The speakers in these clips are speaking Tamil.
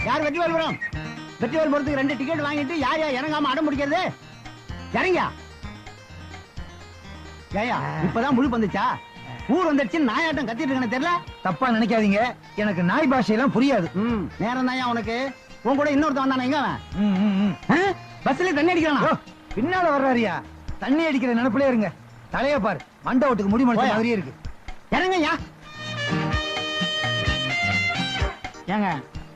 யார் வெற்றிவேல் புரம்? வெற்றிவேல் புரத்துக்கு 2 டிக்கெட் வாங்கிட்டு யார் இறங்காம அடம் முடிக்கிறது? இறங்கியா? ஏயா இப்பதான் முழு வந்துச்சா? ஊர் வந்துருச்சு நாயாட்டம் கத்திட்டு இருக்கேன்னு தெரியல. தப்பா நினைக்காதீங்க, எனக்கு நாய் பாஷையெல்லாம் புரியாது. நேரம் தான் உனக்கு. உன் கூட இன்னொருத்த வந்தானே, எங்க அவன்? பஸ்ல தண்ணி அடிக்கிறானா? பின்னால வர்றாரியா? தண்ணி அடிக்கிற நினைப்புல இருங்க. தலைய பாரு, மண்டை ஓட்டுக்கு முடி முடிச்ச மாதிரியே இருக்கு. இறங்கய்யா. ஏங்க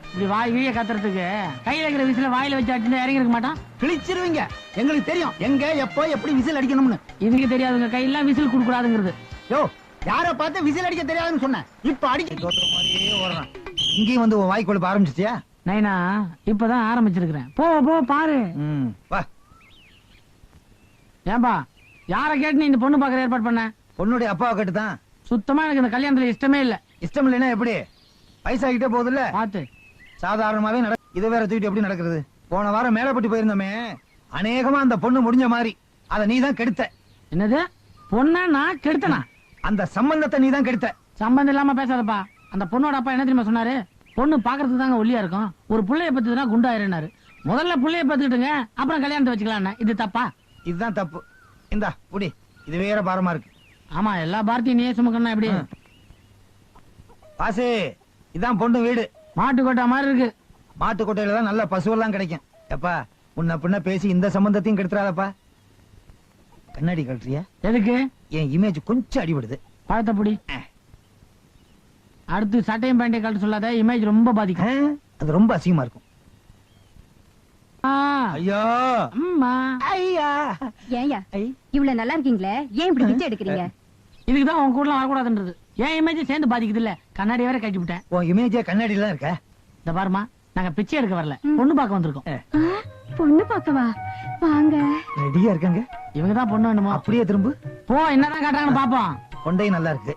இப்படி வாய் வீய கத்துறதுக்கு கையில இருக்கிற விசில வாயில வச்சு அடிச்சு இறங்கி இருக்க மாட்டான்? கிழிச்சிருவீங்க. எங்களுக்கு தெரியும் எங்க எப்போ எப்படி விசில் அடிக்கணும்னு. இதுக்கு தெரியாதுங்க, கையெல்லாம் விசில் குடுக்கூடாதுங்கிறது. யோ, யார பார்த்து விசில் அடிக்க தெரியாதுன்னு சொன்னேன். இப்ப அடிக்க மாதிரியே ஓடுறான். இங்கேயும் வந்து உன் வாய் கொழுப்ப ஆரம்பிச்சிட்டியா? நைனா இப்பதான் ஆரம்பிச்சிருக்கிறேன். போ போ பாரு. வா. ஏன்பா யார கேட்டு நீ இந்த பொண்ணு பாக்குற ஏற்பாடு பண்ண? பொண்ணுடைய அப்பாவை கேட்டுதான். சுத்தமா எனக்கு இந்த கல்யாணத்துல இஷ்டமே இல்ல. இஷ்டம் இல்லைன்னா எப்படி? வயசாகிட்டே போகுதுல்ல. பாத்து சாதாரணமாவே இதை வேற தூக்கிட்டு எப்படி நடக்கிறது? போன வாரம் மேலப்பட்டு போயிருந்தோமே, அநேகமா அந்த பொண்ணு முடிஞ்ச மாதிரி அத நீ தான் கெடுத்த. என்னது? பொண்ணா நான் கெடுத்தனா? அந்த சம்பந்தத்தை நீ தான் கெடுத்த. சம்பந்தம் இல்லாம பேசாதப்பா. அந்த பொண்ணோட அப்பா என்ன தெரியுமா சொன்னாரு? பொண்ணு பாக்குறதுக்கு தாங்க ஒல்லியா இருக்கும், ஒரு புள்ளைய பத்துனா குண்டாயிருந்தாரு. முதல்ல புள்ளைய பத்துக்கிட்டுங்க, அப்புறம் கல்யாணத்தை வச்சுக்கலாம். இது தப்பா? இதுதான் தப்பு. இந்தா புடி, இது வேற பாரமா இருக்கு. ஆமா, எல்லா பாரத்தையும் நீயே சுமக்கணும். எப்படி பாசு? இதான் பொண்ணு வீடு. மாட்டுக்கோட்டை மாதிரி இருக்கு. மாட்டுக்கோட்டையில தான் நல்ல பசுவெல்லாம் கிடைக்கும். எப்பா முன்ன பின்ன பேசி இந்த சம்பந்தத்தையும் கெடுத்துறாதப்பா. கண்ணாடி கழட்டுறியா? எதுக்கு? என் இமேஜ் கொஞ்சம் அடிபடுது. பழத்தப்படி. அடுத்து சட்டையும் பேண்டையும் கழட்ட சொல்லாத, இமேஜ் ரொம்ப பாதிக்கும். அது ரொம்ப அசிங்கமா இருக்கும். ஐயோ அம்மா ஐயா. ஏயா இவ்வளவு நல்லா இருக்கீங்களே, ஏன் இப்படி பிச்சை எடுக்கிறீங்க? இதுக்குதான் உன் கூட வரக்கூடாதுன்றது. என் இமேஜ் சேர்ந்து பாதிக்குது இல்ல. கண்ணாடி வேற கட்டி விட்டேன். உன் இமேஜே கண்ணாடியில தான் இருக்க. இந்த பாருமா, நாங்க பிச்சை எடுக்க வரல, பொண்ணு பார்க்க வந்திருக்கோம். பொண்ணு பார்க்கவா? வாங்க. ரெடியா இருக்காங்க. இவங்க தான் பொண்ணு வேணுமா? அப்படியே திரும்ப போ, என்னதான் காட்டுறாங்கன்னு பாப்போம். கொண்டை நல்லா இருக்கு.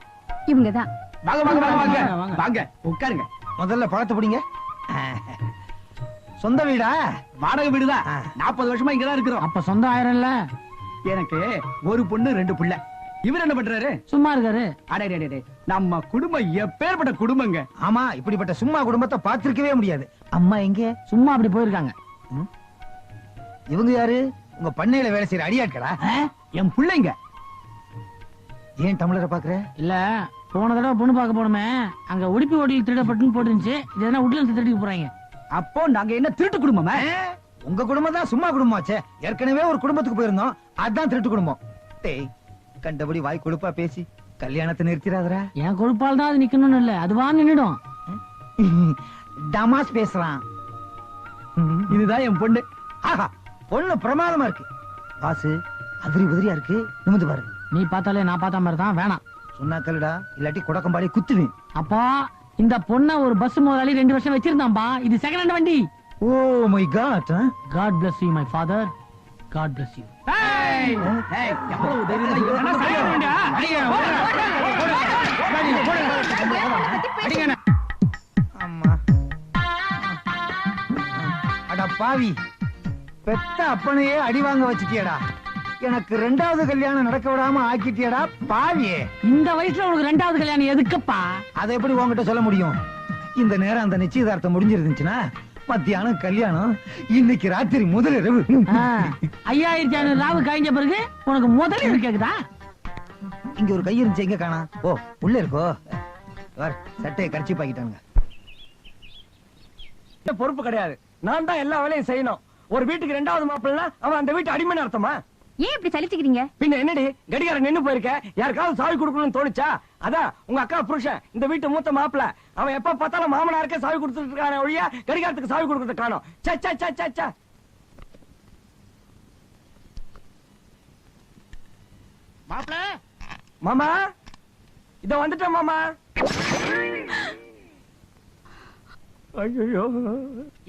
இவங்கதான். வாங்க வாங்க வாங்க வாங்க வாங்க, உட்காருங்க. முதல்ல பழத்தை பிடிங்க. சொந்த வீடா? வாடகை வீடுதான். 40 வருஷமா இங்கதான் இருக்கிறோம். அப்ப சொந்தம் ஆயிரம்ல. எனக்கு ஒரு பொண்ணு 2 பிள்ளை. இவர் என்ன பண்றாரு? சும்மா இருக்காரு. அடே, நம்ம குடும்பம் எப்பேற்பட்ட குடும்பங்க. ஆமா, இப்படிப்பட்ட சும்மா குடும்பத்தை பார்த்திருக்கவே முடியாது. அம்மா எங்க? சும்மா அப்படி போயிருக்காங்க. இவங்க யாரு? உங்க பண்ணையில வேலை செய்யற அடியாட்களா? என் பிள்ளைங்க. ஏன் டம்ளரை பாக்குற? இல்ல, போன தடவை பொண்ணு பார்க்க போனோமே, அங்க உடுப்பி ஓட்டில் திருடப்பட்டுன்னு போட்டுருந்துச்சு. இது என்ன உட்ல திருடிக்கு போறாங்க? அப்போ நாங்க என்ன திருட்டு குடும்பமா? உங்க குடும்பம் தான் சும்மா குடும்பமாச்சே. ஏற்கனவே ஒரு குடும்பத்துக்கு போயிருந்தோம், அதான் திருட்டு குடும்பம். டேய், கண்டபடி வாய் கொழுப்பா பேசி கல்யாணத்தை நிறுத்திடாதரா. என் கொழுப்பால் தான் அது நிக்கணும்னு இல்ல, அதுவா நின்னுடும். டமாஸ் பேசுறான். இதுதான் என் பொண்ணு. ஆஹா, பொண்ணு பிரமாதமா இருக்கு. பாசு அதிரி உதிரியா இருக்கு. நிமிந்து பாரு. நீ பார்த்தாலே நான் பார்த்த மாதிரி தான். வேணாம் சொன்னா கல்லுடா, இல்லாட்டி குடக்கம்பாடி குத்துவேன். அப்பா, இந்த பொண்ண ஒரு பஸ் முதலாளி 2 வருஷம் வச்சிருந்தான்பா. இது செகண்ட் ஹேண்ட் வண்டி. Oh my God. God bless you my father. God bless you. எவ்வளவு தைரியமா அம்மா அட பாவி, பெத்த அப்பனையே அடி வாங்க வச்சிட்டியடா. எனக்கு 2வது கல்யாணம் நடக்க விடாம ஆக்கிட்டியடா பாவியே. இந்த வயசுல உனக்கு 2வது கல்யாணம் எதுக்குப்பா? அதை எப்படி உன்கிட்ட சொல்ல முடியும்? இந்த நேரம் அந்த நிச்சயதார்த்தம் முடிஞ்சிருந்துச்சுன்னா மத்தியானம் கல்யாணம், இன்னைக்கு ராத்திரி முதலிரவு. 5500 ராவு கழிஞ்ச பிறகு உனக்கு முதலிரவு கேக்குதா? இங்க ஒரு கை இருந்துச்சு, எங்க காணா? ஓ, உள்ள இருக்கோ. சட்டையை கடிச்சு பாக்கிட்டாங்க. பொறுப்பு கிடையாது. நான் தான் எல்லா வேலையும் செய்யணும். ஒரு வீட்டுக்கு 2வது மாப்பிள்ளை, அவன் அந்த வீட்டு அடிமைன்னு அர்த்தமா? ஏன் இப்படி சலிச்சுக்கிறீங்க? பின்ன என்னடி, கடிகாரம் நின்னு போயிருக்க, யாருக்காவது சாவி கொடுக்கணும்னு தோணுச்சா? அதான் உங்க அக்கா புருஷன், இந்த வீட்டு மூத்த மாப்பிள்ள. அவன் எப்ப பார்த்தாலும் மாமனாருக்கே சாவி கொடுத்துட்டு இருக்கான ஒழிய கடிகாரத்துக்கு சாவி கொடுக்கறது காணோம். சச்சா மாப்பிள்ள. மாமா, இத வந்துட்டேன் மாமா. ஐயோ,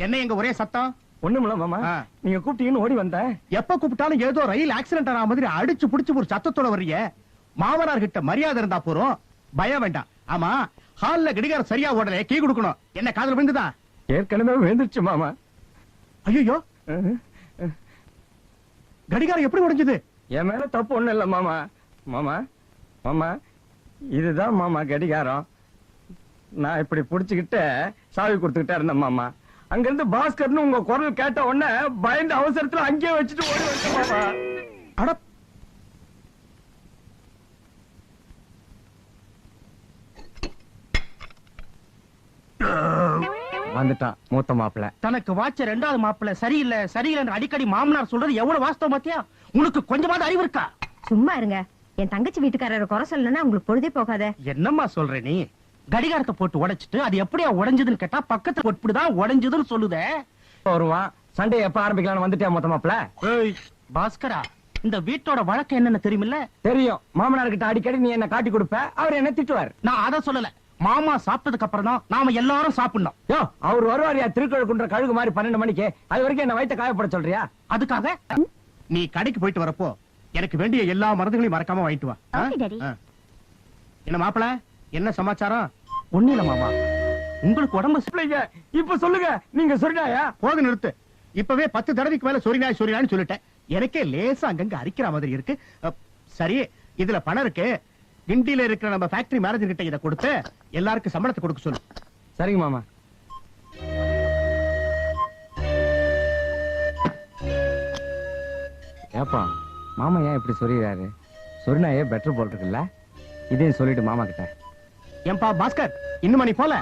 என்ன எங்க ஒரே சத்தம்? ஒண்ணுமில்ல மாமா. ஆ. நீங்க கூப்பிட்டீங்கன்னு ஓடி வந்தேன். எப்ப கூப்பிட்டாலும் ஏதோ ரயில் ஆக்சிடென்ட் ஆன மாதிரி அடிச்சு புடிச்சு ஒரு சத்தத்தோட வர்றீங்க. மாமனார் கிட்ட மரியாதை இருந்தா போறோம், பயம் வேண்டாம். ஆமா, ஹால்ல கடிகாரம் சரியா ஓடல, கீ கொடுக்கணும். என்ன காதுல விழுந்துதா? ஏற்கனவே விழுந்துருச்சு மாமா. ஐயோ, கடிகாரம் எப்படி உடைஞ்சது? என் மேல தப்பு ஒண்ணும் இல்ல மாமா. மாமா மாமா, இதுதான் மாமா கடிகாரம். நான் இப்படி புடிச்சுக்கிட்டு சாவி கொடுத்துக்கிட்டே இருந்தேன் மாமா. அங்க இருந்து பாஸ்கர்னு உங்க குரல் கேட்ட உடனே பயந்த அவசரத்துல அங்கேயே வச்சுட்டு ஓடி வந்தேன் மாமா. அட, வந்துட்டான் மூத்த மாப்பிள்ள. தனக்கு வாச்ச ரெண்டாவது மாப்பிள்ள சரியில்லை சரியில்லைன்னு அடிக்கடி மாமனார் சொல்றது எவ்வளவு வாஸ்தவம் பாத்தியா? உனக்கு கொஞ்சமாவது அறிவு இருக்கா? சும்மா இருங்க. என் தங்கச்சி வீட்டுக்காரர் குறை சொல்லணும்னா உங்களுக்கு பொழுதே போகாத. என்னம்மா சொல்ற நீ? கடிகாரத்தை போட்டு உடைச்சிட்டு அது எப்படியா உடைஞ்சதுன்னு கேட்டா பக்கத்துல பொட்டுதான் உடைஞ்சதுன்னு சொல்லுதே. வருவான். சண்டே எப்ப ஆரம்பிக்கலாம்னு வந்துட்டே மூத்த மாப்பிள்ள. ஏய் பாஸ்கரா, இந்த வீட்டோட வழக்கம் என்னன்னு தெரியுமில்ல? தெரியும். மாமனார் கிட்ட அடிக்கடி நீ என்ன காட்டி கொடுப்ப, அவர் என்ன திட்டுவார். நான் அத சொல்லல. மாமா சாப்பிட்டதுக்கு அப்புறம் தான் நாம எல்லாரும் சாப்பிடணும். யோ, அவர் வருவாரியா திருக்கழுக்குன்ற கழுகு மாதிரி 12 மணிக்கு. அது வரைக்கும் என்ன வயித்த காயப்பட சொல்றியா? அதுக்காக நீ கடைக்கு போயிட்டு வரப்போ எனக்கு வேண்டிய எல்லா மருந்துகளையும் மறக்காம வாங்கிட்டு வா. Okay, Daddy. என்ன மாப்பிள, என்ன சமாச்சாரம்? ஒண்ணு இல்ல மாமா, உங்களுக்கு உடம்பு பிள்ளைங்க, இப்ப சொல்லுங்க, நீங்க சொன்னாயா? போது நிறுத்து. இப்பவே 10 தடவைக்கு மேல சொரிநாய் சொரிநாய்னு சொல்லிட்டேன். எனக்கே லேசா அங்கங்க அரிக்கிற மாதிரி இருக்கு. சரி, இதுல பணம் இருக்கு. கிண்டியில இருக்கிற நம்ம ஃபேக்டரி மேனேஜர் கிட்ட இத கொடுத்து எல்லாருக்கும் சம்பளத்தை கொடுக்க சொல்லு. சரிங்க மாமா. ஏப்பா, மாமா ஏன் இப்படி சொல்லிடுறாரு? சொன்னாயே பெட்டர் போல் இருக்குல்ல. இதையும் சொல்லிட்டு மாமா கிட்ட. ஏன்பா பாஸ்கர், இன்னும் நீ போல?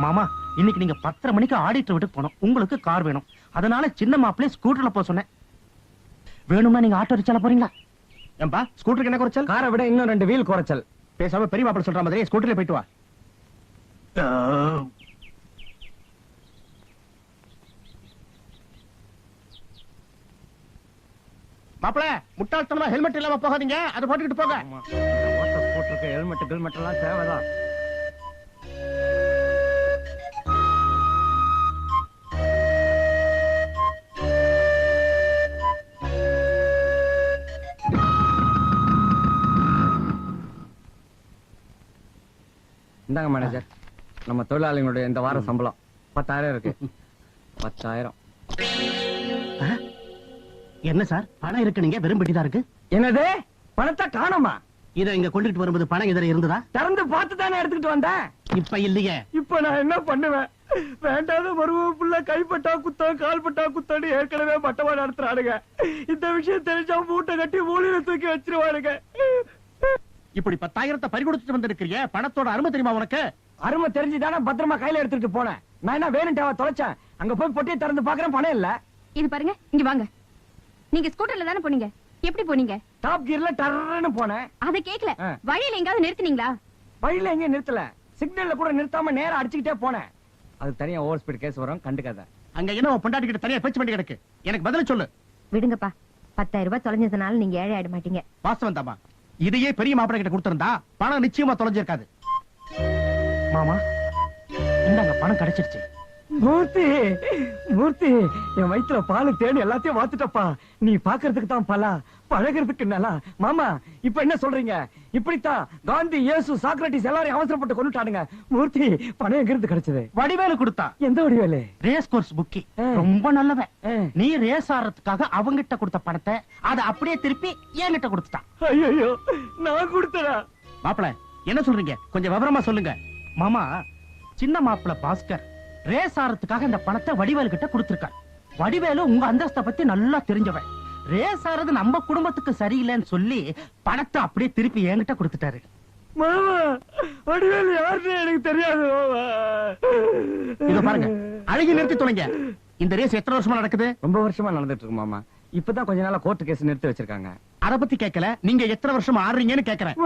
மாமா, இன்னைக்கு நீங்க 10:30 மணிக்கு ஆடிட்டர் வீட்டுக்கு போனோம். உங்களுக்கு கார் வேணும். அதனால சின்ன மாப்பிள்ளை ஸ்கூட்டர்ல போக சொன்னேன். வேணும்னா நீங்க ஆட்டோ ரிக்ஷால போறீங்களா? ஏன்பா, ஸ்கூட்டருக்கு என்ன குறைச்சல்? காரை விட இன்னும் 2 வீல் குறைச்சல். பேசாம பெரிய மாப்பிள்ளை சொல்ற மாதிரி ஸ்கூட்டர்ல போயிட்டு வா. மாப்பிள, முட்டாள்தனமா ஹெல்மெட் இல்லாம போகாதீங்க. அதை போட்டுக்கிட்டு போங்க. போட்டிருக்க ஹெல்மெட் கில்மெட் எல்லாம் தேவைதான். இந்தாங்க மேனேஜர், நம்ம தொழிலாளிகளுடைய இந்த வார சம்பளம் 10,000 இருக்கு. 10,000. என்ன சார், பணம் இருக்கு, நீங்க வெறும் பெட்டிதான் இருக்கு. என்னது, பணத்தை காணோமா? இத இங்க கொண்டுட்டு வரும்போது பணம் இதர இருந்ததா? திறந்து பார்த்து தானே எடுத்துக்கிட்டு வந்தேன். இப்ப இல்லையே. இப்ப நான் என்ன பண்ணுவேன்? வேண்டாத மருவப்புள்ள கைப்பட்டா குத்தம் கால்பட்டா குத்தம்னு ஏற்கனவே மட்டமா நடத்துறானுங்க. இந்த விஷயம் தெரிஞ்சா மூட்டை கட்டி மூலையில தூக்கி வச்சிருவானுங்க. இப்படி 10,000 பறி கொடுத்துட்டு வந்திருக்கிறிய, பணத்தோட அருமை தெரியுமா உனக்கு? அருமை தெரிஞ்சுதானே பத்திரமா கையில எடுத்துட்டு போனேன். நான் என்ன வேணும்ட்டாவா தொலைச்சேன்? அங்க போய் பொட்டியை திறந்து பாக்குறேன், பணம் இல்ல. இது பாருங்க, இங்க வாங்க. நீங்க ஸ்கூட்டர்ல தானே போனீங்க? எப்படி போனீங்க? டாப் கியர்ல டர்ன்னு போனேன். அத கேக்கல. ஆ. வழியில எங்காவது நிறுத்துனீங்களா? வழியில எங்க நிறுத்தல, சிக்னல்ல கூட நிறுத்தாம நேரா அடிச்சுக்கிட்டே போனேன். அது தனியா ஓவர் ஸ்பீட் கேஸ் வரும், கண்டுக்காத. அங்க என்ன உன் பொண்டாட்டி கிட்ட தனியா பேச்சு பண்ணி கிடக்கு? எனக்கு பதில் சொல்லு. விடுங்கப்பா. 10,000 ரூபாய் தொலைஞ்சதுனால நீங்க ஏழை ஆயிட மாட்டீங்க. வாஸ்தவம் தாமா, இதையே பெரிய மாப்பிள்ளை கிட்ட கொடுத்திருந்தா பணம் நிச்சயமா தொலைஞ்சிருக்காது. மாமா, இந்தாங்க பணம் கிடைச்சிருச்சு. மூர்த்தி, மூர்த்தி, என் வயிற்றுல பாலு தேடி எல்லாத்தையும் வாத்துட்டப்பா. நீ பாக்குறதுக்கு தான் பலா, பழகிறதுக்கு நல்லா. மாமா, இப்ப என்ன சொல்றீங்க? இப்படித்தான் காந்தி, இயேசு, சாக்ரட்டிஸ் எல்லாரையும் அவசரப்பட்டு கொண்டுட்டானுங்க. மூர்த்தி, பணம் எங்க இருந்து கிடைச்சது? வடிவேலு கொடுத்தா. எந்த வடிவேலு? Race course bookie. ஆ. ரொம்ப நல்லவன். ஆ. நீ ரேஸ் ஆடுறதுக்காக அவங்கிட்ட கொடுத்த பணத்தை அதை அப்படியே திருப்பி என்கிட்ட கொடுத்துட்டான். ஐயோ, நான் கொடுத்தனா? மாப்பிள, என்ன சொல்றீங்க? கொஞ்சம் விவரமா சொல்லுங்க. மாமா, சின்ன மாப்பிள பாஸ்கர் ரேஸ் ஆறதுக்காக இந்த பணத்தை வடிவேலு கிட்ட கொடுத்திருக்கார். வடிவேலு உங்க அந்தஸ்தை பத்தி நல்லா தெரிஞ்சவன். ரேஸ் ஆறது நம்ம குடும்பத்துக்கு சரியில்லைன்னு சொல்லி பணத்தை அப்படியே திருப்பி என்கிட்ட கொடுத்துட்டாரு. மாமா, வடிவேலு யாருன்னு எனக்கு தெரியாது மாமா. இதோ பாருங்க, அழகி நிறுத்தி தொலைங்க. இந்த ரேஸ் எத்தனை வருஷமா நடக்குது? ரொம்ப வருஷமா நடந்துட்டு இருக்கு மாமா. இப்பதான் கொஞ்ச நாளா கோர்ட் கேஸ் நிறுத்தி வச்சிருக்காங்க. அத பத்தி கேட்கல, நீங்க எத்தனை வருஷமா ஆடுறீங்கன்னு கேக்குறேன்.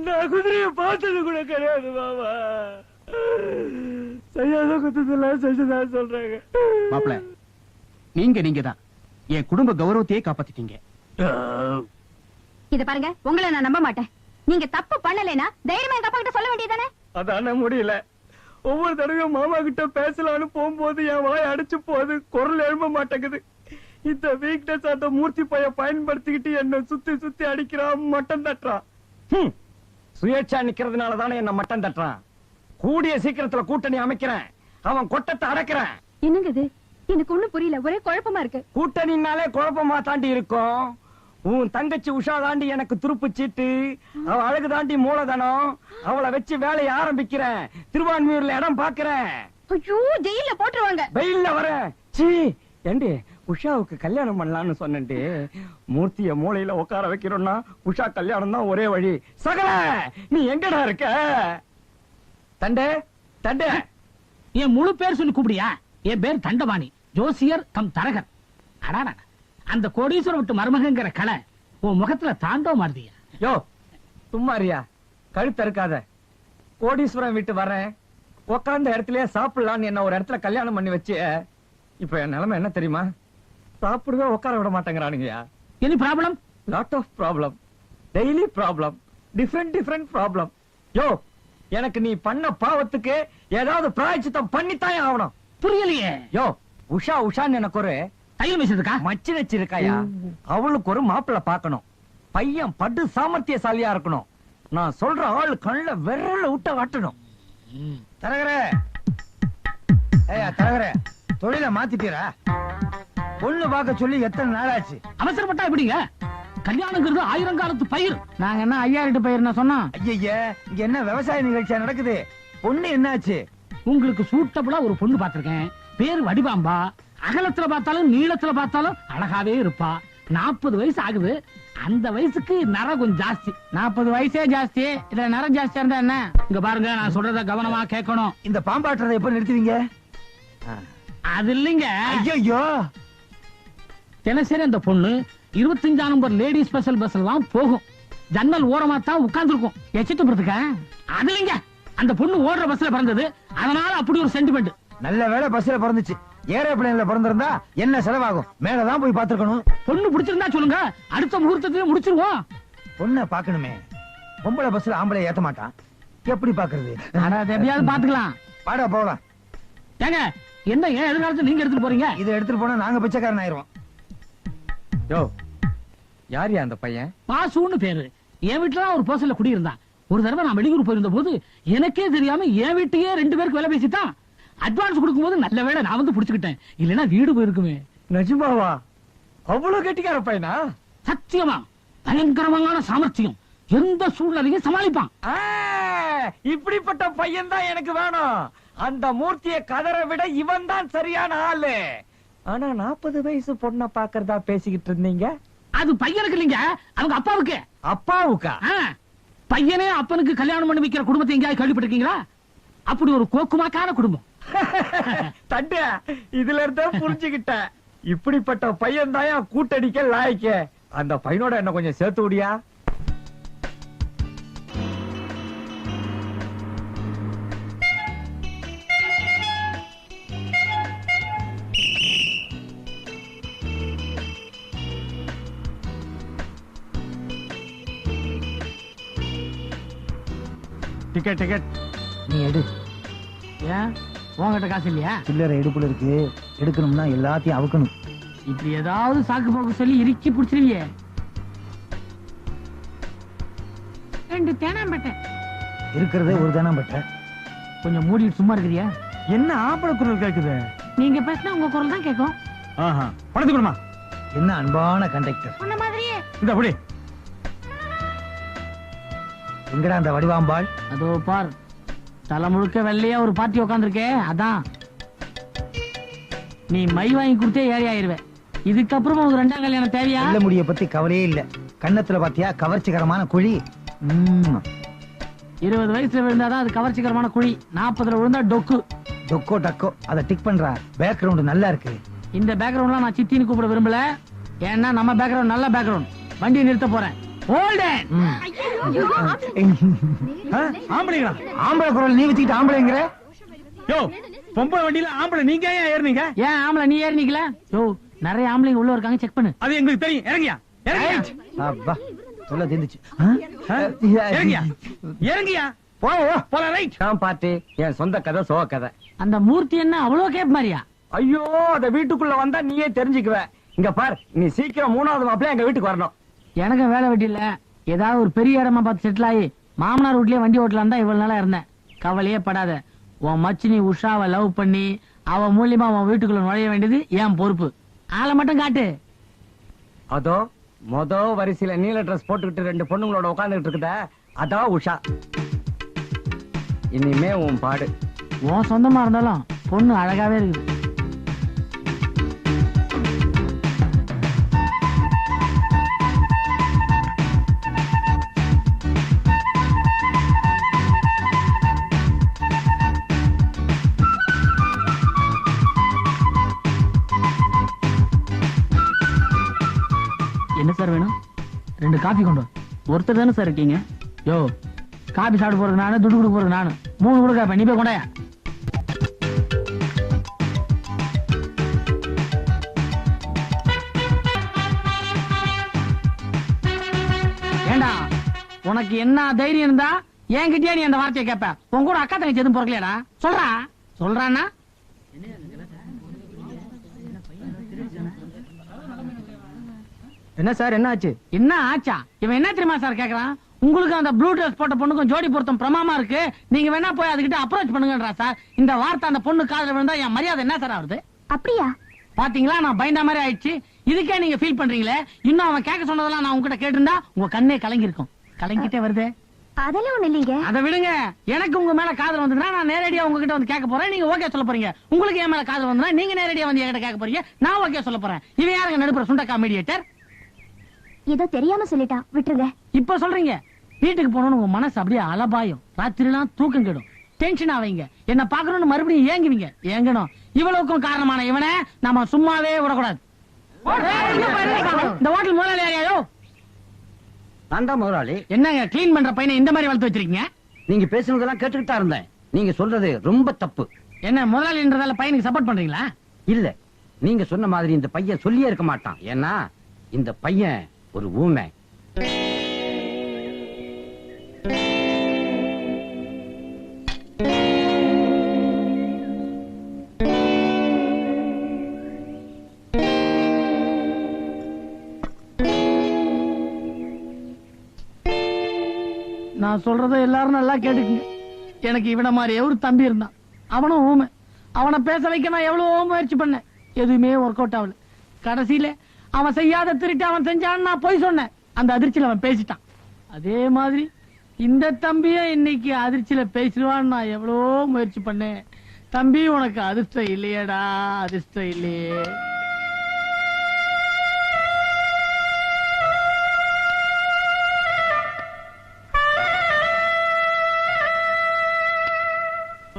நான் குதிரையை பார்த்தது கூட கிடையாது மாமா. செய்யாத குத்ததெல்லாம் செஞ்சுதான் சொல்றாங்க. மாப்பிள, நீங்கதான் என் குடும்ப கௌரவத்தையே காப்பாத்திட்டீங்க. இத பாருங்க, உங்களை நான் நம்ப மாட்டேன். நீங்க தப்பு பண்ணலைனா தைரியமா எங்க அப்பா கிட்ட சொல்ல வேண்டியதானே? அதான முடியல. ஒவ்வொரு தடவையும் மாமா கிட்ட பேசலான்னு போகும்போது என் வாய் அடிச்சு போகுது, குரல் எழும்ப மாட்டேங்குது. இந்த வீக்னஸ் அந்த மூர்த்தி பைய பயன்படுத்திக்கிட்டு என்ன சுத்தி சுத்தி அடிக்கிறான், மட்டம் தட்டுறான். சுயேட்சா நிக்கிறதுனால தானே என்ன மட்டம் தட்டுறான். கூடிய சீக்கிரத்துல கூட்டணி அமைக்கிறேன், அவன் கொட்டத்தை அடக்கிறேன். என்னங்க இது? எனக்கு ஒண்ணும் புரியல, ஒரே குழப்பமா இருக்கு. கூட்டணினாலே குழப்பமா தாண்டி இருக்கும். உன் தங்கச்சி உஷா தாண்டி எனக்கு துருப்பு சீட்டு, அவ அழகு தாண்டி மூலதனம். அவளை வச்சு வேலையை ஆரம்பிக்கிறேன், திருவான்மியூர்ல இடம் பாக்குறேன். ஐயோ, ஜெயில போட்டுருவாங்க. வெயில்ல வர சீ ஏண்டி உஷாவுக்கு கல்யாணம் பண்ணலாம்னு சொன்னேன்டி. மூர்த்திய மூளையில உட்கார வைக்கிறோம்னா உஷா கல்யாணம் தான் ஒரே வழி. சகல நீ எங்கடா இருக்க? தண்டே தண்டே. என் முழு பேர் சொல்லி கூப்பிடியா? என் பேர் தண்டபாணி, ஜோசியர் கம் தரகர். அடாடா, அந்த கோடீஸ்வரம் விட்டு மருமகங்கிற கலை உன் முகத்துல தாண்டவ மாறுதியா? யோ சும்மாரியா, கழுத்த இருக்காத. கோடீஸ்வரம் வீட்டு வரேன், உக்காந்த இடத்துலயே சாப்பிடலான்னு என்ன ஒரு இடத்துல கல்யாணம் பண்ணி வச்சு, இப்ப என் நிலைமை என்ன தெரியுமா? சாப்பிடவே உட்கார விட மாட்டேங்கிறானுங்கயா. Any problem? Lot of problem, daily problem, different problem. Yo எனக்கு நீ பண்ண பாவத்துக்கு ஏதாவது பிராயச்சித்தம் பண்ணித்தான் ஆகணும். புரியலையே. யோ உஷா உஷான்னு எனக்கு ஒரு தையல் மிஷின் இருக்கா? மச்சி வச்சிருக்காயா? அவளுக்கு ஒரு மாப்பிள்ள பாக்கணும். பையன் படு சாமர்த்தியசாலியா இருக்கணும். நான் சொல்ற ஆள் கண்ணுல விரல விட்ட வாட்டணும். தரகரே, ஏய்யா தரகரே, தொழில மாத்திட்டீரா? பொண்ணு பார்க்க சொல்லி எத்தனை நாளாச்சு? அவசரப்பட்டா எப்படிங்க? கல்யாணங்கிறது 1000 காலத்து பயிர். நாங்க என்ன 5000 பயிர் சொன்னோம்? ஐயா, இங்க என்ன விவசாய நிகழ்ச்சியா நடக்குது? பொண்ணு என்னாச்சு? உங்களுக்கு சூட்டபிளா ஒரு பொண்ணு பாத்திருக்கேன். பேர் வடிவாம்பா. அகலத்துல பார்த்தாலும் நீளத்துல பார்த்தாலும் அழகாவே இருப்பா. 40 வயசு ஆகுது. அந்த வயசுக்கு நரம் கொஞ்சம் ஜாஸ்தி. 40 வயசே ஜாஸ்தி, இதுல நரம் ஜாஸ்தியா இருந்தா என்ன? இங்க பாருங்க, நான் சொல்றத கவனமா கேட்கணும். இந்த பாம்பாட்டுறதை எப்ப நிறுத்துவீங்க? அது இல்லைங்க. ஐயோ, தினசரி அந்த பொண்ணு 25 நம்பர் லேடி ஸ்பெஷல் பஸ் எல்லாம் போகும். ஜன்னல் ஓரமா தான் உட்கார்ந்து இருக்கும். எச்சிட்டு போறதுக்க அது இல்லைங்க. அந்த பொண்ணு ஓடுற பஸ்ல பிறந்தது, அதனால அப்படி ஒரு சென்டிமெண்ட். நல்ல வேளை பஸ்ல பிறந்துச்சு. ஏரோப்ளேன்ல பிறந்திருந்தா என்ன செலவாகும்? மேலதான் போய் பாத்துக்கணும். பொண்ணு பிடிச்சிருந்தா சொல்லுங்க, அடுத்த முகூர்த்தத்திலே முடிச்சிருவோம். பொண்ணை பாக்கணுமே. பொம்பளை பஸ்ல ஆம்பளை ஏத்த மாட்டான், எப்படி பாக்குறது? அது எப்படியாவது பாத்துக்கலாம். பாடா போகலாம். ஏங்க, என்ன ஏன் எதிர்காலத்துல நீங்க எடுத்துட்டு போறீங்க? இதை எடுத்துட்டு போனா நாங்க பிச்சைக்காரன் ஆயிருவோம். யோ யாரியா அந்த பையன்? பாசுன்னு பேரு. என் வீட்டுல ஒரு பர்சன்ல குடியிருந்தான். ஒரு தடவை நான் வெளியூர் போயிருந்த போது எனக்கே தெரியாம என் வீட்டையே 2 பேருக்கு வேலை பேசிட்டான். அட்வான்ஸ் கொடுக்கும் போது நல்ல வேளை நான் வந்து புடிச்சுக்கிட்டேன், இல்லன்னா வீடு போயிருக்குமே. நிஜமாவா? அவ்வளவு கெட்டிக்கார பையனா? சத்தியமா பயங்கரமான சாமர்த்தியம், எந்த சூழ்நிலையும் சமாளிப்பான். இப்படிப்பட்ட பையன் தான் எனக்கு வேணும். அந்த மூர்த்திய கதரை விட இவன் தான் சரியான ஆளு. ஆனா 40 வயசு பொண்ண பாக்குறதா பேசிக்கிட்டு இருந்தீங்க. அது பையனுக்கு இல்லைங்க, அவங்க அப்பாவுக்கு. அப்பாவுக்கா? பையனே அப்பனுக்கு கல்யாணம் பண்ணி வைக்கிற குடும்பத்தை எங்கேயாவது கேள்விப்பட்டிருக்கீங்களா? அப்படி ஒரு கோக்குமாக்கான குடும்பம். தட்டு, இதுல இருந்த புரிஞ்சுக்கிட்டேன். இப்படிப்பட்ட பையன் தான் கூட்டடிக்க லாய்க்க. அந்த பையனோட என்ன கொஞ்சம் சேர்த்து விடியா? டிக்கெட் டிக்கெட் நீ எடு. ஏன் உங்ககிட்ட காசு இல்லையா? சில்லறை எடுப்புல இருக்கு, எடுக்கணும்னா எல்லாத்தையும் அவுக்கணும். இப்படி ஏதாவது சாக்கு போக்கு சொல்லி இறுக்கி பிடிச்சிருவியே. 2 தேனாம்பேட்டை இருக்கிறதே ஒரு தேனாம்பேட்டை. கொஞ்சம் மூடிட்டு சும்மா இருக்கிறியா? என்ன ஆம்பளை குரல் கேக்குது? நீங்க பேசினா உங்க குரல் தான் கேட்கும். பணத்து கொடுமா. என்ன அன்பான கண்டக்டர். சொன்ன மாதிரியே. இந்த அப்படி எங்கடா அந்த வடிவாம்பாள்? அதோ பார், தலை முழுக்க வெள்ளையா ஒரு பார்ட்டி உட்காந்துருக்கே, அதான். நீ மை வாங்கி கொடுத்தே ஏறி ஆயிருவேன். இதுக்கப்புறம் உனக்கு 2ஆம் கல்யாணம் தேவையா? வெள்ள முடிய பத்தி கவலையே இல்ல. கண்ணத்துல பாத்தியா கவர்ச்சிகரமான குழி. 20 வயசுல விழுந்தாதான் அது கவர்ச்சிகரமான குழி. 40ல விழுந்தா டொக்கு. டொக்கோ டக்கோ அதை டிக் பண்றா. பேக்ரவுண்ட் நல்லா இருக்கு. இந்த பேக்ரவுண்ட்லாம் நான் சித்தின்னு கூப்பிட விரும்பல. ஏன்னா நம்ம பேக்ரவுண்ட் நல்ல பேக்ரவுண்ட். வண்டியை நிறுத்த போறேன். ஆம்பளைங்களா? ஆம்பளை குரல் நீ வச்சுக்கிட்டு ஆம்பளைங்கிற? யோ பொம்பளை வண்டியில ஆம்பளை நீங்க ஏன் ஏறினீங்க? ஏன் ஆம்பளை நீ ஏறினீங்களா? யோ நிறைய ஆம்பளைங்க உள்ள இருக்காங்க, செக் பண்ணு. அது எங்களுக்கு தெரியும். இறங்கியா அப்பா சொல்ல தெரிஞ்சுச்சு. இறங்கியா இறங்கியா. போல ரைட். பாட்டி என் சொந்த கதை சோக கதை. அந்த மூர்த்தி என்ன அவ்வளவு கேப் மாதிரியா? ஐயோ அத வீட்டுக்குள்ள வந்தா நீயே தெரிஞ்சுக்குவ. இங்க பார், நீ சீக்கிரம் 3வது மாப்பிள்ளை எங்க வீட்டுக்கு வரணும். எனக்கு வேலை வெட்டி இல்ல, ஏதாவது ஒரு பெரிய இடமா பார்த்து செட்டில் ஆகி மாமனார் வீட்லயே வண்டி ஓட்டலாம் தான் இவ்வளவு நாளா இருந்தேன். கவலையே படாத. உன் மச்சினி உஷாவை லவ் பண்ணி அவ மூலியமா உன் வீட்டுக்குள்ள நுழைய வேண்டியது என் பொறுப்பு. ஆளை மட்டும் காட்டு. அதோ வரிசையில நீல ட்ரெஸ் போட்டுக்கிட்டு 2 பொண்ணுங்களோட உட்கார்ந்துட்டு இருக்குதா, அதான் உஷா. இனிமே உன் பாடு. உன் சொந்தமா இருந்தாலும் பொண்ணு அழகாவே இருக்குது. என்ன சார் வேணும்? 2 காபி கொண்டு வா. ஒருத்தர் தானே சார் இருக்கீங்க? யோ, காபி சாப்பிட போறது நானு, துட்டு கொடுக்க போறது நானு. 3 கொடுக்க நீ போய் கொண்டாயா. ஏண்டா, உனக்கு என்ன தைரியம் இருந்தா என்கிட்டயே நீ அந்த வார்த்தையை கேப்ப? உன் கூட அக்கா தங்கச்சி எதுவும் பிறக்கலையாடா? சொல்றானா? என்ன சார், என்ன ஆச்சு? என்ன ஆச்சா? இவன் என்ன தெரியுமா சார் கேக்குறான்? உங்களுக்கு அந்த ப்ளூ ட்ரெஸ் போட்ட பொண்ணுக்கும் ஜோடி பொருத்தம் பிரமாமா இருக்கு, நீங்க வேணா போய் அதுகிட்ட அப்ரோச் பண்ணுங்கன்றா சார். இந்த வார்த்தை அந்த பொண்ணு காதுல விழுந்தா என் மரியாதை என்ன சார் ஆகுது? அப்படியா? பாத்தீங்களா, நான் பயந்த மாதிரி ஆயிடுச்சு. இதுக்கே நீங்க ஃபீல் பண்றீங்களே. இன்னும் அவன் கேட்க சொன்னதெல்லாம் நான் உங்ககிட்ட கேட்டிருந்தா உங்க கண்ணே கலங்கி இருக்கும். கலங்கிட்டே வருது. அதெல்லாம் ஒண்ணு இல்லைங்க. அதை விடுங்க. எனக்கு உங்க மேல காதல் வந்ததுன்னா நான் நேரடியா உங்ககிட்ட வந்து கேட்க போறேன், நீங்க ஓகே சொல்ல போறீங்க. உங்களுக்கு என் மேல காதல் வந்தா நீங்க நேரடியா வந்து என்கிட்ட கேட்க போறீங்க, நான் ஓகே சொல்ல போறேன். இவன் யாருங்க நடுப்புற சுண்டக்கா மீடியேட்டர்? ஏதோ தெரியாம சொல்லிட்டான், விட்டுருங்க. இப்ப சொல்றீங்க. வீட்டுக்கு போனோம்னு உங்க மனசு அப்படியே அலபாயம். ராத்திரிலாம் தூக்கம் கெடும், டென்ஷன் ஆவீங்க. என்ன பாக்கணும்னு மறுபடியும் ஏங்குவீங்க. ஏங்கணும். இவ்வளவுக்கும் காரணமான இவனை நாம சும்மாவே விடக்கூடாது. இந்த ஹோட்டல் முதலாளி யாரையோ? நான் தான் முதலாளி. என்னங்க கிளீன் பண்ற பையனை இந்த மாதிரி வளர்த்து வச்சிருக்கீங்க? நீங்க பேசுனதெல்லாம் கேட்டுக்கிட்டு தான் இருந்தேன். நீங்க சொல்றது ரொம்ப தப்பு. என்ன முதலாளின்றதால பையனுக்கு சப்போர்ட் பண்றீங்களா? இல்ல, நீங்க சொன்ன மாதிரி இந்த பையன் சொல்லியே இருக்க மாட்டான். ஏன்னா இந்த பையன் ஒரு ஊமை. நான் சொல்றத எல்லாரும் நல்லா கேட்டுக்குங்க. எனக்கு இவன மாதிரி ஒரு தம்பி இருந்தான். அவனும் ஊமை. அவனை பேச வைக்க நான் எவ்வளவோ முயற்சி பண்ணேன். எதுவுமே ஒர்க் அவுட் ஆகல. கடைசியில அவன் செய்யாத திருட்டு அவன் செஞ்சான்னு நான் போய் சொன்னேன். அந்த அதிர்ச்சியில அவன் பேசிட்டான். அதே மாதிரி இந்த தம்பிய இன்னைக்கு அதிர்ச்சியில பேசிடுவான்னு நான் எவ்வளவோ முயற்சி பண்ணேன். தம்பி, உனக்கு அதிர்ஷ்டம் இல்லையடா, அதிர்ஷ்டம் இல்லையே.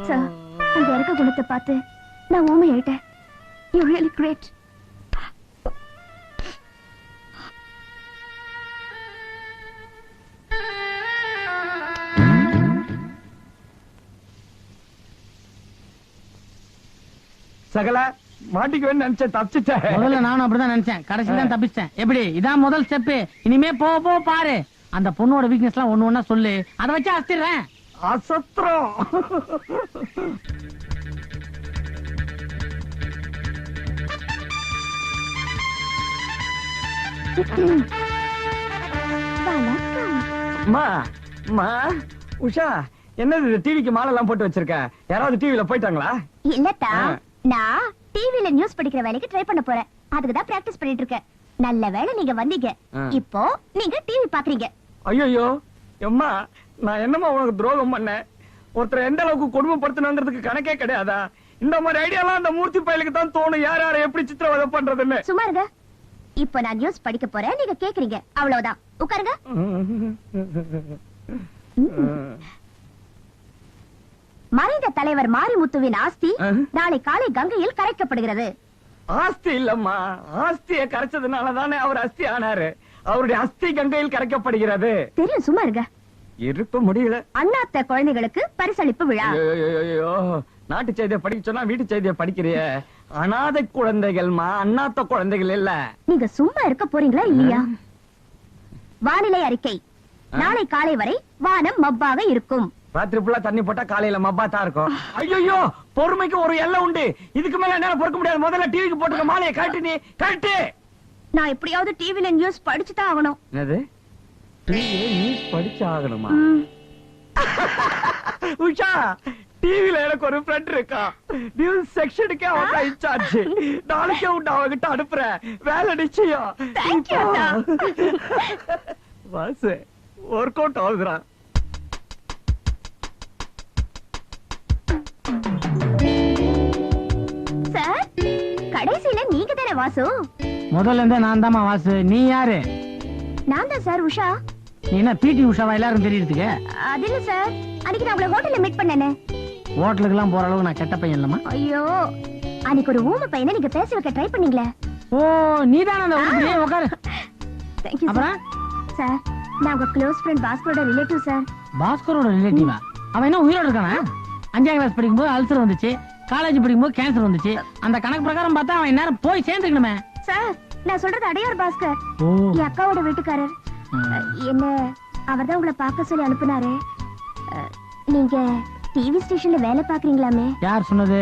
சார், அந்த இறக்க குணத்தை பார்த்து நான் ஊமை ஆயிட்டேன். You really great. சகல மாட்டிக்குவேன்னு நினைச்சேன், தப்பிச்சிட்டேன். முதல்ல நானும் அப்படிதான் நினைச்சேன், கடைசியில தான் தப்பிச்சிட்டேன். எப்படி? இதான் முதல் ஸ்டெப். இனிமே போ பாரு. அந்த பொண்ணோட வீக்னஸ் எல்லாம் ஒண்ணு ஒண்ணா சொல்லு, அதை வச்சு அசத்திடுறேன். அசத்திரம். உஷா, என்னது டிவிக்கு மாலை எல்லாம் போட்டு வச்சிருக்க? யாராவது டிவில போயிட்டாங்களா? இல்லத்தா, நான் டிவில நியூஸ் படிக்கிற வேலைக்கு ட்ரை பண்ண போறேன். அதுக்கு தான் பிராக்டிஸ் பண்ணிட்டு இருக்கேன். நல்ல வேளை நீங்க வந்தீங்க. இப்போ நீங்க டிவி பாக்குறீங்க. ஐயோ எம்மா, நான் என்னமா உனக்கு துரோகம் பண்ணேன்? ஒருத்தர் எந்த அளவுக்கு கொடுமைப்படுத்தணுங்கிறதுக்கு கணக்கே கிடையாதா? இந்த மாதிரி ஐடியாலாம் அந்த மூர்த்தி பயலுக்கு தான் தோணும், யார் யாரை எப்படி சித்திரவதை பண்றதுன்னு. சும்மா இருங்க. இப்போ நான் நியூஸ் படிக்க போறேன், நீங்க கேக்குறீங்க, அவ்வளவுதான். உட்காருங்க. மறைந்த தலைவர் மாரிமுத்துவின் ஆஸ்தி நாளை காலை கங்கையில் கரைக்கப்படுகிறது. ஆஸ்தி இல்லம்மா, ஆஸ்தியை கரைச்சதுனாலதானே அவர் அஸ்தி ஆனாரு. அவருடைய அஸ்தி கங்கையில் கரைக்கப்படுகிறது. தெரியும், சும்மா இருங்க. இருக்க முடியல. அண்ணாத்த குழந்தைகளுக்கு பரிசளிப்பு விழா. ஐயோ, நாட்டு செய்தியை படிக்க சொன்னா வீட்டு செய்தியை படிக்கிறிய. அனாதை குழந்தைகள்மா, அண்ணாத்த குழந்தைகள் இல்ல. நீங்க சும்மா இருக்க போறீங்களா இல்லையா? வானிலை அறிக்கை. நாளை காலை வரை வானம் மப்பாக இருக்கும். ராத்திரி ஃபுல்லா தண்ணி போட்டா காலையில மப்பாத்தா இருக்கும். ஐயோ பொறுமைக்கு ஒரு எல்லை உண்டு. இதுக்கு மேல என்னால பொறுக்க முடியாது. முதல்ல டிவிக்கு போட்டுக்க மாலையை கழட்டு. நீ கழட்டு. நான் எப்படியாவது டிவில நியூஸ் படிச்சுதான் ஆகணும். என்னது நியூஸ் படிச்சு ஆகணுமா? உஷா டிவில எனக்கு ஒரு ஃப்ரெண்ட் இருக்கா. நியூஸ் செக்ஷனுக்கே அவன் தான் இன்சார்ஜ். நாளைக்கே உண்டு அவகிட்ட அனுப்புறேன். வேலை நிச்சயம். Thank you, அண்ணா. வாசு ஒர்க் அவுட் ஆகுதுடா. சார் கடைசியில நீங்க தானே வாசு? முதல்ல இருந்தே நான் தாமா வாசு. நீ யாரு? நான் தான் சார் உஷா. நீ என்ன பிடி உஷாவா எல்லாரும் தெரியறதுக்கு? அது இல்ல சார், அன்னைக்கு நான் உங்களை ஹோட்டல்ல மீட் பண்ணேனே. ஹோட்டலுக்கு எல்லாம் போற அளவுக்கு நான் கெட்ட பையன் இல்லம்மா. ஐயோ அன்னைக்கு ஒரு ஊமை பையனை நீங்க பேச வைக்க ட்ரை பண்ணீங்களே. ஓ நீதான அந்த உருப்படியே. உட்காரு. தேங்க் யூ அப்புறம் சார். நான் உங்க க்ளோஸ் ஃப்ரெண்ட் பாஸ்கரோட ரிலேட்டிவ் சார். பாஸ்கரோட ரிலேட்டிவா? அவன் என்ன உயிரோட இருக்கானா? 5ஆம் கிளாஸ் படிக்கும்போது அல்சர் வந்துச்சு, காலேஜ் படிக்கும்போது கேன்சர் வந்துச்சு. அந்த கணக்கு பிரகாரம் பார்த்தா அவன் நேரம் போய் சேர்ந்துக்கணுமே. சார் நான் சொல்றது அடையார் பாஸ்கர், ஓ என் அக்காவோட வீட்டுக்காரர். என்ன அவர்தான் உங்களை பார்க்க சொல்லி அனுப்புனாரு. நீங்க டிவி ஸ்டேஷன்ல வேலை பாக்குறீங்களாமே? யார் சொன்னது?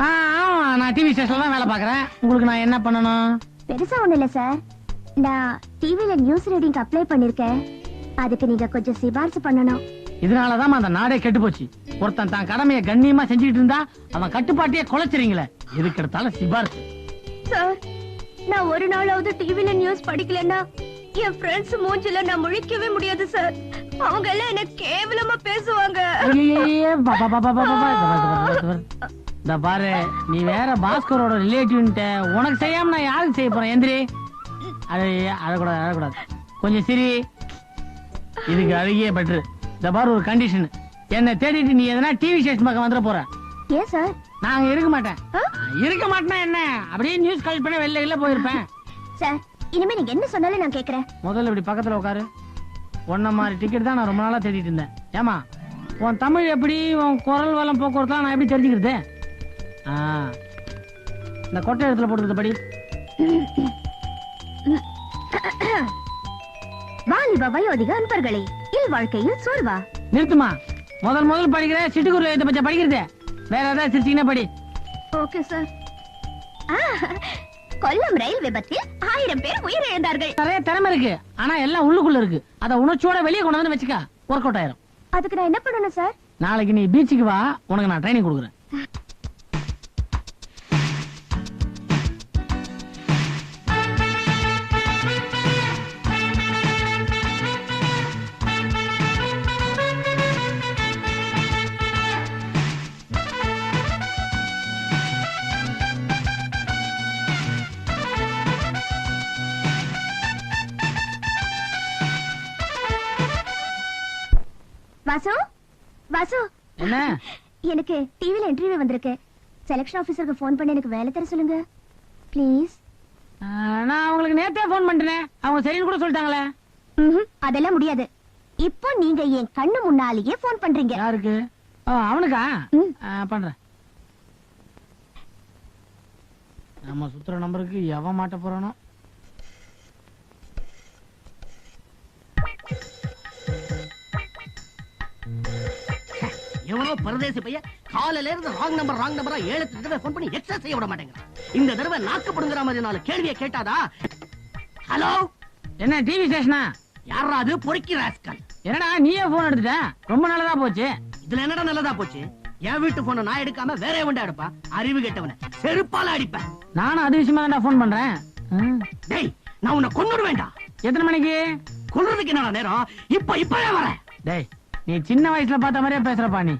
ஆமா நான் டிவி ஸ்டேஷன்ல தான் வேலை பாக்குறேன். உங்களுக்கு நான் என்ன பண்ணணும்? பெருசா ஒண்ணு இல்ல சார். நான் டிவில நியூஸ் ரீடிங் அப்ளை பண்ணிருக்கேன். அதுக்கு நீங்க கொஞ்சம் சிபாரிசு பண்ணணும். இதனாலதான் அந்த நாடே கெட்டு போச்சு. ஒருத்தன் தான் கடமையை கண்ணியமா செஞ்சுட்டு இருந்தா அவன் கட்டுப்பாட்டையே குலைச்சிறீங்களே. எதுக்கு எடுத்தாலும் சிபாரிசு. சார் நான் ஒரு நாளாவது டிவில நியூஸ் படிக்கலன்னா என் ஃப்ரெண்ட்ஸ் மூஞ்சில நான் முழிக்கவே முடியாது சார். அவங்க எல்லாம் என்ன கேவலமா பேசுவாங்க. ஐயே, பா, பா, பா, பா, பா, பா, இந்த பாரு நீ வேற பாஸ்கரோட ரிலேட்டிவ்ன்ட்ட உனக்கு செய்யாம நான் யாருக்கு செய்ய போறேன்? எந்திரி. அழக்கூடாது அழக்கூடாது. கொஞ்சம் சரி. இதுக்கு அழகிய பெட்ரு. இந்த பாரு ஒரு கண்டிஷன். என்ன தேடிட்டு நீ எதனா டிவி ஸ்டேஷன் பக்கம் வந்துட போற. ஏன் சார்? நாங்க இருக்க மாட்டேன். இருக்க மாட்டேன்னா என்ன? அப்படியே நியூஸ் கலெக்ட் பண்ண வெளில போயிருப்பேன். சார் இனிமே நீங்க என்ன சொன்னாலும் நான் கேக்குறேன். முதல்ல இப்படி பக்கத்துல உட்காரு. ஒன்ன மாதிரி டிக்கெட் தான் நான் ரொம்ப நாளா தேடிட்டு இருந்தேன். ஏமா உன் தமிழ் எப்படி, உன் குரல் வளம் போக்குவரத்து நான் எப்படி தெரிஞ்சுக்கிறது? இந்த கொட்டை இடத்துல போட்டுருந்த படி. வாலிப வயோதிக அன்பர்களே, இல் வாழ்க்கையில் சோர்வா. நிறுத்துமா. முதல் படிக்கிற சிட்டுக்குருல இதை பச்சை படிக்கிறது. வேற ஏதாவது சிரிச்சீங்கன்னா படி. Okay sir. கொல்லம் ரயில் விபத்தில் 1000 பேர் உயிரிழந்தார்கள். நிறைய திறமை இருக்கு, ஆனா எல்லாம் உள்ளுக்குள்ள இருக்கு. அத உணர்ச்சியோட வெளியே கொண்டு வந்து வச்சுக்க, ஒர்க் அவுட் ஆயிரும். அதுக்கு நான் என்ன பண்ணணும் சார்? நாளைக்கு நீ பீச்சுக்கு வா, உனக்கு நான் ட்ரைனிங் கொடுக்குறேன். வாசு வாசு, என்ன? எனக்கு டிவில இன்டர்வியூ வந்திருக்கு. செலக்ஷன் ஆபீசருக்கு ஃபோன் பண்ணி எனக்கு வேலை தர சொல்லுங்க ப்ளீஸ். நான் அவங்களுக்கு நேத்தே போன் பண்ணிட்டேன். அவங்க சரின்னு கூட சொல்லிட்டாங்களே. அதெல்லாம் முடியாது. இப்போ நீங்க என் கண்ணு முன்னாலேயே போன் பண்றீங்க. யாருக்கு? அவனுக்கா? பண்றேன். நம்ம சுத்துற நம்பருக்கு எவன் மாட்ட போறானோ. எவ்வளவு பரதேசி பையன் காலையில இருந்து ராங் நம்பரா 7 தடவை போன் பண்ணி எக்ஸஸ் செய்ய விட மாட்டேங்கிறான். இந்த தடவை நாக்கப்படுங்கிற மாதிரி 4 கேள்வியை கேட்டாதா? ஹலோ, என்ன டிவி ஸ்டேஷனா? யாரா அது? பொறுக்கி ராஸ்கல். என்னடா நீயே போன் எடுத்துட்ட? ரொம்ப நல்லதா போச்சு. இதுல என்னடா நல்லதா போச்சு? என் வீட்டு போன நான் எடுக்காம வேற எவன்டா எடுப்பா? அறிவு கெட்டவன செருப்பால அடிப்பேன். நானும் அது விஷயமா தான் போன் பண்றேன். டேய், நான் உன்னை கொன்னுடுவேன்டா. எத்தனை மணிக்கு? கொல்றதுக்கு என்னடா நேரம்? இப்பவே வரேன். டேய், நீ சின்ன வயசுல பார்த்த மாதிரியே பேசுறப்பா. நீ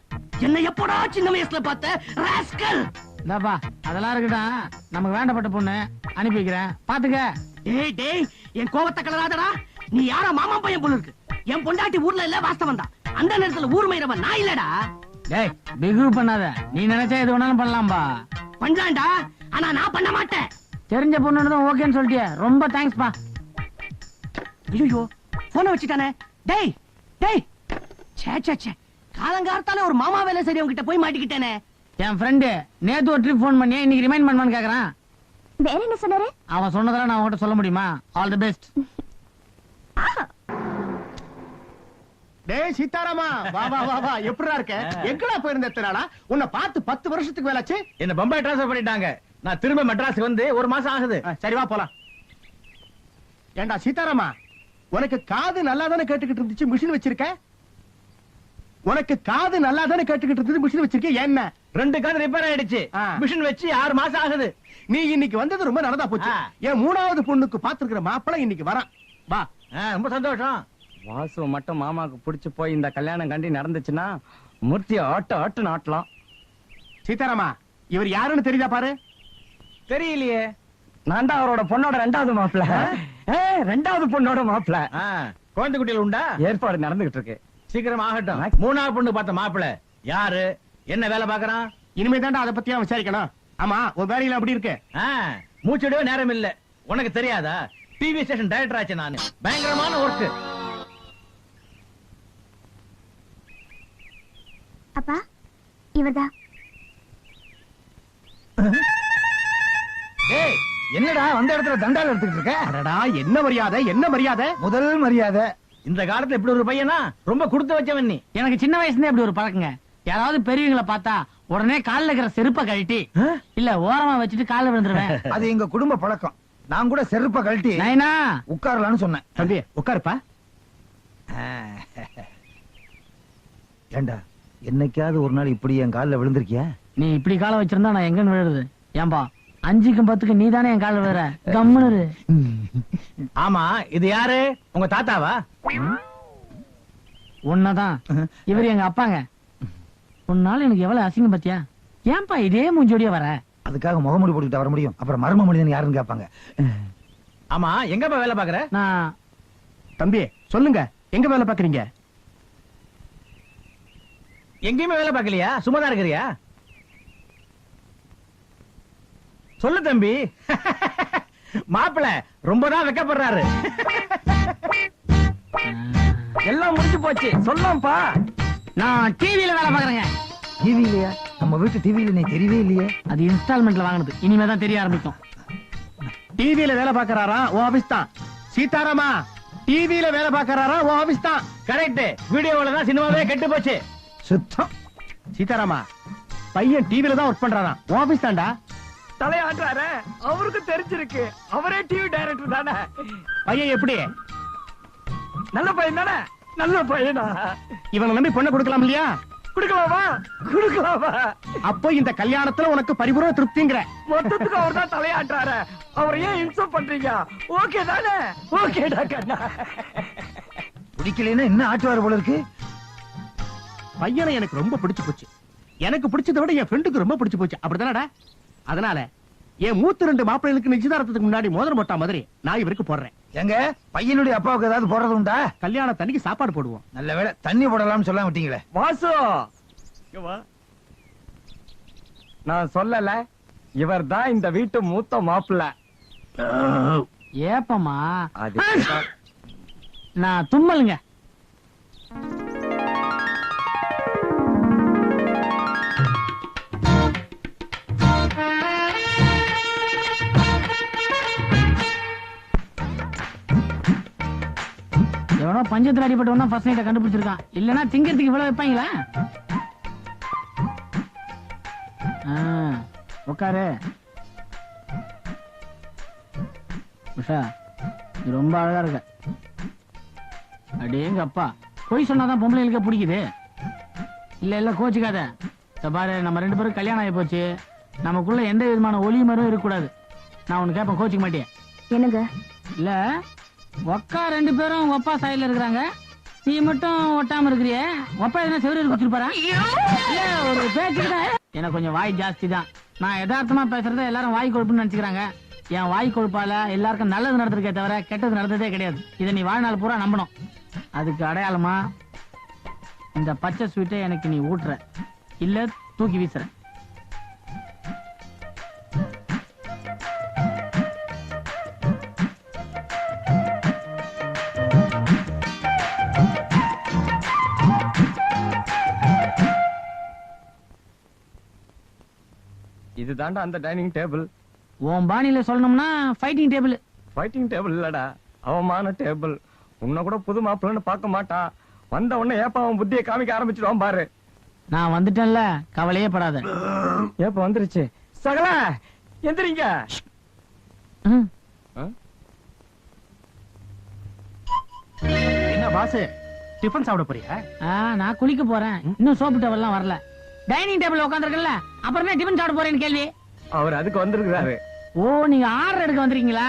என்ன எப்படா சின்ன வயசுல பார்த்த ராஸ்கல்? இந்தாப்பா, அதெல்லாம் இருக்கட்டும். நமக்கு வேண்டப்பட்ட பொண்ணு அனுப்பி வைக்கிறேன், பாத்துக்க. டேய் டேய், என் கோவத்தை கலராதடா. நீ யாரா மாமா பையன் போல இருக்கு. என் பொண்டாட்டி ஊர்ல இல்ல, வாஸ்தவம் தான். அந்த நேரத்துல ஊர் மயிரவன் நான் இல்லடா. டேய், பிகு பண்ணாத. நீ நினைச்சா எது வேணாலும் பண்ணலாம்பா. பண்றான்டா, ஆனா நான் பண்ண மாட்டேன். தெரிஞ்ச பொண்ணு தான் ஓகேன்னு சொல்லிட்டியே, ரொம்ப தேங்க்ஸ் பா. ஐயோ, போன வச்சுட்டானே. டேய் டேய், சே காலங்காலத்தால ஒரு மாமா வேலை சரி உங்ககிட்ட போய் மாட்டிக்கிட்டேனே. என் ஃப்ரெண்டு நேத்து ஒரு ட்ரிப் போன் பண்ணி இன்னைக்கு ரிமைண்ட் பண்ணுவான்னு கேக்குறான். வேற என்ன சொன்னாரு? அவன் சொன்னதெல்லாம் நான் உன்கிட்ட சொல்ல முடியுமா? All the best. டேய் சீதாராமா, வா வா வா வா, எப்படிடா இருக்க? எங்கடா போயிருந்த இத்தனை நாளா? உன்னை பார்த்து 10 வருஷத்துக்கு மேலாச்சு. என்ன பம்பாய் டிரான்ஸ்ஃபர் பண்ணிட்டாங்க. நான் திரும்ப மெட்ராஸ் வந்து 1 மாசம் ஆகுது. சரி வா போலாம். ஏண்டா சீதாராமா, உனக்கு காது நல்லா தானே கேட்டுக்கிட்டு இருந்துச்சு, மிஷின் வச்சிருக்க? உனக்கு காது நல்லா தானே கேட்டுக்கிட்டு இருந்தது, மிஷின் வச்சிருக்க என்ன? 2 காது ரிப்பேர் ஆயிடுச்சு. ஆ. மிஷின் வச்சு 6 மாசம் ஆகுது. நீ இன்னைக்கு வந்தது ரொம்ப நல்லதா போச்சு. ஆ. என் 3வது பொண்ணுக்கு பாத்துருக்கிற மாப்பிள்ளை இன்னைக்கு வரான். வா. ரொம்ப சந்தோஷம். வாசு மட்டும் மாமாக்கு பிடிச்சு போய் இந்த கல்யாணம் கண்டி நடந்துச்சுன்னா மூர்த்திய ஆட்டு நாட்டலாம். சீதாராமா, இவர் யாருன்னு தெரியுதா பாரு. தெரியலையே. நான் தான் அவரோட பொண்ணோட 2வது மாப்பிள்ள. 2வது பொண்ணோட மாப்பிள்ள. குழந்தை குட்டிகள் உண்டா? ஏற்பாடு நடந்துகிட்டு இருக்கு. சீக்கிரம் ஆகட்டும். 3வது பொண்ணு பார்த்த மாப்பிள்ள யாரு, என்ன வேலை பாக்குறான்? இனிமே தாண்டா அதை பத்தியா விசாரிக்கணும். ஆமா, உன் வேலையில அப்படி இருக்கு. மூச்சுடவே நேரம் இல்ல. உனக்கு தெரியாதா? டிவி ஸ்டேஷன் டைரக்டர் ஆச்சு நானு. பயங்கரமான ஒர்க். அப்பா இவர்தான். ஏய், என்னடா வந்த இடத்துல தண்டால் எடுத்துக்கிட்டு இருக்க? அடடா, என்ன மரியாதை, என்ன மரியாதை? முதல் மரியாதை. இந்த காலத்துல இப்படி ஒரு பையனா ரொம்ப கொடுத்து வச்சவன் நீ. எனக்கு சின்ன வயசுல இப்படி ஒரு பழக்கங்க. யாராவது பெரியவங்களை பார்த்தா உடனே கால்ல இருக்கிற செருப்பை கழட்டி இல்ல ஓரமா வச்சுட்டு கால்ல விழுந்துருவேன். அது எங்க குடும்ப பழக்கம். நான் கூட செருப்ப கழட்டி நைனா உட்காரலான்னு சொன்னேன். தம்பி உட்காருப்பா. ஏண்டா, என்னைக்காவது ஒரு நாள் இப்படி என் கால்ல விழுந்திருக்கியா? நீ இப்படி காலை வச்சிருந்தா நான் எங்க விழுறது? ஏன்பா 5க்கும் 10க்கு நீ தானே என் கால்ல விழுற. கம்முனு. ஆமா, இது யாரு? உங்க தாத்தாவா? உன்னதான். இவர் எங்க அப்பாங்க. உன்னால எனக்கு எவ்வளவு அசிங்கம் பாத்தியா? ஏன்பா இதே மூஞ்சோடிய வர? அதுக்காக முகமூடி போட்டுக்கிட்டு வர முடியும்? அப்புறம் மர்ம மனிதன் யாருன்னு கேட்பாங்க. ஆமா, எங்கப்பா வேலை பாக்குற? நான் தம்பி சொல்லுங்க, எங்க வேலை பாக்குறீங்க? எங்கேயுமே வேலை பார்க்கலையா? சும்மாதான் இருக்கிறியா? சொல்லு தம்பி. மாப்பிள்ள ரொம்பதான் வெக்கப்படுறாரு. எல்லாம் முடிஞ்சு போச்சு. சொல்லாம்ப்பா. நான் டிவில வேலை பாக்குறேங்க. டிவி இல்லையா? நம்ம வீட்டு டிவியில நீ தெரியவே இல்லையே. அது இன்ஸ்டால்மெண்ட்ல வாங்கினது. இனிமேதான் தெரிய ஆரம்பிக்கும். டிவியில வேலை பாக்குறாரா? உன் ஆபீஸ் தான். சீதாராமா, டிவியில வேலை பாக்குறாரா? உன் ஆபீஸ் தான். கரெக்ட். வீடியோல தான் சினிமாவே கெட்டு போச்சு. சுத்தம். சீதாராமா, பையன் டிவில தான் ஒர்க் பண்றாராம். உன் ஆபீஸ் தான்டா. தலையாட்டுறாரு. அவருக்கு தெரிஞ்சிருக்கு. அவரே டிவி டைரக்டர் தானே. பையன் எப்படி? நல்ல பையன் தானே. நல்ல பையனா? இவனை நம்பி பொண்ணை கொடுக்கலாம் இல்லையா? குடுக்கலாமா? குடுக்கலாமா? அப்போ இந்த கல்யாணத்துல உனக்கு பரிபூர்ண திருப்திங்கிற? மொத்தத்துக்கு அவர் தான் தலையாட்டுறாரு. அவரை ஏன் இன்சல்ட் பண்றீங்க? ஓகே தானே? ஓகேடா கண்ணா. பிடிக்கலைன்னா என்ன ஆட்டுவார் போல இருக்கு. பையனை எனக்கு ரொம்ப பிடிச்சு போச்சு. எனக்கு பிடிச்சதை விட என் ஃப்ரெண்டுக்கு ரொம்ப பிடிச்சு போச்சு. அப்படிதானடா? அதனால என் மூத்த 2 மாப்பிள்ளைகளுக்கு நிச்சயதார்த்தத்துக்கு முன்னாடி மோதிரம் போட்டா மாதிரி நான் இவருக்கு போடுறேன். எங்க பையனுடைய அப்பாவுக்கு ஏதாவது போடுறது உண்டா? கல்யாணத்தன்னைக்கு சாப்பாடு போடுவோம். நல்ல வேளை தண்ணி போடலாம்னு சொல்ல விட்டீங்களே. வாசு, இங்க வா. நான் சொல்லல, இவர் தான் இந்த வீட்டு மூத்த மாப்பிள்ளை. ஏப்பமா அது நான் தும்மலுங்க. எவனோ பஞ்சத்துல அடிபட்டவனா ஃபர்ஸ்ட் நைட்ட கண்டுபிடிச்சிருக்கான். இல்லனா திங்கிறதுக்கு இவ்வளவு வைப்பாங்களா? உட்காரு. உஷா, நீ ரொம்ப அழகா இருக்க. அடேங்க அப்பா, பொய் சொன்னாதான் பொம்பளைகளுக்கு பிடிக்குது. இல்ல கோச்சுக்காத. பாரு, நம்ம 2 பேரும் கல்யாணம் ஆகி போச்சு. நமக்குள்ள எந்த விதமான ஒலி மரம் இருக்கக்கூடாது. நான் உனக்கு கேட்பேன், கோச்சுக்க மாட்டேன். என்னங்க? இல்ல ஒக்கா 2 பேரும் உங்க அப்பா சைடுல இருக்கிறாங்க. நீ மட்டும் ஒட்டாம இருக்கிறியே. அப்பா என்ன செவரு வச்சிருப்பாரா? இல்ல ஒரு பேச்சுக்கிட்ட எனக்கு கொஞ்சம் வாய் ஜாஸ்தி தான். நான் யதார்த்தமா பேசுறத எல்லாரும் வாய் கொழுப்புன்னு நினைச்சுக்கிறாங்க. என் வாய் கொழுப்பால எல்லாருக்கும் நல்லது நடந்திருக்கே தவிர கெட்டது நடந்ததே கிடையாது. இதை நீ வாழ்நாள் பூரா நம்பணும். அதுக்கு அடையாளமா இந்த பச்சை ஸ்வீட்டை எனக்கு நீ ஊட்டுற, இல்ல தூக்கி வீசுற. இதுதான்டா அந்த டைனிங் டேபிள். உன் பாணியில சொல்லணும்னா ஃபைட்டிங் டேபிள். ஃபைட்டிங் டேபிள் இல்லடா, அவமான டேபிள். உன்னை கூட புது மாப்பிள்ளைன்னு பார்க்க மாட்டான். வந்த உடனே ஏப்பா அவன் புத்தியை காமிக்க ஆரம்பிச்சிடுவான் பாரு. நான் வந்துட்டேன்ல, கவலையே படாத. ஏப்பா வந்துருச்சு. சகல எந்திரிங்க. ம். என்ன பாஸ், டிஃபன் சாப்பிட போறியா? நான் குளிக்க போறேன். இன்னும் சோப்பு டவல்லாம் வரல. டைனிங் டேபிள் உட்காந்துருக்கல, அப்புறம் என்ன டிஃபன் சாப்பிட போறேன்னு கேள்வி. அவர் அதுக்கு வந்திருக்கிறாரு. ஓ, நீங்க ஆர்டர் எடுக்க வந்திருக்கீங்களா?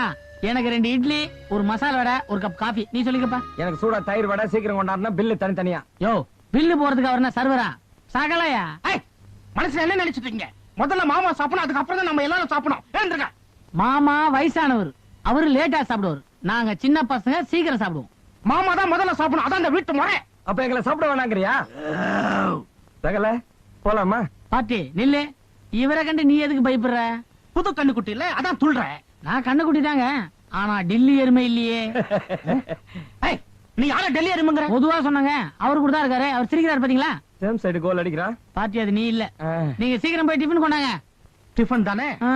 எனக்கு 2 இட்லி, ஒரு மசாலா வடை, ஒரு கப் காஃபி. நீ சொல்லிக்கப்பா. எனக்கு சூடா தயிர் வடை சீக்கிரம் கொண்டாடுனா பில்லு தனித்தனியா. யோ, பில்லு போறதுக்கு அவர் என்ன சர்வரா? சகலையா? மனசுல என்ன நினைச்சிட்டு இருக்கீங்க? முதல்ல மாமா சாப்பிடணும், அதுக்கப்புறம் தான் நம்ம எல்லாரும் சாப்பிடணும். ஏந்திருங்க. மாமா வயசானவர், அவரு லேட்டா சாப்பிடுவார். நாங்க சின்ன பசங்க சீக்கிரம் சாப்பிடுவோம். மாமா தான் முதல்ல சாப்பிடணும், அதான் இந்த வீட்டு முறை. அப்ப எங்களை சாப்பிட வேணாங்கறியா? சகல போலாமா? பாட்டி நில்லு. இவரை கண்டு நீ எதுக்கு பயப்படுற? புது கண்ணுக்குட்டி இல்ல, அதான் துள்றேன். நான் கண்ணுக்குட்டி தாங்க, ஆனா டெல்லி எருமை இல்லையே. நீ யார டெல்லி எருமைங்கற? பொதுவா சொன்னாங்க. அவரு கூட தான் இருக்காரு. அவர் சிரிக்கிறாரு பாத்தீங்களா? சேம் சைடு கோல் அடிக்கிறா. பாட்டி அது நீ இல்ல. நீங்க சீக்கிரம் போய் டிஃபன் கொண்டாங்க. டிஃபன் தானே, ஆ.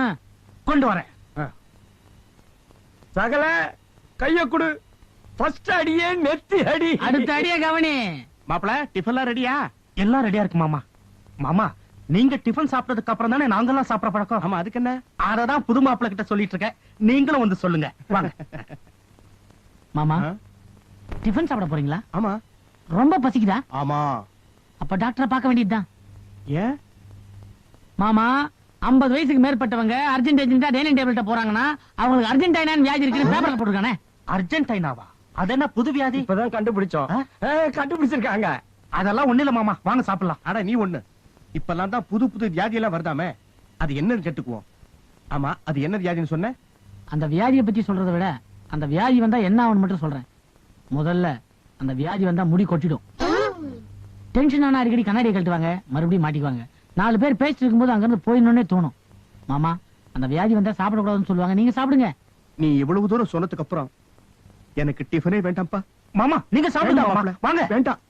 கொண்டு வரேன். சகல கைய குடு. ஃபர்ஸ்ட் அடியே நெத்தி அடி. அடுத்த அடியே கவனி. மாப்பிள, டிஃபன்லாம் ரெடியா? எல்லாம் ரெடியா இருக்கு மாமா. மாமா, நீங்க டிஃபன் சாப்பிட்டதுக்கு அப்புறம் தானே நாங்கெல்லாம் சாப்பிட பழக்கம். ஆமா, அதுக்கு என்ன? அததான் புது மாப்பிள கிட்ட சொல்லிட்டு இருக்கேன். நீங்களும் வந்து சொல்லுங்க. வாங்க. மாமா, டிஃபன் சாப்பிட போறீங்களா? ஆமா. ரொம்ப பசிக்குதா? ஆமா. அப்ப டாக்டரை பார்க்க வேண்டியதுதான். ஏன் மாமா, 50 வயசுக்கு மேற்பட்டவங்க அர்ஜென்டினா டைனிங் டேபிள்ட்ட போறாங்கன்னா அவங்களுக்கு அர்ஜென்டைனான்னு வியாதி இருக்குன்னு பேப்பர்ல போட்டுருக்கானே. அர்ஜென்டைனாவா? அது என்ன புது வியாதி? இப்பதான் கண்டுபிடிச்சோம். கண்டுபிடிச்சிருக்காங்க. அதெல்லாம் ஒண்ணு இல்ல மாமா, வாங்க சாப்பிடலாம். அட நீ ஒண்ணு. இப்பெல்லாம் தான் புது புது வியாதி எல்லாம் வருதாமே, அது என்னன்னு கேட்டுக்குவோம். ஆமா, அது என்ன வியாதின்னு சொன்ன? அந்த வியாதியை பத்தி சொல்றதை விட அந்த வியாதி வந்தா என்ன ஆகும்னு மட்டும் சொல்றேன். முதல்ல அந்த வியாதி வந்தா முடி கொட்டிடும். டென்ஷன் ஆனா அடிக்கடி கண்ணாடியை கழட்டுவாங்க, மறுபடியும் மாட்டிக்குவாங்க. 4 பேர் பேசிட்டு இருக்கும்போது அங்க இருந்து போயிடணும்னே தோணும். மாமா, அந்த வியாதி வந்தா சாப்பிடக்கூடாதுன்னு சொல்லுவாங்க. நீங்க சாப்பிடுங்க. நீ இவ்வளவு தூரம் சொன்னதுக்கு அப்புறம் எனக்கு டிஃபனே வேண்டாம்ப்பா. மாமா, நீங்க சாப்பிடுங்க வேண்டாம் மாமா. மாப்ள. வாங்க. வேண்டாம்.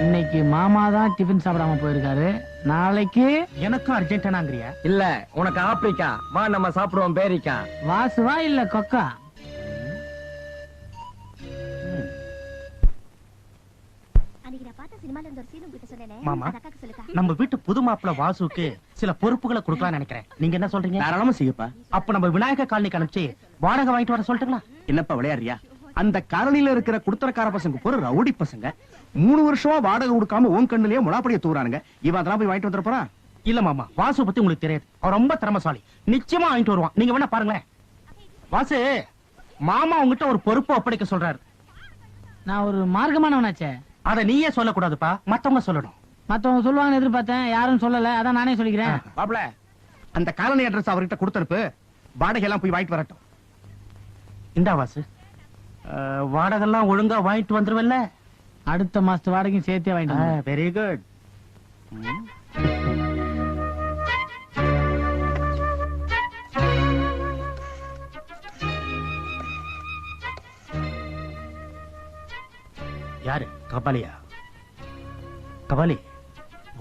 இன்னைக்கு மாமா தான் டிஃபன் சாப்பிடாம போயிருக்காரு. நாளைக்கு எனக்கும் அர்ஜென்டினாங்கறியா? இல்ல, உனக்கு ஆப்பிரிக்கா. வா நம்ம சாப்பிடுவோம் பேரிக்கா. வாசுவா இல்ல கொக்கா? மாமா, நம்ம வீட்டு புது மாப்பிள வாசுக்கு சில பொறுப்புகளை கொடுக்கலாம் நினைக்கிறேன். நீங்க என்ன சொல்றீங்க? தாராளமா செய்யப்பா. அப்ப நம்ம விநாயகர் காலனிக்கு அனுப்பிச்சு வாடகை வாங்கிட்டு வர சொல்லட்டுங்களா? என்னப்பா விளையாடுறியா? அந்த காலனில இருக்கிற குடுத்தரக்கார பசங்க போற ரவுடி பசங்க 3 வருஷமா வாடகை கொடுக்காம உன் கண்ணுலயே முளாப்படிய தூரானுங்க. இவன் அதெல்லாம் போய் வாங்கிட்டு வந்துட போறான். இல்ல மாமா, வாசு பத்தி உங்களுக்கு தெரியாது. அவன் ரொம்ப திறமைசாலி, நிச்சயமா வாங்கிட்டு வருவான். நீங்க வேணா பாருங்களேன். வாசு, மாமா உங்ககிட்ட ஒரு பொறுப்பு ஒப்படைக்க சொல்றாரு. நான் ஒரு மார்க்கமானவனாச்சே. அத நீயே சொல்லக்கூடாதுப்பா, மத்தவங்க சொல்லணும். மத்தவங்க சொல்லுவாங்கன்னு எதிர்பார்த்தேன், யாரும் சொல்லல. அதான் நானே சொல்லிக்கிறேன். மாப்ள, அந்த காலனி அட்ரஸ் அவர்கிட்ட கொடுத்தனுப்பு. வாடகை எல்லாம் போய் வாங்கிட்டு வரட்டும். இந்தா வாசு, வாடகை எல்லாம் ஒழுங்கா வாங்கிட்டு வந்துருவல்ல? அடுத்த மாசத்து வாடகையும் சேர்த்தே வாங்கிட்டு. Very good. யாரு? கபாலியா? கபாலி,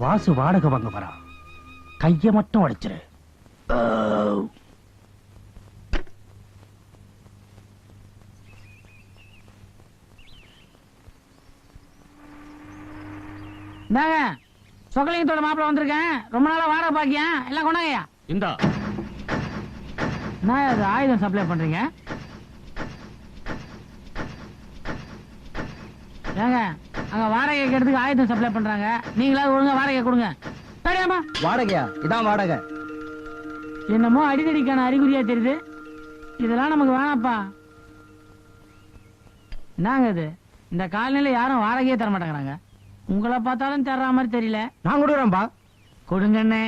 வாசு வாடகை வாங்க வரா. கைய மட்டும் அடிச்சிரு. இந்தாங்க, சொக்கலிங்கத்தோட மாப்பிள வந்திருக்கேன். ரொம்ப நாளா வாடகை பாக்கியா எல்லாம் கொண்டாங்கய்யா. இந்தா. நான் அது ஆயுதம் சப்ளை பண்றீங்க. ஏங்க, அங்க வாடகை கேட்கறதுக்கு ஆயுதம் சப்ளை பண்றாங்க. நீங்களாவது ஒழுங்கா வாடகை கொடுங்க. சரியாமா? வாடகையா? இதான் வாடகை. என்னமோ அடிக்கடிக்கான அறிகுறியா தெரியுது. இதெல்லாம் நமக்கு வேணாப்பா. என்னங்க இது? இந்த காலனில யாரும் வாடகையே தர மாட்டேங்கிறாங்க. உங்களை பார்த்தாலும் தர்ற மாதிரி தெரியல. நான் கொடுக்குறேன்பா. கொடுங்கண்ணே.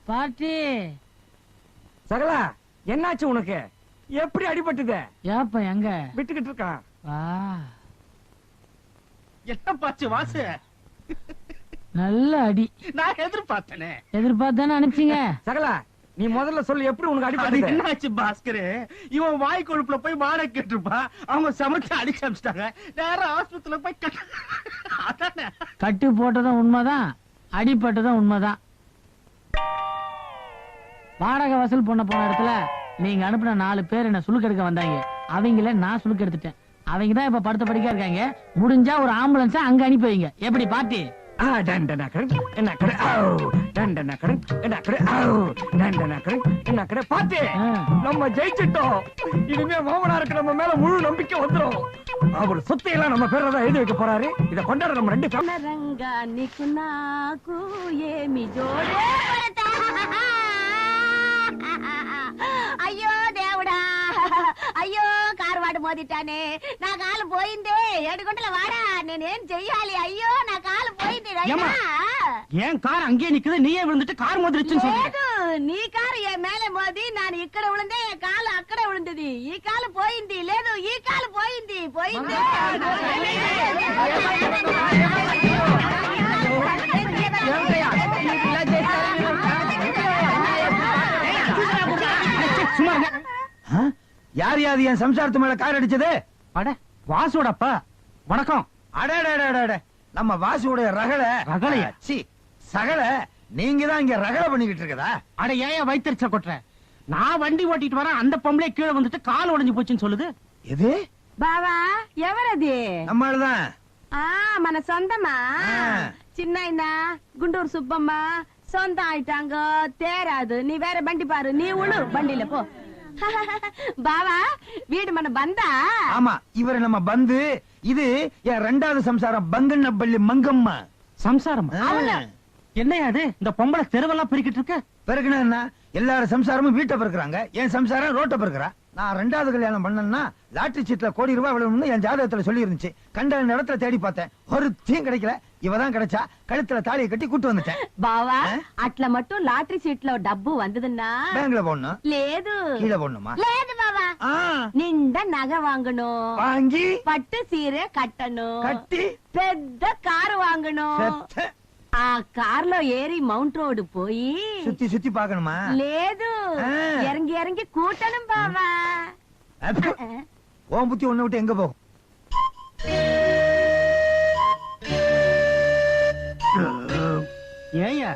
பாட்டி சகலா என்னாச்சு உனக்கு? எப்படி அடிபட்டுது? ஏப்ப எங்க விட்டுக்கிட்டு இருக்கான். வா எட்டப்பாச்சு வாசு, நல்ல அடி. நான் எதிர்பார்த்தனே. எதிர்பார்த்தானே அனுப்பிச்சீங்க. சகலா நீ முதல்ல சொல்லு, எப்படி உனக்கு அது அடிபட்டுது? என்னாச்சு பாஸ்கர், இவன் வாய் கொழுப்புல போய் மாட கேட்டிருப்பா, அவங்க சமைச்சு அடிச்சு அமிச்சிட்டாங்க. நேரா ஆஸ்பத்திரியில போய் அதானே. கட்டு போட்டதும் உண்மைதான், அடிப்பட்டதும் உண்மைதான். வாடகை வசூல் பண்ண போன இடத்துல நீங்க அனுப்பின 4 பேர் என்ன சுளுக்கெடுக்க வந்தாங்க. அவங்கள நான் சுளுக்கெடுத்துட்டேன். அவங்க தான் இப்ப படுத்த படிக்க இருக்காங்க. முடிஞ்சா ஒரு ஆம்புலன்ஸ் அங்க அனுப்பி வைங்க. எப்படி பாட்டி? நம்ம ஜெயிச்சிட்டோம். இனிமே மாமனாருக்கு நம்ம மேல முழு நம்பிக்கை வந்துரும். அவர் சொத்தையெல்லாம் நம்ம பேர்ல தான் எழுதி வைக்க போறாரு. இத கொண்டாட நம்ம 2 பேரும். రంగా నీకు నాకు ఏమి జోడే అయ్యో దేవుడా, అయ్యో కారు వాడు మోదిటానే, నా కాలు పోయిందే. 7 గంటల వాడా, నేనేం చెయ్యాలి? అయ్యో నా కాలు పోయింది. ஏம்மா, ஏன் கார் அங்கேயே நிக்குது, நீயே விழுந்துட்டு கார் மோதிருச்சுன்னு சொல்றீங்க? లేదు, నీ కారు ఏ మేలే మోది నాను ఇక్కడ ఉళందే, ఏ కాలు అక్కడే ఉళందది. ఈ కాలు పోయింది. లేదు, ఈ కాలు పోయింది. పోయింది. சும்மா இருங்க. யார் யாது என் சம்சாரத்து மேல கார் அடிச்சது? அட வாசோடப்பா, வணக்கம். அட நம்ம வாசுடைய ரகல. ரகளையா? சி சகல. நீங்க தான் இங்க ரகல பண்ணிக்கிட்டு இருக்கதா? அட ஏன் வைத்தறிச்ச கொட்டுற? நான் வண்டி ஓட்டிட்டு வரேன், அந்த பொம்பளை கீழே வந்துட்டு கால் உடைஞ்சு போச்சுன்னு சொல்லுது. எது? బావా ఎవరది? நம்மளதான். ఆ మన సొంతమా? ఆ. చిన్నైనా గుంటూరు సుబ్బమ్మ సొంతం ఆయిட்டாங்க தேராது. நீ வேற బండి பாரு, நீ உழு బండిல போ. బావా வீடு మన బందా? ஆமா, இவரு நம்ம பந்து. இது என் 2வது சம்சாரம் பங்கண்ணப்பள்ளி மங்கம்மா. சம்சாரம் என்னையா அது? இந்த பொம்பளை தெருவெல்லாம் பிரிக்கிட்டு இருக்கு. பிறகுனா என்ன? எல்லாரும் சம்சாரமும் வீட்டை பிறக்குறாங்க. என் சம்சாரம் ரோட்டை பிறக்குறா. நான் 2வது கல்யாணம் பண்ணேன்னா லாட்டரி சீட்ல கோடி ரூபாய் விழுணும்னு என் ஜாதகத்துல சொல்லி இருந்துச்சு. கண்ட இடத்துல தேடி பார்த்தேன், ஒரு தீயும் கிடைக்கல. இவதான் கிடைச்சா. கழுத்துல தாலியை கட்டி கூட்டு வந்துட்டேன். బావా అట్లా మట్టు లాటరీ సీట్ లో డబ్బు వందదన్నా பேங்க்ல போடணும். లేదు, கீழே போடணுமா? లేదు బావా. ஆ, నిండా నగ వాంగணும், வாங்கி పట్టు సీరే కట్టணும், கட்டி పెద్ద కారు వాంగணும். செத்த. ఆ కార్లో ఏరి మౌంట్ రోడ్ పోయి சுத்தி சுத்தி பாக்கணுமா? లేదు, ఆ. ఇరంగి ఇరంగి కూటணும் బావా. அப்ப, உன் புத்தி ஒண்ணு விட்டு எங்க போகும்? ஏயா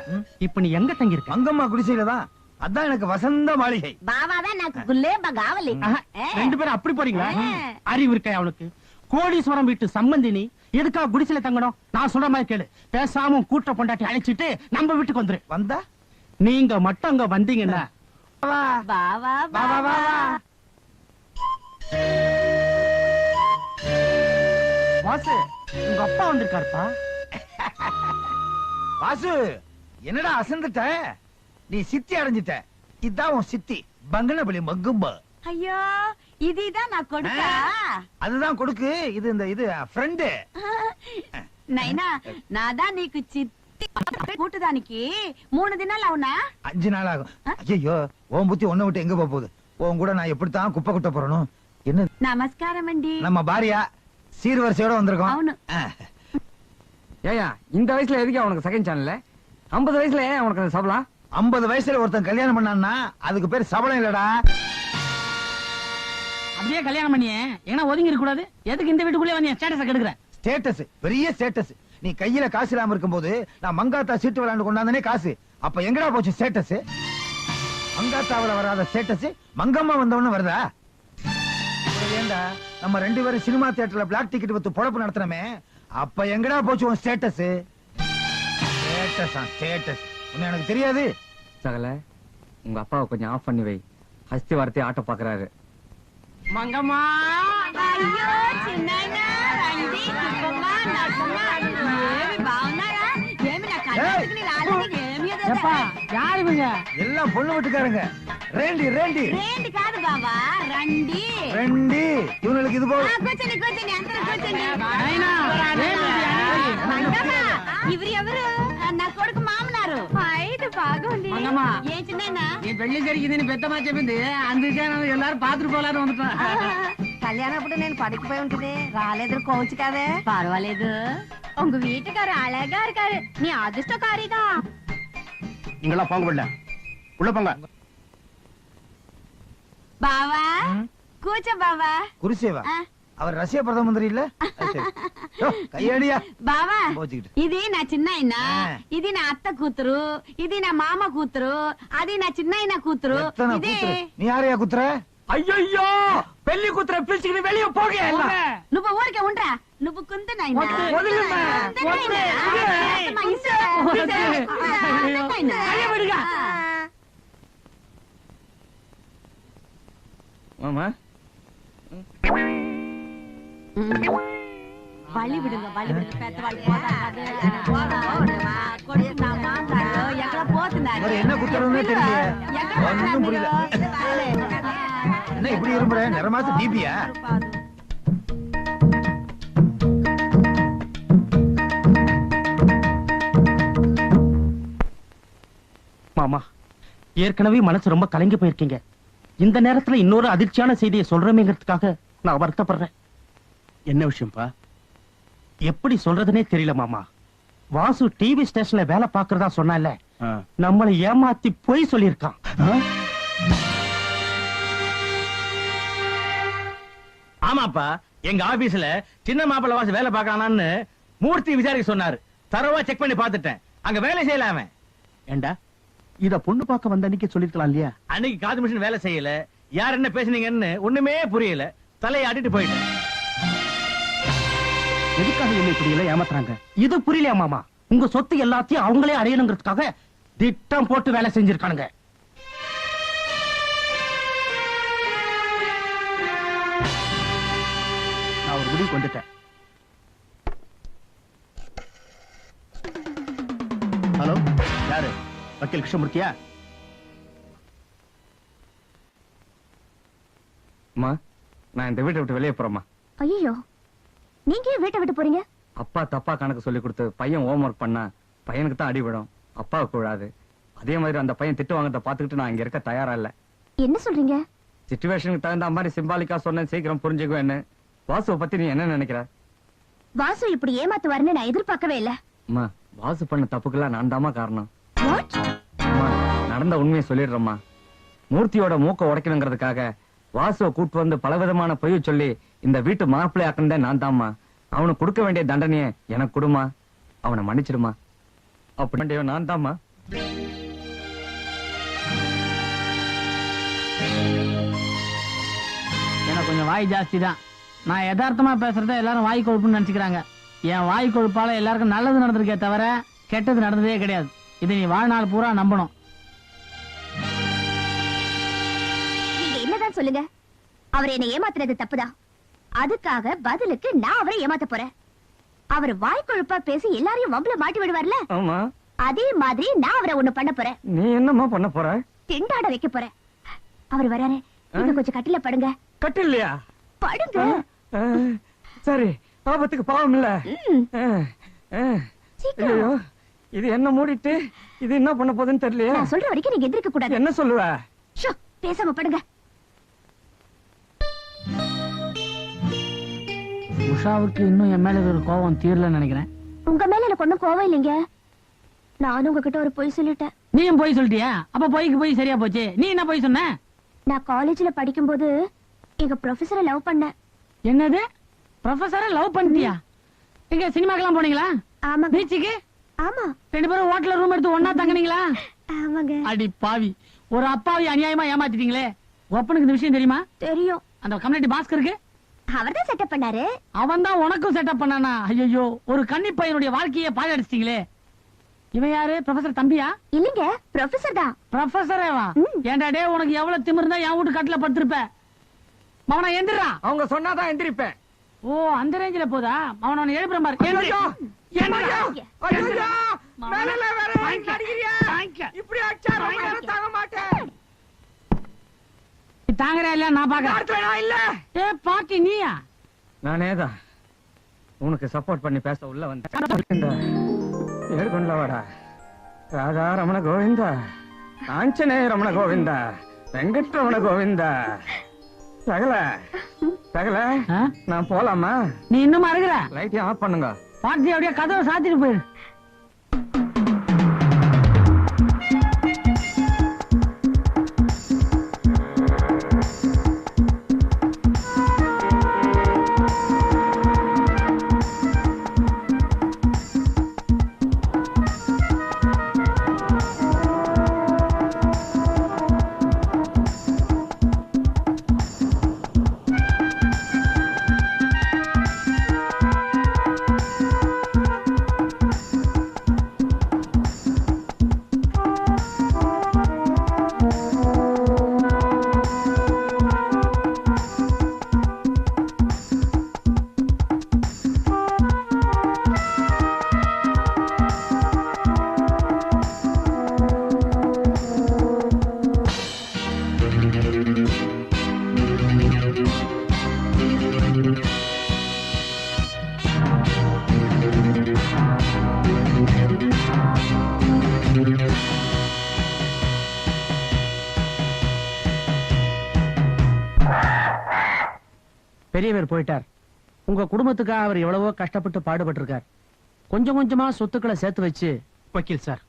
இப்ப நீ எங்க தங்கி இருக்க? மங்கம்மா குடிசையில தான். அதான் எனக்கு வசந்த மாளிகை. బావావే నాకు గుల్లేబ కావాలి. ஆஹா, 2 பேரும் அப்படி போறீங்களா? அறிவு இருக்கா அவனுக்கு? கோடீஸ்வரம் வீட்டு சம்பந்தி நீ எதுக்கா குடிசையில தங்கணும்? நான் சொல்ற மாதிரி கேளு. பேசாம கூட்ட பொண்டாட்டி அழைச்சிட்டு நம்ம வீட்டுக்கு வந்துரு. வந்தா நீங்க மட்டும் அங்க வந்தீங்கன்னா బావా வா, வா, வா, బావా வா. வாசு, உங்க அப்பா வந்திருக்காருப்பா. வாசு, என்னடா அசந்துட்ட? நீ சித்தி அடைஞ்சிட்ட. இதான் உன் சித்தி பங்கனபலி மங்கும்பா. అయ్యో இதுதான் நான் கொடுத்தா அதுதான் கொடுக்கு. இது இந்த இது ஃப்ரெண்டு. நைனா நான் தான் நீக்கு சித்தி கூட்டுதானிக்கு 3 தினம் அவனா 5 நாள் ஆகும். ஐயோ உன் புத்தி ஒன்ன விட்டு எங்க போகுது? உன் கூட நான் எப்படித்தான் குப்பை குட்ட போறணும்? என்ன நமஸ்காரம் அண்டி. நம்ம பாரியா சீர்வரிசையோட வந்திருக்கோம். అవును. ஏயா இந்த வயசுல எதுக்கு அவனுக்கு செகண்ட் சேனல்ல? 50 வயசுல ஏன் அவனுக்கு அந்த சபலம்? 50 வயசுல ஒருத்தன் கல்யாணம் பண்ணான்னா அதுக்கு பேர் சபலம் இல்லடா. அப்படியே கல்யாணம் பண்ணியே ஏன்னா ஒதுங்கி இருக்க கூடாது. எதுக்கு இந்த வீட்டுக்குள்ளே வந்து ஸ்டேட்டஸ் கெடுக்குற? ஸ்டேட்டஸ், பெரிய ஸ்டேட்டஸ். நீ கையில காசு இல்லாம இருக்கும்போது நான் மங்காத்தா சீட்டு விளையாண்டு கொண்டாந்தனே காசு. அப்ப எங்கடா போச்சு ஸ்டேட்டஸ்? மங்காத்தாவில வராத ஸ்டேட்டஸ் மங்கம்மா வந்தவன வருதா? ஏண்டா நம்ம 2 பேரும் சினிமா தியேட்டர்ல பிளாக் டிக்கெட் வித்து பொழப்பு நடத்துறமே, அப்ப எங்கடா போச்சு உன் ஸ்டேட்டஸ்? ஸ்டேட்டஸ் உன்னை எனக்கு தெரியாது. சகல உங்க அப்பாவை கொஞ்சம் ஆஃப் பண்ணி வை. ஹஸ்தி வார்த்தை ஆட்ட பாக்குறாரு. மங்கம்மா అయ్యో చిన్నైనా రండి కుప్పమ్మా నర్సమ్మా ఏమి బాగున్నారా? ఏమి నా కళ్ళకి రాలేదు ఏమి எப்பா யாரு இவங்க? எல்லாம் பொண்ணு வீட்டுக்காரங்க. ரேண்டி ரேண்டி రేండి కాదు బావా రండి. ரெண்டி இவங்களுக்கு இது போல. కూర్చోండి కూర్చోండి అందరూ కూర్చోండి. నాయనా, మంగమ్మ ఇవరు ఎవరు? నా కొడుకు మామనారు. అయితే బాగుంది. మంగమ్మ. ఏం చిన్నైనా నీ పెళ్లి జరిగిందని పెద్దమ్మా చెప్పింది, అందుకే ఎల్లారు పాత్ర పోలారు వండుతా. கல்யாணப்பட்டு నేను படுக்கிపోయి ఉంటుంది రాలేదు కోచ్ కదే పర్వాలేదు. உங்க வீட்டுக்காரு அழகா இருக்காரு. நீ அதிர்ஷ்டக்காரிதா. நீங்களா போங்க உள்ள. உள்ள போங்க. బావా కూర్చో బావా. குருசேவா ఆ. அவர் ரஷ்ய பிரதம மந்திரி இல்ல? கையடியா బావా పోచికిட்டு. ఇది నా చిన్నైన, ఆ. ఇది నా అత్త కూతురు, ఇది నా మామ కూతురు, అది నా చిన్నైన కూతురు. எத்தனை ఇది குத்துற? நீ யாரையா குத்துற? ஐயோ பெல்லி குத்துற பிரிச்சுக்கிட்டு வெளியே போக எல்லாம். నువ్వు ఊరికే ఉండరా. నువ్వు కుందు నాయనా. వదిలేమ్మా. மாமா வழி விடுங்க வழி விடுங்க. பெத்தவாళ్ళు போதாது கொடுத்து மாந்தாரு எక్కడ போத்துனாரு. இவர் என்ன குத்துறதுன்னே தெரியலையே. ஒண்ணும் புரியல. என்ன இப்படி இருமுற? நிறமாசு பிபியா? மாமா ஏற்கனவே மனசு ரொம்ப கலங்கி போயிருக்கீங்க. இந்த நேரத்துல இன்னொரு அதிர்ச்சியான செய்தியை சொல்றமேங்கிறதுக்காக நான் வருத்தப்படுறேன். என்ன விஷயம்ப்பா? எப்படி சொல்றதுனே தெரியல மாமா. வாசு டிவி ஸ்டேஷன்ல வேலை பாக்குறதா சொன்னால நம்மளை ஏமாத்தி போய் சொல்லியிருக்கான். ஆமாப்பா, எங்க ஆபீஸ்ல சின்ன மாப்பிள்ள வாசு வேலை பார்க்கறானான்னு மூர்த்தி விசாரிக்க சொன்னாரு. தரவா செக் பண்ணி பார்த்துட்டேன். அங்க வேலை செய்யல அவன். ஏண்டா இத பொண்ணு பார்க்க வந்த அன்னைக்கு சொல்லிருக்கலாம் இல்லையா? அன்னைக்கு காது மிஷின் வேலை செய்யல. யார் என்ன பேசுனீங்கன்னு ஒண்ணுமே புரியல. தலையை ஆட்டிட்டு போயிட்டேன். எதுக்காக என்ன இப்படி எல்லாம் ஏமாத்துறாங்க? இது புரியலையா மாமா? உங்க சொத்து எல்லாத்தையும் அவங்களே அடையணுங்கிறதுக்காக திட்டம் போட்டு வேலை செஞ்சிருக்கானுங்க. நான் ஒரு முடிவு கொண்டுட்டேன். ஹலோ, யாரு? வக்கீல் கிருஷ்ணமூர்த்தியா? அம்மா, நான் இந்த வீட்டை விட்டு வெளியே போறேம்மா. ஐயோ நீங்க ஏன் வீட்டை விட்டு போறீங்க? அப்பா தப்பா கணக்கு சொல்லி கொடுத்து பையன் ஹோம் ஒர்க் பண்ணா பையனுக்கு தான் அடிபடும், அப்பாவுக்கு விடாது. அதே மாதிரி அந்த பையன் திட்டு வாங்கறத பாத்துக்கிட்டு நான் இங்க இருக்க தயாரா இல்ல. என்ன சொல்றீங்க? சிச்சுவேஷனுக்கு தகுந்த மாதிரி சிம்பாலிக்கா சொன்னேன், சீக்கிரம் புரிஞ்சுக்குவேன்னு. வாசுவை பத்தி நீ என்ன நினைக்கிற? வாசு இப்படி ஏமாத்துவாருன்னு நான் எதிர்பார்க்கவே இல்ல. அம்மா, வாசு பண்ண தப்புக்கெல்லாம் நான் தாமா காரணம். What? அம்மா, நடந்த உண்மையை சொல்லிடுறேம்மா. மூர்த்தியோட மூக்க உடைக்கணுங்கிறதுக்காக வாசுவை கூட்டு வந்து பலவிதமான பொய்ய சொல்லி இந்த வீட்டு மாப்பிள்ளை ஆக்கினதே நான் தாம்மா. அவனுக்கு கொடுக்க வேண்டிய தண்டனையை எனக்கு கொடுமா. அவனை மன்னிச்சிடுமா. அப்படி நான் தாம்மா. எனக்கு கொஞ்சம் வாய் ஜாஸ்தி தான். நான் யதார்த்தமா பேசுறத எல்லாரும் வாய் கொழுப்புன்னு நினைச்சுக்கிறாங்க. என் வாய் கொழுப்பால எல்லாருக்கும் நல்லது நடந்திருக்கே தவிர கெட்டது நடந்ததே கிடையாது. இதை நீ வாழ்நாள் பூரா நம்பணும். நீங்க என்னதான் சொல்லுங்க. அவர் என்னை ஏமாத்துறது தப்புதான். அதுக்காக பதிலுக்கு நான் அவரை ஏமாத்த போறேன். அவர் வாய்க்கொழுப்பா பேசி எல்லாரையும் வம்புல மாட்டி விடுவார்ல, ஆமா, அதே மாதிரி நான் அவரை ஒண்ணு பண்ண போறேன். நீ என்னம்மா பண்ண போற? திண்டாட வைக்க போறேன். அவர் வராரு. நீங்க கொஞ்சம் கட்டில படுங்க. கட்டு இல்லையா? படுங்க. சரி, ஆபத்துக்கு பாவம் இல்ல. சீக்கிரம். ஐயோ, இது என்ன மூடிட்டு இது என்ன பண்ண போகுதுன்னு தெரியலையே. நான் சொல்ற வரைக்கும் நீங்க எந்திரிக்க கூடாது. என்ன சொல்லுவ? ஷோ, பேசாம படுங்க. உஷாவுக்கு இன்னும் என் மேல ஒரு கோபம் தீரலன்னு நினைக்கிறேன். உங்க மேல எனக்கு ஒண்ணும் கோவம் இல்லைங்க. நானும் உங்ககிட்ட ஒரு பொய் சொல்லிட்டேன். நீயும் போய் சொல்லிட்டியா? அப்ப பொய்க்கு போய் சரியா போச்சு. நீ என்ன போய் சொன்ன? நான் காலேஜ்ல படிக்கும்போது எங்க ப்ரொஃபஸரை லவ் பண்ணேன். என்னது? ப்ரொஃபஸரை லவ் பண்ணிட்டியா? எங்க சினிமாக்கெல்லாம் போனீங்களா? ஆமாங்க. பீச்சுக்கு? ஆமா. 2 பேரும் ஹோட்டல்ல ரூம் எடுத்து ஒண்ணா தங்குனீங்களா? ஆமாங்க. அடி பாவி, ஒரு அப்பாவி அநியாயமா ஏமாத்திட்டீங்களே. ஒப்பனுக்கு இந்த விஷயம் தெரியுமா? தெரியும். அந்த கம்யூனிட்டி பாஸ்கருக்கு அவர்தான் செட்டப் பண்ணாரு. அவன் தான் உனக்கும் செட்டப் பண்ணானா? ஐயோ, ஒரு கன்னி பையனுடைய வாழ்க்கையை பாழடிச்சிட்டீங்களே. இவன் யாரு? ப்ரொஃபசர் தம்பியா? இல்லங்க, ப்ரொஃபசர் தான். ப்ரொஃபசரேவா? ஏன்டா டே, உனக்கு எவ்வளவு திமிர்ந்தா என் வீட்டு கட்டில படுத்திருப்ப. மவனா எந்திரா. அவங்க சொன்னாதான் எந்திரிப்பேன். ஓ, அந்த ரேஞ்சில போதா? அவன எழுப்புற மாதிரி. ஐயோ, எந்திரா. ஐயோ, மேல வேற அடிக்கிறியா? இப்படி அடிச்சா ரொம்ப நேரம் தாங்க மாட்டேன். நீ தாங்கறா இல்ல? நான் பாக்கறேன். அடுத்து நான் இல்ல. ஏ பாட்டி, நீயா? நானேதான் உனக்கு சப்போர்ட் பண்ணி பேச உள்ள வந்தேன். ஏழுகொண்டல வாடா. ராதா ரமண கோவிந்தா, ஆஞ்சநேய ரமண கோவிந்தா, வெங்கட்ரமண கோவிந்தா. சகல சகல, ஆ? நான் போலாமா? நீ இன்னும் அருகுற? லைட்டையும் ஆஃப் பண்ணுங்க. பாட்டி அப்படியே கதவை சாத்திட்டு போயிரு. பெரியவர் போயிட்டார். உங்க குடும்பத்துக்காக அவர் எவ்வளவோ கஷ்டப்பட்டு பாடுபட்டு இருக்கார். கொஞ்சம் கொஞ்சமா சொத்துக்களை சேர்த்து வச்சு. வக்கீல் சார்,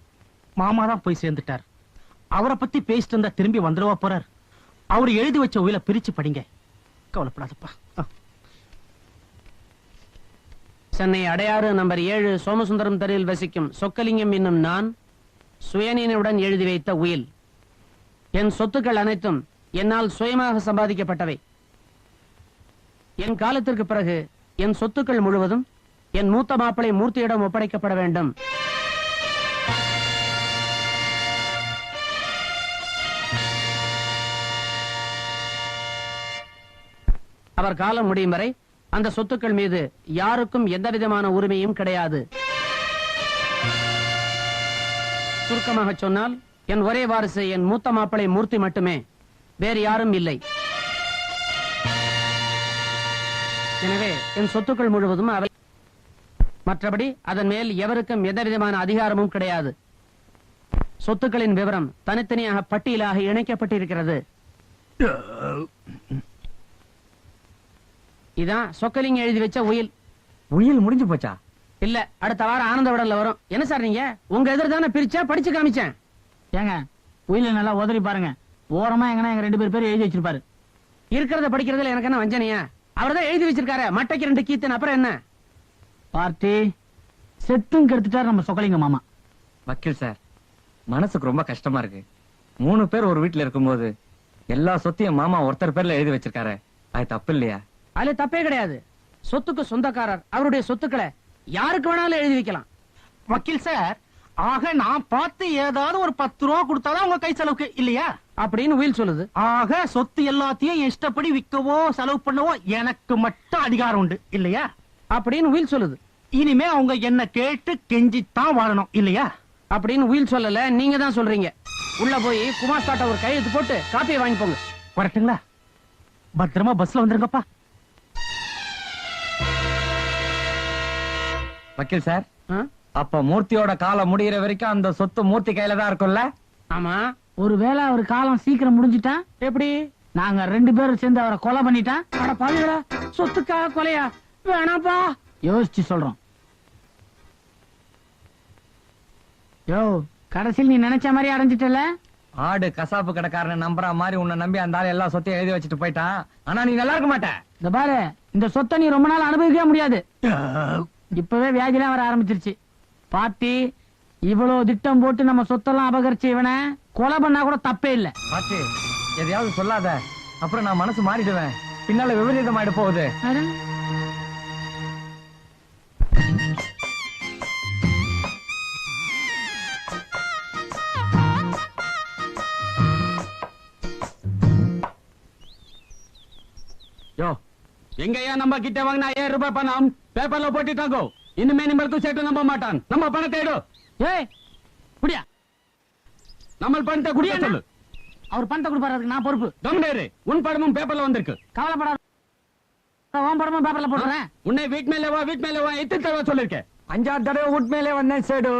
மாமா தான் போய் சேர்ந்துட்டார். அவரை பத்தி பேசிட்டு இருந்தா திரும்பி வந்துடவா போறார். அவர் எழுதி வச்ச உயில பிரிச்சு படிங்க. கவலைப்படாதப்பா. சென்னை அடையாறு நம்பர் 7 சோமசுந்தரம் தெருவில் வசிக்கும் சொக்கலிங்கம் என்னும் நான் சுயநினைவுடன் எழுதி வைத்த உயில். என் சொத்துக்கள் அனைத்தும் என்னால் சுயமாக சம்பாதிக்கப்பட்டவை. என் காலத்திற்கு பிறகு என் சொத்துக்கள் முழுவதும் என் மூத்த மாப்பிளை மூர்த்தியிடம் ஒப்படைக்கப்பட வேண்டும். அவர் காலம் முடியும் வரை அந்த சொத்துக்கள் மீது யாருக்கும் எந்த விதமான உரிமையும் கிடையாது. சுருக்கமாக சொன்னால், என் ஒரே வாரிசு என் மூத்த மாப்பிளை மூர்த்தி மட்டுமே, வேறு யாரும் இல்லை. எனவே என் சொத்துக்கள் முழுவதும் அவை. மற்றபடி அதன் மேல் எவருக்கும் எந்த விதமான அதிகாரமும் கிடையாது. சொத்துக்களின் விவரம் தனித்தனியாக பட்டியலாக இணைக்கப்பட்டிருக்கிறது. இதான் சொக்கலிங்க எழுதி வச்ச உயில். உயில் முடிஞ்சு போச்சா? இல்ல, அடுத்த வாரம் ஆனந்த விடல வரும். என்ன சார் நீங்க உங்க எதிர் தானே பிரிச்சா படிச்சு காமிச்சேன். ஏங்க, உயில நல்லா உதறி பாருங்க. ஓரமா எங்கன்னா எங்க 2 பேர் எழுதி வச்சிருப்பாரு. இருக்கிறத படிக்கிறதுல எனக்கு என்ன வஞ்சனையா? அவர்தான் எழுதி வச்சிருக்காரு. மட்டைக்கு 2 கீத்தன். அப்புறம் என்ன? பார்ட்டி செத்தும் கெடுத்துட்டாரு நம்ம சொக்கலிங்க மாமா. வக்கீல் சார், மனசுக்கு ரொம்ப கஷ்டமா இருக்கு. 3 பேர் ஒரு வீட்டுல இருக்கும்போது எல்லா சொத்தையும் மாமா ஒருத்தர் பேர்ல எழுதி வச்சிருக்காரு. அது தப்பு இல்லையா? அதுல தப்பே கிடையாது. சொத்துக்கு சொந்தக்காரர் அவருடைய சொத்துக்களை யாருக்கு வேணாலும் எழுதி வைக்கலாம். வக்கீல் சார், ஆக நான் பார்த்து ஏதாவது ஒரு 10 ரூபா கொடுத்தாதான் உங்க கை செலவுக்கு இல்லையா அப்படின்னு உயில் சொல்லுது. ஆக சொத்து எல்லாத்தையும் இஷ்டப்படி விற்கவோ செலவு பண்ணவோ எனக்கு மட்டும் அதிகாரம் உண்டு இல்லையா அப்படின்னு உயில் சொல்லுது. இனிமே அவங்க என்ன கேட்டு கெஞ்சித்தான் வாழணும் இல்லையா அப்படின்னு உயில் சொல்லல, நீங்க தான் சொல்றீங்க. உள்ள போய் குமாஸ்தாட்ட ஒரு கையெழுத்து போட்டு காப்பியை வாங்கி போங்க. வரட்டுங்களா? பத்திரமா பஸ்ல வந்துருங்கப்பா. வக்கீல் சார், ஆ? அப்ப மூர்த்தியோட காலம் முடியிற வரைக்கும் அந்த சொத்து மூர்த்தி கையில தான் இருக்கும்ல? ஆமா. ஒருவேளை அவர் காலம் சீக்கிரம் முடிஞ்சிட்டா எப்படி? நாங்க 2 பேரும் சேர்ந்து அவரை கொலை பண்ணிட்டா அட பாவிகளா, சொத்துக்கா கொலையா? வேணாப்பா. யோசிச்சு சொல்றோம். யோ, கடைசியில் நீ நினைச்ச மாதிரி அடைஞ்சிட்டல. ஆடு கசாப்பு கடைக்காரனை நம்புற மாதிரி உன்னை நம்பி அந்த ஆள் எல்லா சொத்தையும் எழுதி வச்சுட்டு போயிட்டான். ஆனா நீ நல்லா இருக்க மாட்ட. இந்த பாரு, இந்த சொத்தை நீ ரொம்ப நாள் அனுபவிக்கவே முடியாது. இப்பவே வியாதிலாம் வர ஆரம்பிச்சிருச்சு. பாட்டி இவ்வளவு திட்டம் போட்டு நம்ம சொத்தெல்லாம் அபகரிச்சு இவனை கொலை பண்ணா கூட தப்பே இல்ல. பாட்டி எதையாவது சொல்லாத, அப்புறம் நான் மனசு மாறிடுவேன். பின்னால விபரீதம் ஆயிட போகுது. அட, யோ, எங்கயா நம்ம கிட்ட வாங்கினா 1000 ரூபாய் பணம் பேப்பர்ல போட்டுட்டாங்க. இனிமே நிம்மளுக்கு சேட்டு நம்ப மாட்டான். நம்ம பணத்தை எடு. ஏய் குடியா, நம்ம பணத்தை குடியா சொல்லு. அவர் பணத்தை கொடுப்பாரு, அதுக்கு நான் பொறுப்பு. கம்னேரு, உன் படமும் பேப்பர்ல வந்திருக்கு. கவலைப்படாத, உன் படமும் பேப்பர்ல போடுறேன். உன்னை வீட் மேல வா எத்தனை தடவை சொல்லிருக்கேன். 5-6 தடவை வீட்டு மேலே வந்தேன் சேடு.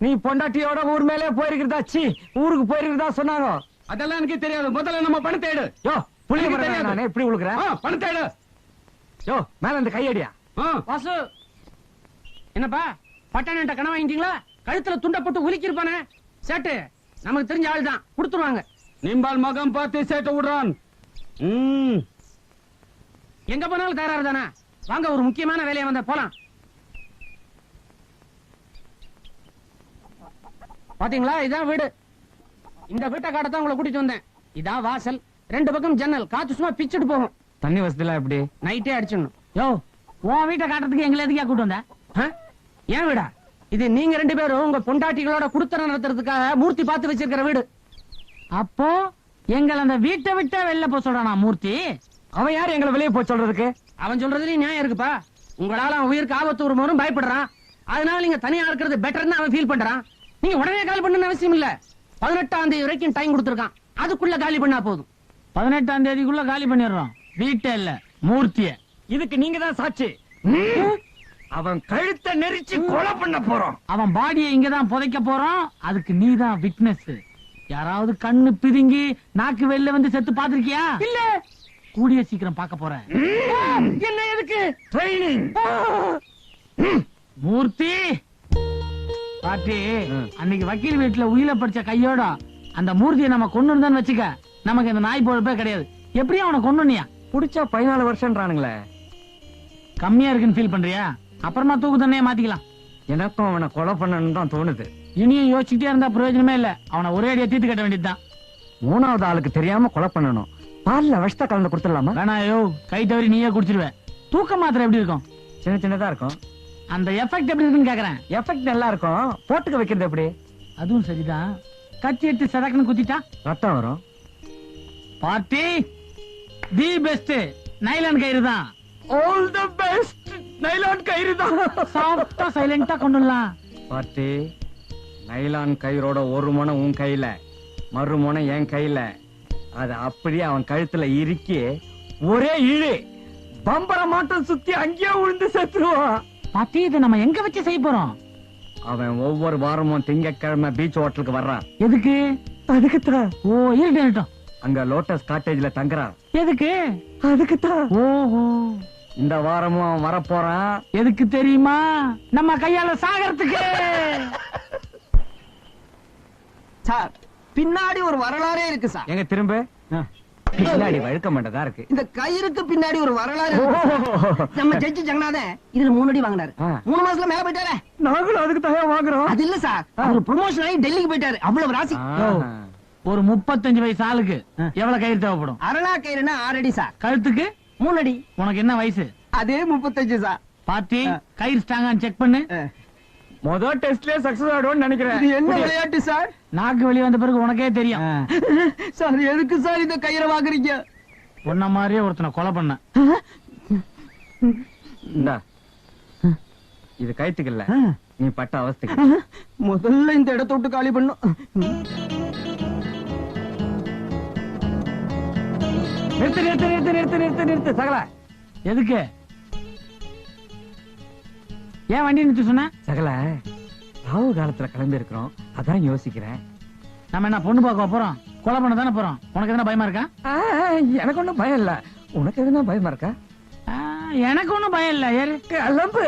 நீ பொண்டாட்டியோட ஊர் மேலே போயிருக்கிறதா, சி ஊருக்கு போயிருக்கிறதா சொன்னாங்க. அதெல்லாம் எனக்கு தெரியாது. முதல்ல நம்ம பணத்தை எடு. யோ புள்ளி எனக்கு தெரியாது, தெரியாது. நானே இப்படி உழுக்குறேன். பணத்தை எடு. யோ மேல இந்த கையடியா. வாசு, என்னப்பா பட்டாணிட்ட கணவன் வாங்கிட்டீங்களா? கழுத்துல துண்ட போட்டு உலுக்கிருப்பானே சேட்டு, நமக்கு தெரிஞ்ச ஆள் தான், கொடுத்துருவாங்க. நிம்பால் மகம் பார்த்து சேட்டு விடுறான். எங்க போனாலும் தயாரா தானே? வாங்க, ஒரு முக்கியமான வேலையை வந்த போலாம். பாத்தீங்களா, இதான் வீடு. இந்த வீட்டை காட்டத்தான் உங்களை கூட்டிட்டு வந்தேன். இதான் வாசல், 2 பக்கம் ஜன்னல், காத்து சும்மா பிச்சுட்டு போகும். தண்ணி வசதிலாம் எப்படி? நைட்டே அடிச்சிடணும். யோ, உன் வீட்டை காட்டுறதுக்கு எங்களை எதுக்கா கூட்டு வந்த? ஆ? ஏன் வீடா? இது நீங்க 2 பேரும் உங்க பொண்டாட்டிகளோட குடுத்தனம் நடத்துறதுக்காக மூர்த்தி பார்த்து வச்சிருக்கிற வீடு. அப்போ எங்களை அந்த வீட்டை விட்டா வெளில போக சொல்றானா மூர்த்தி? அவன் யாரு எங்களை வெளியே போய் சொல்றதுக்கு? அவன் சொல்றதுலயும் நியாயம் இருக்குப்பா. உங்களால அவன் உயிருக்கு ஆபத்து வரும்போதும் பயப்படுறான். அதனால நீங்க தனியா இருக்கிறது பெட்டர்னு அவன் ஃபீல் பண்றான். நீங்க உடனே காலி பண்ணணும்னு அவசியம் இல்ல. 18ஆம் தேதி வரைக்கும் டைம் கொடுத்திருக்கான். அதுக்குள்ள காலி பண்ணா போதும். 18ஆம் தேதிக்குள்ள காலி பண்ணிடுறோம். வீட்டை இல்ல, மூர்த்திய. இதுக்கு நீங்க தான் சாட்சி. அவன் கழுத்தை நெரிச்சு கொலை பண்ண போறோம். அவன் பாடியை இங்கதான் புதைக்க போறோம். அதுக்கு நீதான் விட்னஸ். யாராவது கண்ணு பிதுங்கி நாக்கு வெளில வந்து செத்து பாத்திருக்கியா? இல்ல. கூடிய சீக்கிரம் பார்க்க போறேன். என்ன எதுக்கு? ட்ரைனிங். மூர்த்தி பாட்டி, அன்னைக்கு வக்கீல் வீட்டுல உயிரை படிச்ச கையோட அந்த மூர்த்தியை நம்ம கொண்டு இருந்தான்னு வச்சுக்க, நமக்கு இந்த நாய் பொழப்பே கிடையாது. எப்படியும் அவனை கொண்டுனியா? புடிச்சா 14 வருஷம்ன்றானுங்களே. கம்மியா இருக்குன்னு ஃபீல் பண்றியா? அப்புறமா தூக்கு தண்ணியை மாத்திக்கலாம். எனக்கும் அவனை கொலை பண்ணணும்னு தான் தோணுது. இனியும் யோசிச்சுட்டே இருந்தா பிரயோஜனமே இல்ல. அவனை ஒரே அடியா தீர்த்து கட்ட வேண்டியதுதான். 3வது ஆளுக்கு தெரியாம கொலை பண்ணணும். பால்ல விஷத்தை கலந்து கொடுத்துடலாமா? வேணாயோ, கை தவறி நீயே குடிச்சிருவ. தூக்க மாத்திரை எப்படி இருக்கும்? சின்ன சின்னதா இருக்கும். அந்த எஃபெக்ட் எப்படி இருக்குன்னு கேக்குறேன். எஃபெக்ட் நல்லா இருக்கும். போட்டுக்க வைக்கிறது எப்படி? அதுவும் சரிதான். கத்தி எடுத்து சதக்குன்னு குத்திட்டா ரத்தம் வரும். பார்ட்டி தி பெஸ்ட் நைலான் கயிறு தான். ஆல் தி பெஸ்ட் நைலான் கயிறு தான். சாஃப்ட்டா சைலண்டா கொண்டுடலாம். பார்ட்டி, நைலான் கயிறோட ஒரு முனை உன் கையில, மறு முனை என் கையில. அது அப்படியே அவன் கழுத்துல இறுக்கி ஒரே இழு, பம்பர மாட்டம் சுத்தி அங்கேயே விழுந்து செத்துருவான். பாட்டி, இதை நம்ம எங்க வச்சு செய்ய போறோம்? அவன் ஒவ்வொரு வாரமும் திங்கட்கிழமை பீச் ஹோட்டலுக்கு வர்றான். எதுக்கு? அதுக்குத்தான். ஓ, இருக்கட்டும். அங்க லோட்டஸ் காட்டேஜ்ல தங்குறான். எதுக்கு? அதுக்குத்தான். ஓஹோ, இந்த வாரமும் அவன் வரப்போறான். எதுக்கு தெரியுமா? நம்ம கையால சாகறதுக்கு. சார், பின்னாடி ஒரு வரலாறே இருக்கு சார். எங்க திரும்ப பின்னாடி வழுக்க மாட்டதா இருக்கு. இந்த கயிறுக்கு பின்னாடி ஒரு வரலாறு இருக்கு சார். நம்ம ஜட்ஜி ஜெகநாதன் இதுல 3 அடி வாங்கினாரு. 3 மாசத்துல மேல போயிட்டாரே. நாங்களும் அதுக்கு தயார் வாங்குறோம். அது இல்ல சார், அவர் ப்ரமோஷன் ஆகி டெல்லிக்கு போயிட்டாரு. அவ்வளவு ராசி. ஒரு 35 வயசு ஆளுக்கு எவ்வளவு கயிறு தேவைப்படும்? அரணா கயிறுனா 6 அடி சார். கழுத்துக்கு 3 அடி. உனக்கு என்ன வயசு? அதே 35 சார். பாட்டி, கயிறு ஸ்ட்ராங்கான்னு செக் பண்ணு. முதல் டெஸ்ட்லயே சக்சஸ் ஆயிடும்னு நினைக்கிறேன். இது என்ன விளையாட்டு சார்? நாக்கு வெளிய வந்த பிறகு உனக்கே தெரியும். சார், எதுக்கு சார் இந்த கயிறை வாங்குறீங்க? உன்ன மாதிரியே ஒருத்தனை கொலை பண்ண. இந்தா, இது கைத்துக்கு இல்ல, நீ பட்ட அவஸ்தைக்கு. முதல்ல இந்த இடத்த விட்டு காலி பண்ணும். நிறுத்து நிறுத்து நிறுத்து நிறுத்து நிறுத்து நிறுத்து சகல. எதுக்கு? ஏன் வண்டி நிறுத்த சொன்ன? சகல, ராவு காலத்துல கிளம்பி இருக்கிறோம், அதான் யோசிக்கிறேன். நம்ம என்ன பொண்ணு பார்க்க போறோம்? கொலை பண்ண தானே போறோம். உனக்கு எதுனா பயமா இருக்கா? எனக்கு ஒண்ணும் பயம் இல்ல. உனக்கு எதுனா பயமா இருக்கா? எனக்கு ஒண்ணும் பயம் இல்ல. ஏறு கிளம்பு.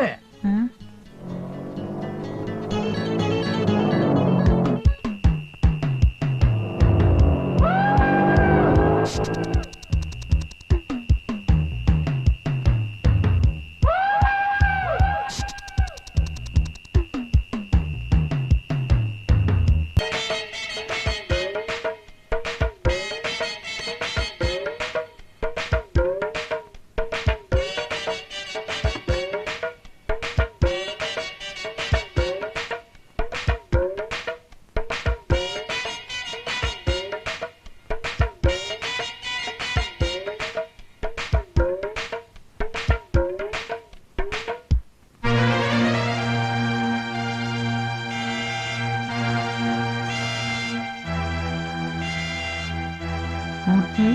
மூர்த்தி,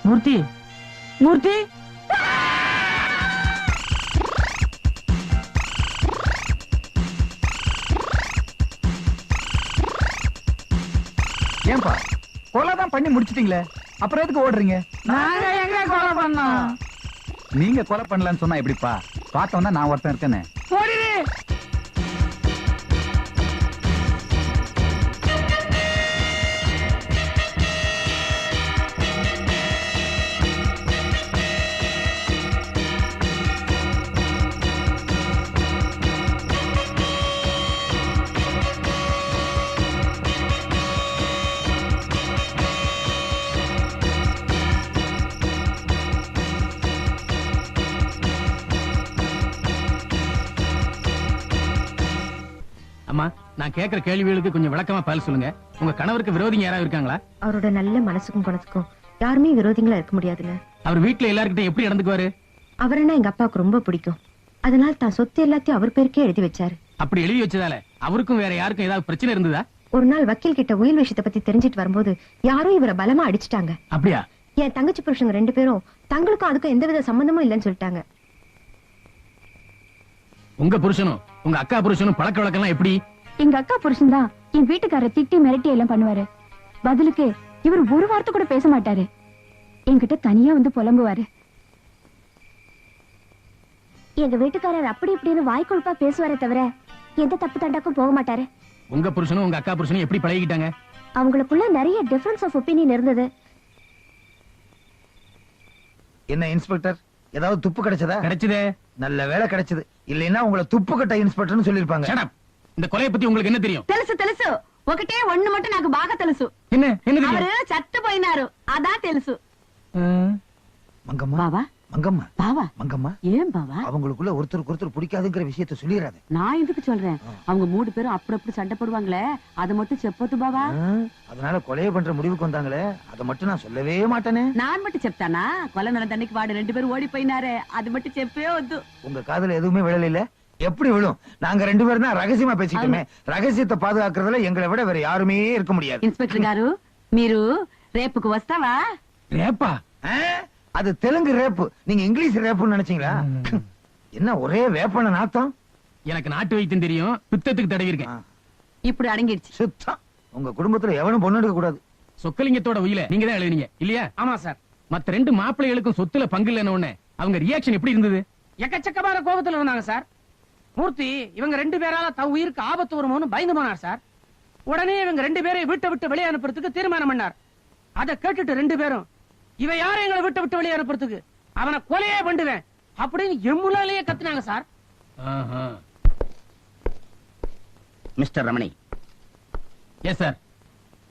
மூர்த்தி, மூர்த்தி. ஏன்பா கொலைதான் பண்ணி முடிச்சிட்டீங்களே, அப்புறம் எதுக்கு ஓடுறீங்க? நாங்க எங்க கொலை பண்ணோம்? நீங்க கொலை பண்ணலன்னு சொன்னா எப்படிப்பா? பார்த்தோம்னா நான் ஒருத்தன் இருக்கேன்னு. ஓடிடு. அம்மா, நான் கேக்குற கேள்விகளுக்கு கொஞ்சம் விளக்கமா பதில் சொல்லுங்க. உங்க கணவருக்கு விரோதிங்க யாராவது இருக்காங்களா? அவரோட நல்ல மனசுக்கும் குணத்துக்கும் யாருமே விரோதிங்களா இருக்க முடியாதுங்க. அவர் வீட்டுல எல்லார்கிட்ட எப்படி நடந்துக்குவாரு? அவரன்னா எங்க அப்பாவுக்கு ரொம்ப பிடிக்கும். அதனால தான் சொத்து எல்லாத்தையும் அவர் பேருக்கே எழுதி வச்சாரு. அப்படி எழுதி வச்சதால அவருக்கும் வேற யாருக்கும் ஏதாவது பிரச்சனை இருந்ததா? ஒரு நாள் வக்கீல் கிட்ட உயில் விஷயத்தை பத்தி தெரிஞ்சிட்டு வரும்போது யாரும் இவரை பலமா அடிச்சிட்டாங்க. அப்படியா? என் தங்கச்சி புருஷங்க 2 பேரும் தங்களுக்கும் அதுக்கும் எந்தவித சம்பந்தமும் இல்லைன்னு சொல்லிட்டாங்க. உங்க புருஷனும் உங்க அக்கா புருஷனும் பழக்க வழக்கம் எப்படி? எங்க அக்கா புருஷன் தான் என் வீட்டுக்காரரை திட்டி மிரட்டி எல்லாம் பண்ணுவாரு. பதிலுக்கு இவர் ஒரு வார்த்தை கூட பேச மாட்டாரு. என்கிட்ட தனியா வந்து புலம்புவாரு. எங்க வீட்டுக்காரர் அப்படி இப்படின்னு வாய்க்குழுப்பா பேசுவாரே தவிர எந்த தப்பு தண்டாக்கும் போக மாட்டாரு. உங்க புருஷனும் உங்க அக்கா புருஷனும் எப்படி பழகிட்டாங்க? அவங்களுக்குள்ள நிறைய டிஃபரன்ஸ் ஆஃப் ஒப்பீனியன் இருந்தது. என்ன இன்ஸ்பெக்டர், ஏதாவது துப்பு கிடைச்சதா? கிடைச்சதே. நல்ல வேலை கிடைச்சது. இல்லைன்னா உங்களை துப்பு கட்ட இன்ஸ்பெக்டர்னு சொல்லிருப்பாங்க. Shut up. இந்த கொலையை பத்தி உங்களுக்கு என்ன தெரியும்? తెలుసు తెలుసు ఒకటే ఒన్ను మట్టు నాకు బాగా తెలుసు. என்ன என்ன தெரியும்? అవరు చచ్చిపోయినారు అదా తెలుసు. மங்கம்மா, பாவா மங்கம்மா, பாவா மங்கம்மா, ஏன் பாவா? அவங்களுக்குள்ள ஒருத்தருக்கு ஒருத்தர் பிடிக்காதுங்கிற விஷயத்த சொல்லிடாத. நான் எதுக்கு சொல்றேன்? அவங்க 3 பேரும் அப்படி சண்டை போடுவாங்களே, அதை மட்டும் செப்போத்து பாவா. அதனால கொலையை பண்ற முடிவுக்கு வந்தாங்களே, அதை மட்டும் நான் சொல்லவே மாட்டேனே. நான் மட்டும் செப்தானா? கொலை நடந்த அன்னைக்கு வாடு 2 பேரும் ஓடி போயினாரே, அது மட்டும் செப்பே வத்து. உங்க காதுல எதுவுமே விழல. எப்படி விழும்? நாங்க 2 பேரும் தான் ரகசியமா பேசிக்கிட்டோமே. ரகசியத்தை பாதுகாக்கிறதுல எங்களை விட வேற யாருமே இருக்க முடியாது. ఇన్స్పెక్టర్ గారు, మీరు రేపుకు వస్తావా? ரேப்பா? அது தெலுங்கு ரேப்பு, நீங்க இங்கிலீஷ் ரேப்புன்னு நினைச்சீங்களா? என்ன ஒரே வேப்பன நாத்தம்? எனக்கு நாட்டு வைத்தியம் தெரியும், பித்தத்துக்கு தடவி இருக்கேன். ఇప్పుడు అడిగిடுச்சு. சுத்தம். உங்க குடும்பத்துல எவனும் பொண்ணு எடுக்க கூடாது. சொக்கலிங்கத்தோட உயில நீங்க தான் எழுதினீங்க இல்லையா? ஆமா சார். மத்த 2 மாப்பிள்ளைகளுக்கும் சொத்துல பங்கு இல்லைன்னு உடனே அவங்க ரியாக்ஷன் எப்படி இருந்தது? எக்கச்சக்கமான கோபத்துல இருந்தாங்க சார். மூர்த்தி இவங்க 2 பேரால தன் உயிருக்கு ஆபத்து வருமோன்னு பயந்து போனார் சார். உடனே இவங்க 2 பேரையும் வீட்டை விட்டு வெளியே அனுப்புறதுக்கு தீர்மானம் பண்ணார். அதை கேட்டுட்டு 2 பேரும் இவ யாரும் எங்களை விட்டு விட்டு வெளியே அனுப்புறதுக்கு அவனை கொலையே பண்ணுவேன் அப்படின்னு எம்முலாலேயே கத்துனாங்க sir. Mister Ramani. Yes sir.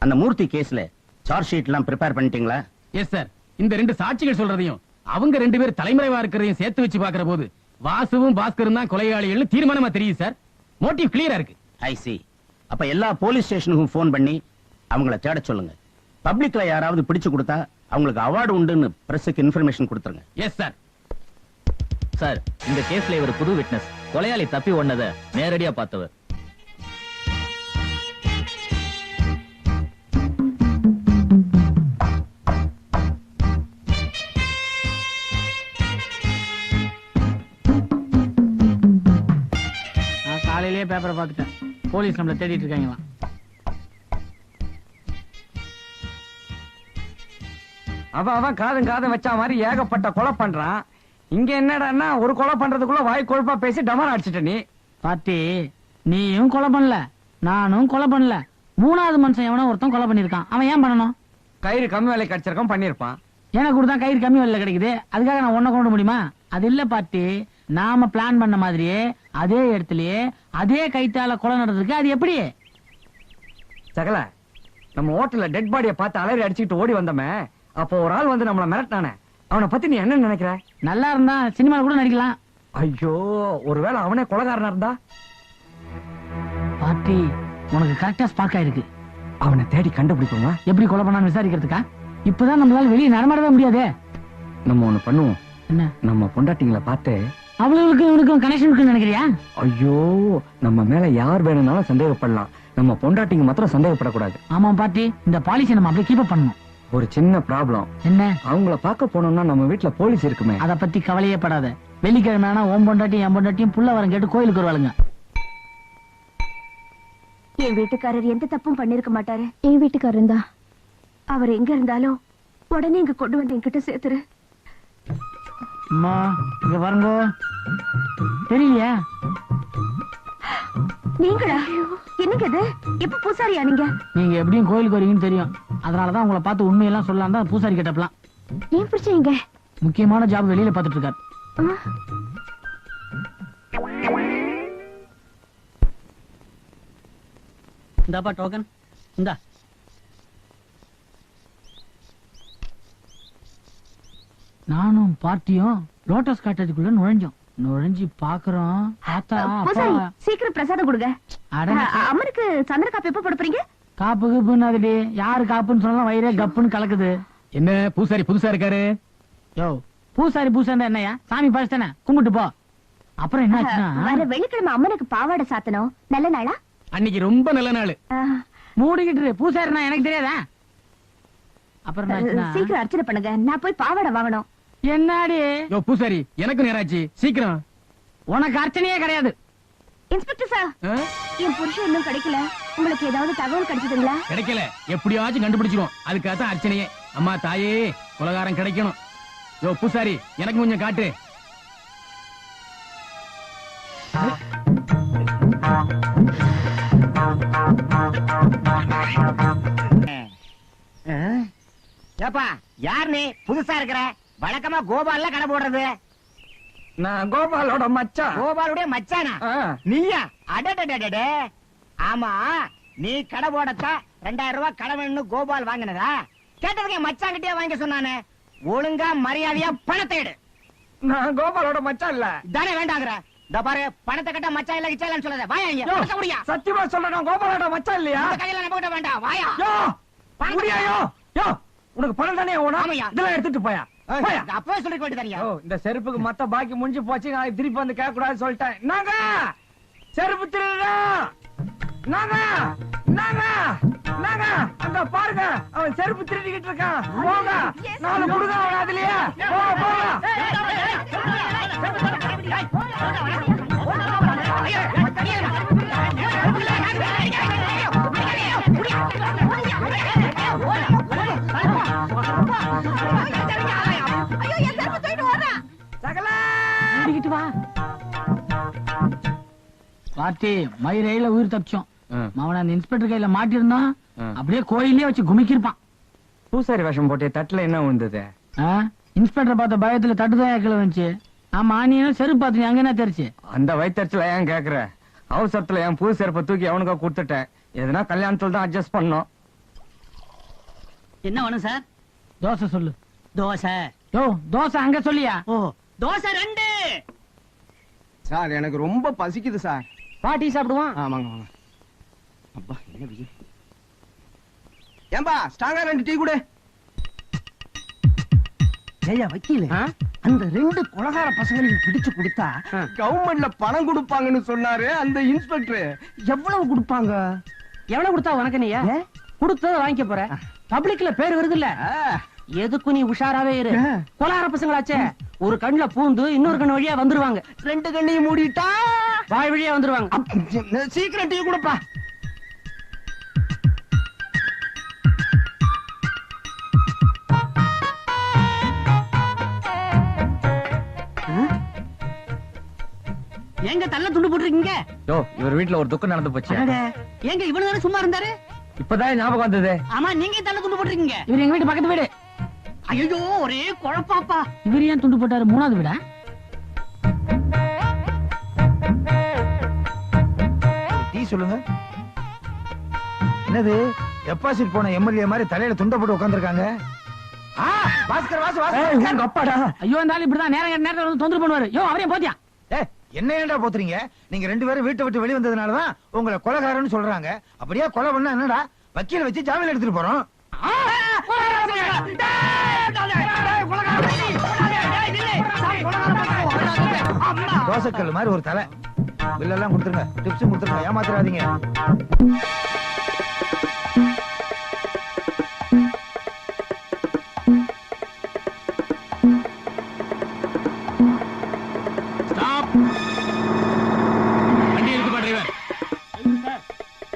அந்த மூர்த்தி கேஸ்ல சார்ஜ் ஷீட் எல்லாம் ப்ரிப்பேர் பண்ணிட்டீங்களா? Yes sir. இந்த 2 சாட்சிகள் சொல்றதையும் அவங்க 2 பேர் தலைமறைவா இருக்கிறதையும் சேர்த்து வச்சு பாக்குற போது வாசுவும் பாஸ்கரும் தான் கொலையாளிகள்னு தீர்மானமா தெரியுது சார். மோட்டிவ் கிளியரா இருக்கு. ஐ சி. அப்ப எல்லா போலீஸ் ஸ்டேஷனுக்கும் போன் பண்ணி அவங்கள தேட சொல்லுங்க. பப்ளிக்ல யாராவது பிடிச்சு கொடுத்தா அவங்களுக்கு அவார்டு உண்டுன்னு பிரஸுக்கு இன்ஃபர்மேஷன் கொடுத்துருங்க. Yes sir. சார், இந்த கேஸ்ல இவர் புது விட்னஸ். கொலையாளி தப்பி ஓடுனதை நேரடியா பார்த்தவர். காலையிலேயே பேப்பரை பார்த்துட்டேன். போலீஸ் நம்மள தேடிட்டு இருக்காங்களாம். அவன் காதம் வச்ச மாதிரி ஏகப்பட்ட கொலை பண்றான். இங்க என்னடான்னா ஒரு கொலை பண்றதுக்குள்ள வாய் கொழுப்பா பேசி டமர் அடிச்சிட்ட நீ. பாட்டி, நீயும் கொலை பண்ணல, நானும் கொலை பண்ணல. மூணாவது மனுஷன் எவனோ ஒருத்தன் கொலை பண்ணிருக்கான். அவன் ஏன் பண்ணணும்? கயிறு கம்மி விலை கிடைச்சிருக்கான், பண்ணிருப்பான். எனக்கு கூட தான் கயிறு கம்மி விலையில கிடைக்குது, அதுக்காக நான் ஒன்ன கொண்டு முடியுமா? அது இல்ல பாட்டி, நாம பிளான் பண்ண மாதிரியே அதே இடத்துலயே அதே கைத்தால கொலை நடந்திருக்கு. அது எப்படி? சகல, நம்ம ஹோட்டல்ல டெட் பாடியை பார்த்து அலறி அடிச்சுக்கிட்டு ஓடி வந்தோமே, அப்போ ஒரு ஆள் வந்து நம்மள மிரட்டானே, அவனை பத்தி நீ என்ன நினைக்கிற? நல்லா இருந்தா சினிமால கூட நடிக்கலாம். ஐயோ, ஒருவேளை அவனே கொலைகாரனா இருந்தா? பாட்டி, உனக்கு கரெக்டா ஸ்பார்க் ஆயிருக்கு. அவனை தேடி கண்டுபிடிப்போமா? எப்படி கொலை பண்ணான்னு விசாரிக்கிறதுக்கா? இப்பதான் நம்மளால வெளியே நடமாடவே முடியாது. நம்ம ஒண்ணு பண்ணுவோம். என்ன? நம்ம பொண்டாட்டிங்களை பார்த்து அவளுக்கு இவனுக்கும் கனெக்ஷன் இருக்குன்னு நினைக்கிறியா? ஐயோ, நம்ம மேல யார் வேணும்னாலும் சந்தேகப்படலாம், நம்ம பொண்டாட்டிங்க மாத்திரம் சந்தேகப்படக்கூடாது. ஆமா பாட்டி, இந்த பாலிசி நம்ம அப்படியே கீப் அப் பண்ணணும். ஒரு சின்ன ப்ராப்ளம். என்ன? அவங்கள பார்க்க போனோம்னா நம்ம வீட்டுல போலீஸ் இருக்குமே. அத பத்தி கவலையே படாத. வெள்ளிக்கிழமை ஓம் பொண்டாட்டி என் பொண்டாட்டியும் புள்ள வரம் கேட்டு கோயிலுக்கு வருவாளுங்க. என் வீட்டுக்காரர் எந்த தப்பும் பண்ணிருக்க மாட்டாரு. என் வீட்டுக்காரர் தான். அவர் எங்க இருந்தாலும் உடனே இங்க கொண்டு வந்து என்கிட்ட சேர்த்துரு. அம்மா, இங்க பாருங்க. தெரியலையா? நீங்களா? என்னங்க இது? எப்ப பூசாரியா நீங்க? நீங்க எப்படியும் கோயிலுக்கு வரீங்கன்னு தெரியும், அதனாலதான் உங்களை பார்த்து உண்மையெல்லாம் சொல்லலாம் தான் பூசாரி கேட்டப்பலாம். ஏன் பிடிச்சீங்க? முக்கியமான ஜாப் வெளியில பாத்துட்டு இருக்காரு. இந்தாப்பா டோக்கன். இந்தா. நானும் பார்ட்டியும் லோட்டஸ் காட்டேஜுக்குள்ள நுழைஞ்சு பாக்குறோம். பூசாரி, சீக்கிரம் பிரசாதம் கொடுங்க. அட, அம்மனுக்கு சந்திர காப்பு எப்ப போடுறீங்க? காப்பு கப்புன்னு அதுடி, யாரு காப்புன்னு சொன்னாலும் வயிறே கப்புன்னு கலக்குது. என்ன பூசாரி புதுசா இருக்காரு? யோ, பூசாரி பூசாரி என்னையா? சாமி பழத்தானே, கும்பிட்டு போ. அப்புறம் என்ன ஆச்சுன்னா, வர வெள்ளிக்கிழமை அம்மனுக்கு பாவாடை சாத்தணும். நல்ல நாளா? அன்னைக்கு ரொம்ப நல்ல நாள். மூடிக்கிட்டு பூசாரினா எனக்கு தெரியாதா? அப்புறம் என்ன ஆச்சுன்னா, சீக்கிரம் அர்ச்சனை பண்ணுங்க, நான் போய் பாவாடை வாங்கணும். என்னடி? யோ பூசாரி, எனக்கு நேராச்சு, சீக்கிரம். உனக்கு அர்ச்சனையே கிடையாது. இன்ஸ்பெக்டர் சார், என் புருஷன் இன்னும் கிடைக்கல. உங்களுக்கு ஏதாவது தகவல் கிடைச்சதுங்களா? கிடைக்கல, எப்படியாச்சும் கண்டுபிடிச்சிரும். அதுக்காக தான் அர்ச்சனையே. அம்மா தாயே, கொலகாரம் கிடைக்கணும். யோ பூசாரி, எனக்கு கொஞ்சம் காட்டு. ஏப்பா, யார் நீ? புதுசா இருக்கிற? வழக்கமா கோபால்ல கடை போடுறது. நான் கோபாலோட மச்சான். கோபாலுடைய மச்சானா? நீயா? அடடடடடே. ஆமா, நீ கடை போடத்தா 2000 ரூபாய் கடை வேணும்னு கோபால் வாங்கினதா? கேட்டதுக்கு மச்சான் கிட்டே வாங்க சொன்னானே. ஒழுங்கா மரியாதையா பணத்தை எடு. நான் கோபாலோட மச்சான் இல்ல. தானே வேண்டாங்கிற. இந்த பாரு, பணத்தை கட்ட மச்சான் இல்ல கிச்சாலன்னு சொல்லாத. வாயா இங்க. பணத்தை குடியா. சத்தியமா சொல்றேன், கோபாலோட மச்சான் இல்லையா? இந்த கையில நம்ம கிட்ட வேண்டாம். வாயா. யோ, முடியா? யோ யோ, உனக்கு பணம் தானே ஓனா? இதெல்லாம் எடுத்துட்டு போயா. அப்பவே சொல்லிக்க வேண்டியதானியா? இந்த செருப்புக்கு மத்த பாக்கி முடிஞ்சு போச்சு, நாளைக்கு திருப்பி வந்து கேட்க கூடாதுன்னு சொல்லிட்டேன். நாங்க செருப்பு திருடா. நாங்க நாங்க நாங்க அங்க பாருங்க, அவன் செருப்பு திருடிக்கிட்டு இருக்கான். போங்க, நாலு கொடுங்க அவன் அதுலயே. பாட்டி, மயிரையில உயிர் தப்பிச்சோம். அவன் அந்த இன்ஸ்பெக்டர் கையில மாட்டிருந்தான், அப்படியே கோயிலே வச்சு குமிக்கிருப்பான். பூசாரி வேஷம் போட்டு தட்டுல என்ன விழுந்தது? இன்ஸ்பெக்டர் பார்த்த பயத்துல தட்டுதான் கீழே வந்துச்சு. ஆமா, நீ செருப்பு பார்த்து அங்க என்ன தெரிச்சு? அந்த வயிற்றுல ஏன் கேக்குற? அவசரத்துல என் புது செருப்பை தூக்கி அவனுக்கா கொடுத்துட்டேன். எதுனா கல்யாணத்துல தான் அட்ஜஸ்ட் பண்ணோம். என்ன வேணும் சார்? தோசை சொல்லு. தோசை? யோ, தோசை அங்க சொல்லியா? ஓ, தோசை 2. சார், எனக்கு ரொம்ப பசிக்குது சார். பாட்டி சாப்பிடுவான். ஆமாங்க வாங்க. அப்பா என்ன பிஜி. ஏம்பா, ஸ்ட்ராங்கா 2 டீ குடு. ஏயா வக்கீல, அந்த 2 கொலகார பசங்களையும் பிடிச்சு கொடுத்தா கவர்மெண்ட்ல பணம் கொடுப்பாங்கன்னு சொன்னாரு அந்த இன்ஸ்பெக்டர். எவ்வளவு கொடுப்பாங்க? எவ்வளவு கொடுத்தா உனக்கு? நீ கொடுத்தத வாங்கிக்க போற. பப்ளிக்ல பேர் வருது இல்ல, எதுக்கு நீ உஷாராவே இரு. கொலகார பசங்களாச்சே, ஒரு கண்ணுல பூந்து இன்னொரு கண்ணு வழியா வந்துருவாங்க. 2 கண்ணையும் மூடிட்டா வாய் வழியா வந்துருவாங்க. சீக்கிரம் டீ கொடுப்பா. எங்க தள்ள துண்டு போட்டுருக்கீங்க? யோ இவர் வீட்டுல ஒரு துக்கம் நடந்து போச்சு. எங்க இவனு தானே சும்மா இருந்தாரு? இப்பதான் ஞாபகம் வந்தது. ஆமா, நீங்க தள்ள துண்டு போட்டுருக்கீங்க. இவர் எங்க வீட்டு பக்கத்து வீடு. ஐயோ ஒரே குழப்பாப்பா. இவர் ஏன் துண்டு போட்டாரு? மூணாவது வீடா? டீ சொல்லுங்க. என்னது டெபாசிட் போன எம்எல்ஏ மாதிரி தலையில துண்ட போட்டு உட்கார்ந்திருக்காங்க. பாஸ்கர் வாசு வாசு அப்பாடா. ஐயோ இருந்தாலும் இப்படிதான் நேரத்துல வந்து தொந்தரவு பண்ணுவாரு. யோ அவரையும் போத்தியா? என்ன ஏன்டா போத்துறீங்க? நீங்க 2 பேரும் வீட்டை விட்டு வெளிய வந்ததுனாலதான் உங்களை கொலைகாரன்னு சொல்றாங்க. அப்படியே கொலை பண்ணா என்னடா? வக்கீல வச்சு ஜாமீன் எடுத்துட்டு போறோம். தோசைக்கல் மாதிரி ஒரு தலை. பில்லெல்லாம் கொடுத்துருங்க, டிப்ஸும் கொடுத்துருங்க, ஏமாத்திராதீங்க.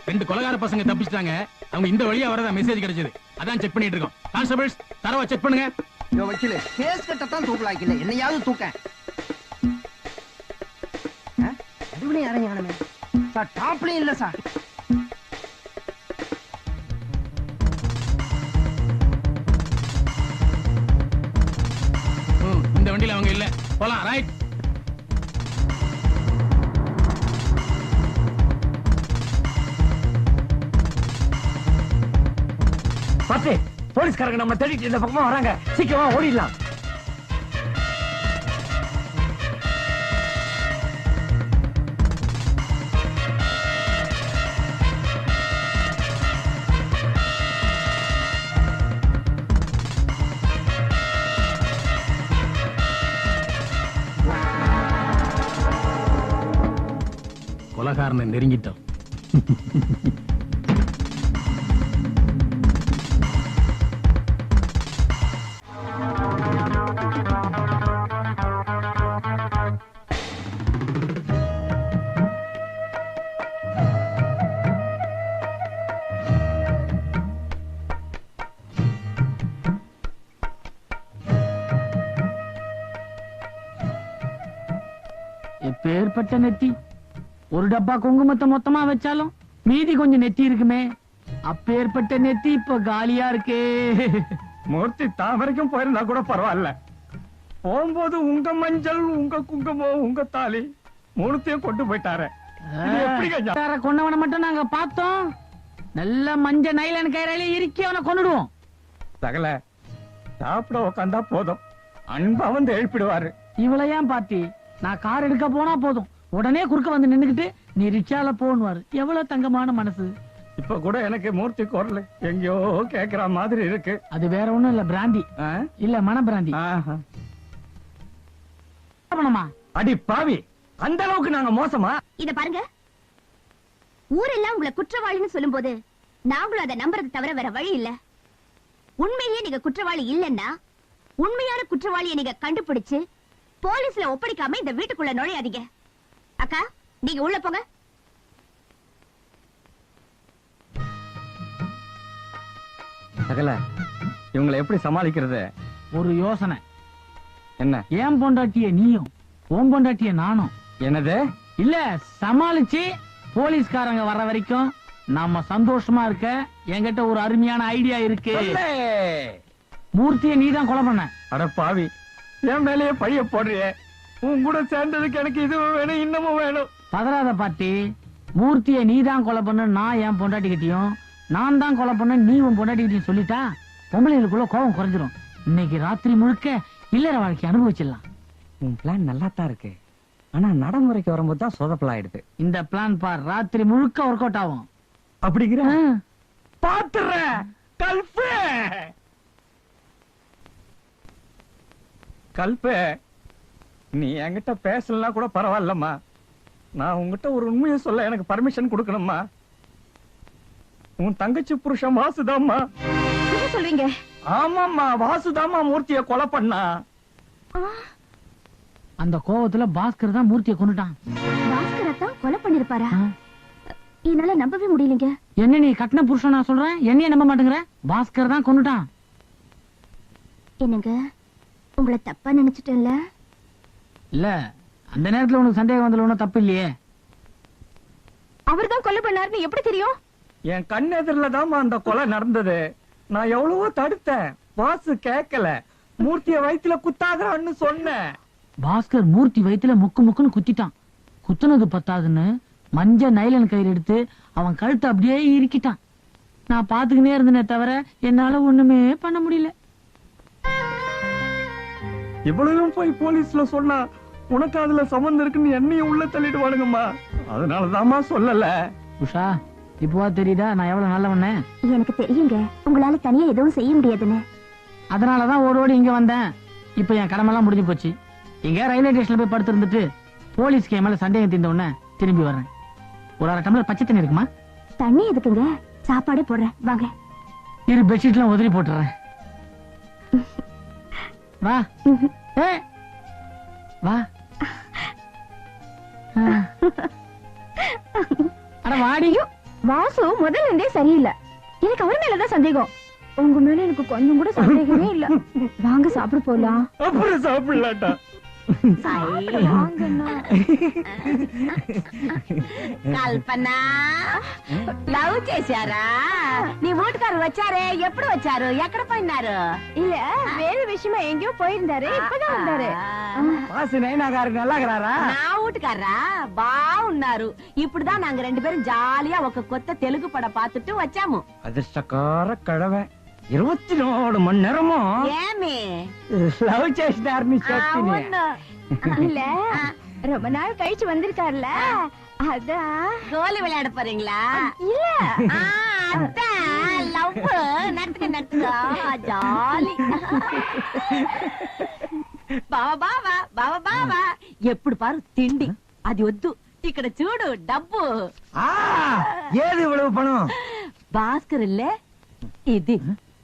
ரெண்டு கொலைகார பசங்க தப்பிச்சிட்டாங்க. அவங்க இந்த வழியா வரதா மெசேஜ் கிடைச்சது. அதான் செக் பண்ணிட்டு இருக்கோம். கான்ஸ்டபிள்ஸ் தரவா செக் பண்ணுங்க. யோ வக்கீலே, கேஸ் கட்டத்தான் தூக்கலாக்கல, என்னையாவது தூக்க. அதுவனே யாரும் ஞானமே சார். டாப்லயும் இல்ல சார். இந்த வண்டியில அவங்க இல்ல. போலாம். ரைட். பாத்து, போலீஸ்காரங்க நம்ம தேடிட்டு இந்த பக்கமா வராங்க. சீக்கிரமா ஓடிடலாம். கொலைகாரனை நெருங்கிட்டோம். எப்பேற்பட்ட நெத்தி! ஒரு டப்பா குங்குமத்தை மொத்தமா வச்சாலும் மீதி கொஞ்சம் நெத்தி இருக்குமே. அப்பேற்பட்ட நெத்தி இப்ப காலியா இருக்கே. மூர்த்தி தான் வரைக்கும் போயிருந்தா கூட பரவாயில்ல. போகும்போது உங்க மஞ்சள், உங்க குங்குமம், உங்க தாலி மூணுத்தையும் கொண்டு போயிட்டாரு. கொன்னவனை மட்டும் நாங்க பார்த்தோம். நல்ல மஞ்ச நைலன் கயிறாலே இறுக்கி அவனை கொன்னுடுவோம். சகல சாப்பிட உக்காந்தா போதும், அன்பா வந்து எழுப்பிடுவாரு. இவளையாம் பாத்தி, நான் கார் எடுக்க போனா போதும் உடனே குறுக்க வந்து நின்னுகிட்டு நீ ரிக்ஷால போன்னுவாரு. எவ்வளவு தங்கமான மனசு. இப்ப கூட எனக்கு மூர்த்தி குரல் எங்கயோ கேக்குற மாதிரி இருக்கு. அது வேற ஒண்ணும் இல்ல, பிராந்தி. இல்ல மன பிராந்தி. அடி பாவி, அந்த அளவுக்கு நாங்க மோசமா? இத பாருங்க, ஊரெல்லாம் உங்களை குற்றவாளின்னு சொல்லும் போது நாங்களும் அதை நம்புறது தவிர வேற வழி இல்ல. உண்மையிலேயே நீங்க குற்றவாளி இல்லன்னா உண்மையான குற்றவாளியை நீங்க கண்டுபிடிச்சு போலீஸ்ல ஒப்படைக்காம இந்த வீட்டுக்குள்ள நுழையாதீங்க. அக்கா, நீங்க உள்ள போங்க. சகல, இவங்களை எப்படி சமாளிக்கிறது? ஒரு யோசனை. என்ன? ஏன் பொண்டாட்டிய நீயும், ஓம் பொண்டாட்டிய நானும். என்னது? இல்ல, சமாளிச்சு போலீஸ்காரங்க வர்ற வரைக்கும் நாம சந்தோஷமா இருக்க என்கிட்ட ஒரு அருமையான ஐடியா இருக்கு. மூர்த்தியை நீதான் கொலை பண்ண. அட பாவி, என் மேலேயே பழிய போடுறிய. உன் கூட சேர்ந்ததுக்கு எனக்கு இதுவும் வேணும், இன்னமும் வேணும். பதறாத பாட்டி, மூர்த்தியை நீதான் கொலை பண்ண நான் என் பொண்டாட்டிக்கிட்டையும், நான் தான் கொலை பண்ண நீ உன் பொண்டாட்டிக்கிட்டையும் சொல்லிட்டா பொம்பளைகளுக்குள்ள கோபம் குறைஞ்சிரும். இன்னைக்கு ராத்திரி முழுக்க இல்லற வாழ்க்கை அனுபவிச்சிடலாம். உன் பிளான் நல்லா தான் இருக்கு, ஆனா நடைமுறைக்கு வரும்போது தான் சொதப்பலாயிடுது. இந்த பிளான் பார், ராத்திரி முழுக்க ஒர்க் அவுட் ஆகும். அப்படிங்கிற பாத்துற கல்பே. கல்பே, நீ என்கிட்ட பேசலனா கூட பரவாயில்லம்மா. நான் உங்ககிட்ட ஒரு உண்மையை சொல்ல எனக்கு பர்மிஷன் கொடுக்கணும்மா. உன் தங்கச்சி புருஷன் வாசுதாம்மா. என்ன சொல்றீங்க? ஆமாம்மா, வாசுதாம்மா மூர்த்தியை கொலை பண்ணா. அந்த கோவத்துல பாஸ்கர் தான் மூர்த்தியை கொண்டுட்டான். பாஸ்கரத்தா? இருப்பாரா? என்னால நம்பவே முடியலங்க. என்ன நீ கட்டின புருஷன் நான் சொல்றேன், என்னைய நம்ப மாட்டேங்கிற? பாஸ்கர் தான் கொன்னுட்டான். என்னங்க, உங்களை தப்பா நினைச்சிட்டேன்ல? இல்ல, அந்த நேரத்துல உனக்கு சந்தேகம் வந்ததுல ஒண்ணும் தப்பு இல்லையே. அவர்தான் கொலை பண்ணாருன்னு எப்படி தெரியும்? என் கண் எதிரில தான் அந்த கொலை நடந்தது. நான் எவ்வளவோ தடுத்தேன், பாசு கேட்கல. மூர்த்திய வயித்துல குத்தாகிறான்னு சொன்னேன். பாஸ்கர் மூர்த்தி வயித்துல முக்கு முக்குன்னு குத்திட்டான். குத்துனது பத்தாதுன்னு மஞ்ச நைலன் கயிறு எடுத்து அவன் கழுத்தை அப்படியே இறுக்கிட்டான். நான் பாத்துக்கினே இருந்தேனே தவிர என்னால ஒண்ணுமே பண்ண முடியல. இவ்வளவு போய் போலீஸ்ல சொன்னா உனக்கு அதுல சம்பந்தம் இருக்குன்னு என்னையும் உள்ள தள்ளிடுவானுங்கம்மா. அதனாலதாம்மா சொல்லல. உஷா, இப்பவா தெரியுதா நான் எவ்வளவு நல்லவனே? எனக்கு தெரியுங்க, உங்களால தனியா எதுவும் செய்ய முடியாதுன்னு. அதனாலதான் ஓடோடி இங்க வந்தேன். இப்ப என் கடமெல்லாம் முடிஞ்சு போச்சு. இங்க ரயில்வே ஸ்டேஷன்ல போய் படுத்து இருந்துட்டு போலீஸ்க்கு என் மேல சந்தேகம் தீர்ந்த உடனே திரும்பி வர்றேன். ஒரு அரை டம்ளர் பச்சை தண்ணி இருக்குமா? தண்ணி எதுக்குங்க, சாப்பாடே போடுறேன் வாங்க. இரு, பெட்ஷீட் எல்லாம் உதறி போட்டுறேன். வா வா. அட வாடியும். வாசு முதல்ல இருந்தே சரியில்லை. எனக்கு அவர் மேலதான் சந்தேகம். உங்க மேல எனக்கு கொஞ்சம் கூட சந்தேகமே இல்ல. வாங்க சாப்பிட போலாம். அப்புறம் சாப்பிடலாட்டா. కల్పనా లవ్ చేశారా? నీ ఊటుకారు వచ్చారే, ఎప్పుడు వచ్చారు, ఎక్కడ పోయినారు? இல்ல, வேற விஷயமா எங்கேயோ போயிருந்தாரு, இப்பதான் வந்தாரு. பாசு நைனாகாரு நல்லாகிறாரா? నా ఊటుకారా బాగున్నారు. ఇప్పుడుదా நாங்க ரெண்டு பேரும் ஜாலியா ఒక కొత్త తెలుగు పడ పాத்துட்டு వచ్చాము. அதிர்ஷ்டக்கார கழவை 24 மணி நேரமும் ఏమి லவ் చేసినారని చెప్తిని. இல்ல, ரொம்ப நாள் கழிச்சு வந்திருக்காருல, அதான். கோலி விளையாட போறீங்களா? இல்ல, அதான் லவ் நடத்துக்க ஜாலி. బావా ఎప్పుడు పారు తిండి అది వద్దు, ఇక్కడ చూడు డబ్బు. ஏது இவ்வளவு பணம்? భాస్కర్ இல்லే ఇది.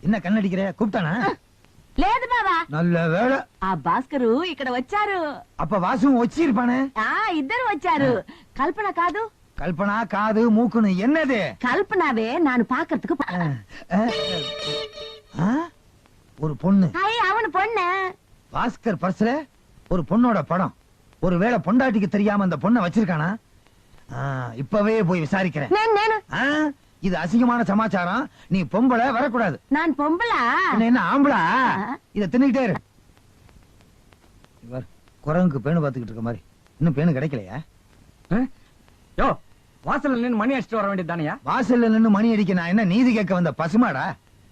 என்ன கண்ணடிக்கிற? கூப்பிட்டானா? లేదు బావా. நல்ல வேலை. ఆ భాస్కరు ఇక్కడ వచ్చారు. அப்ப வாசுவும் வச்சிருப்பானே? ఇద్దరు వచ్చారు. కల్పన కాదు? கல்பனா காது மூக்குன்னு என்னது? கல்பனாவே நான் பாக்கிறதுக்கு. ஒரு பொண்ணு. அவனு பொண்ணு. பாஸ்கர் பர்ஸ்ல ஒரு பொண்ணோட படம். ஒருவேளை பொண்டாட்டிக்கு தெரியாம அந்த பொண்ணை வச்சிருக்கானா? இப்பவே போய் விசாரிக்கிறேன். இது அசிங்கமான சமாச்சாரம். நீ பொம்பளை வரக்கூடாது. நான் பொம்பளா? என்ன ஆம்பளா? இத தின்னுகிட்டே இரு. குரங்குக்கு பேணு பாத்துக்கிட்டு இருக்க மாதிரி இன்னும் பேணு கிடைக்கலையா? யோ, வாசல்ல நின்னு மணி அடிச்சுட்டு வர வேண்டியதுதானயா? வாசல்ல நின்னு மணி அடிக்க நான் என்ன நீதி கேட்க வந்த பசுமாடா?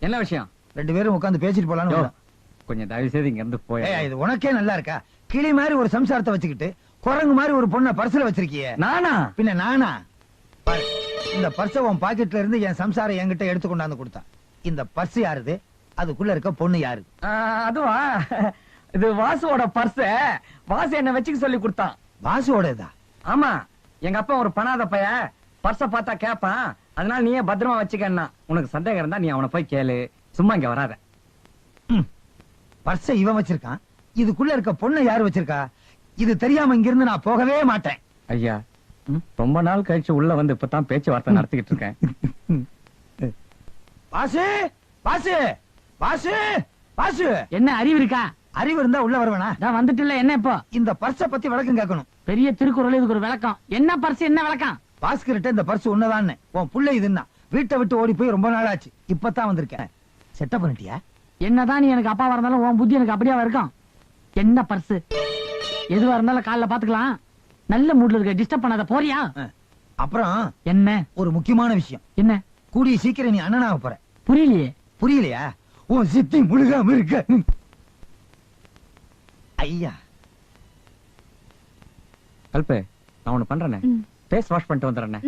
என்ன விஷயம்? ரெண்டு பேரும் உட்கார்ந்து பேசிட்டு போலான்னு. கொஞ்சம் தயவு செய்து இங்க இருந்து போய். இது உனக்கே நல்லா இருக்கா? கிளி மாதிரி ஒரு சம்சாரத்தை வச்சுக்கிட்டு குரங்கு மாதிரி ஒரு பொண்ணை பர்ஸ்ல வச்சிருக்கியே. நானா? பின்ன நானா? இந்த பர்ஸ உன் பாக்கெட்ல இருந்து என் சம்சாரம் என்கிட்ட எடுத்து கொண்டாந்து கொடுத்தா. இந்த பர்ஸ் யாருது? அதுக்குள்ள இருக்க பொண்ணு யாரு? அதுவா, இது வாசுவோட பர்ஸ். வாசு என்ன வச்சுக்க சொல்லி கொடுத்தான். வாசுவோட இதா? ஆமா, எங்க அப்பா ஒரு பணாத பைய, பர்ஸ பார்த்தா கேப்பான். அதனால நீயே பத்திரமா வச்சுக்கன்னா. உனக்கு சந்தேகம் இருந்தா நீ அவனை போய் கேளு, சும்மா இங்க வராத. பர்ஸ இவன் வச்சிருக்கான், இதுக்குள்ள இருக்க பொண்ணு யாரு வச்சிருக்கா? இது தெரியாம இங்க இருந்து நான் போகவே மாட்டேன். ஐயா, ரொம்ப நாள் கழிச்சு உள்ள வந்து இப்பதான் பேச்சுவார்த்தை நடத்திக்கிட்டு இருக்கேன். பாசு பாசு பாசு பாசு, என்ன அறிவு இருக்கா? அறிவு இருந்தா உள்ள வருவேனா? நான் வந்துட்டு இல்ல. என்ன இப்போ? இந்த பர்ஸ பத்தி விளக்கம் கேட்கணும். பெரிய திருக்குறள், இதுக்கு ஒரு விளக்கம். என்ன பர்ஸ், என்ன விளக்கம்? பாஸ்கர்ட்ட இந்த பர்ஸ் உன்னதான் உன் புள்ள இதுன்னா வீட்டை விட்டு ஓடி போய் ரொம்ப நாள் ஆச்சு. இப்பதான் வந்திருக்கேன். செட்டப் பண்ணிட்டியா? என்னதான் நீ எனக்கு அப்பா இருந்தாலும் உன் புத்தி எனக்கு அப்படியே இருக்கும். என்ன பர்ஸ்? எதுவா இருந்தாலும் காலைல பாத்துக்கலாம். நல்ல மூட்ல இருக்க, டிஸ்டர்ப் பண்ணாத. போறியா? அப்புறம் என்ன? ஒரு முக்கியமான விஷயம். என்ன? கூடிய சீக்கிரம் நீ அண்ணனாக போற. புரியலையே. புரியலையா? உன் சித்தி முழுகாம இருக்க. ஐயா கல்பே, நான் ஒண்ணு பண்றேனே, ஃபேஸ் வாஷ் பண்ணிட்டு வந்துடுறேனே.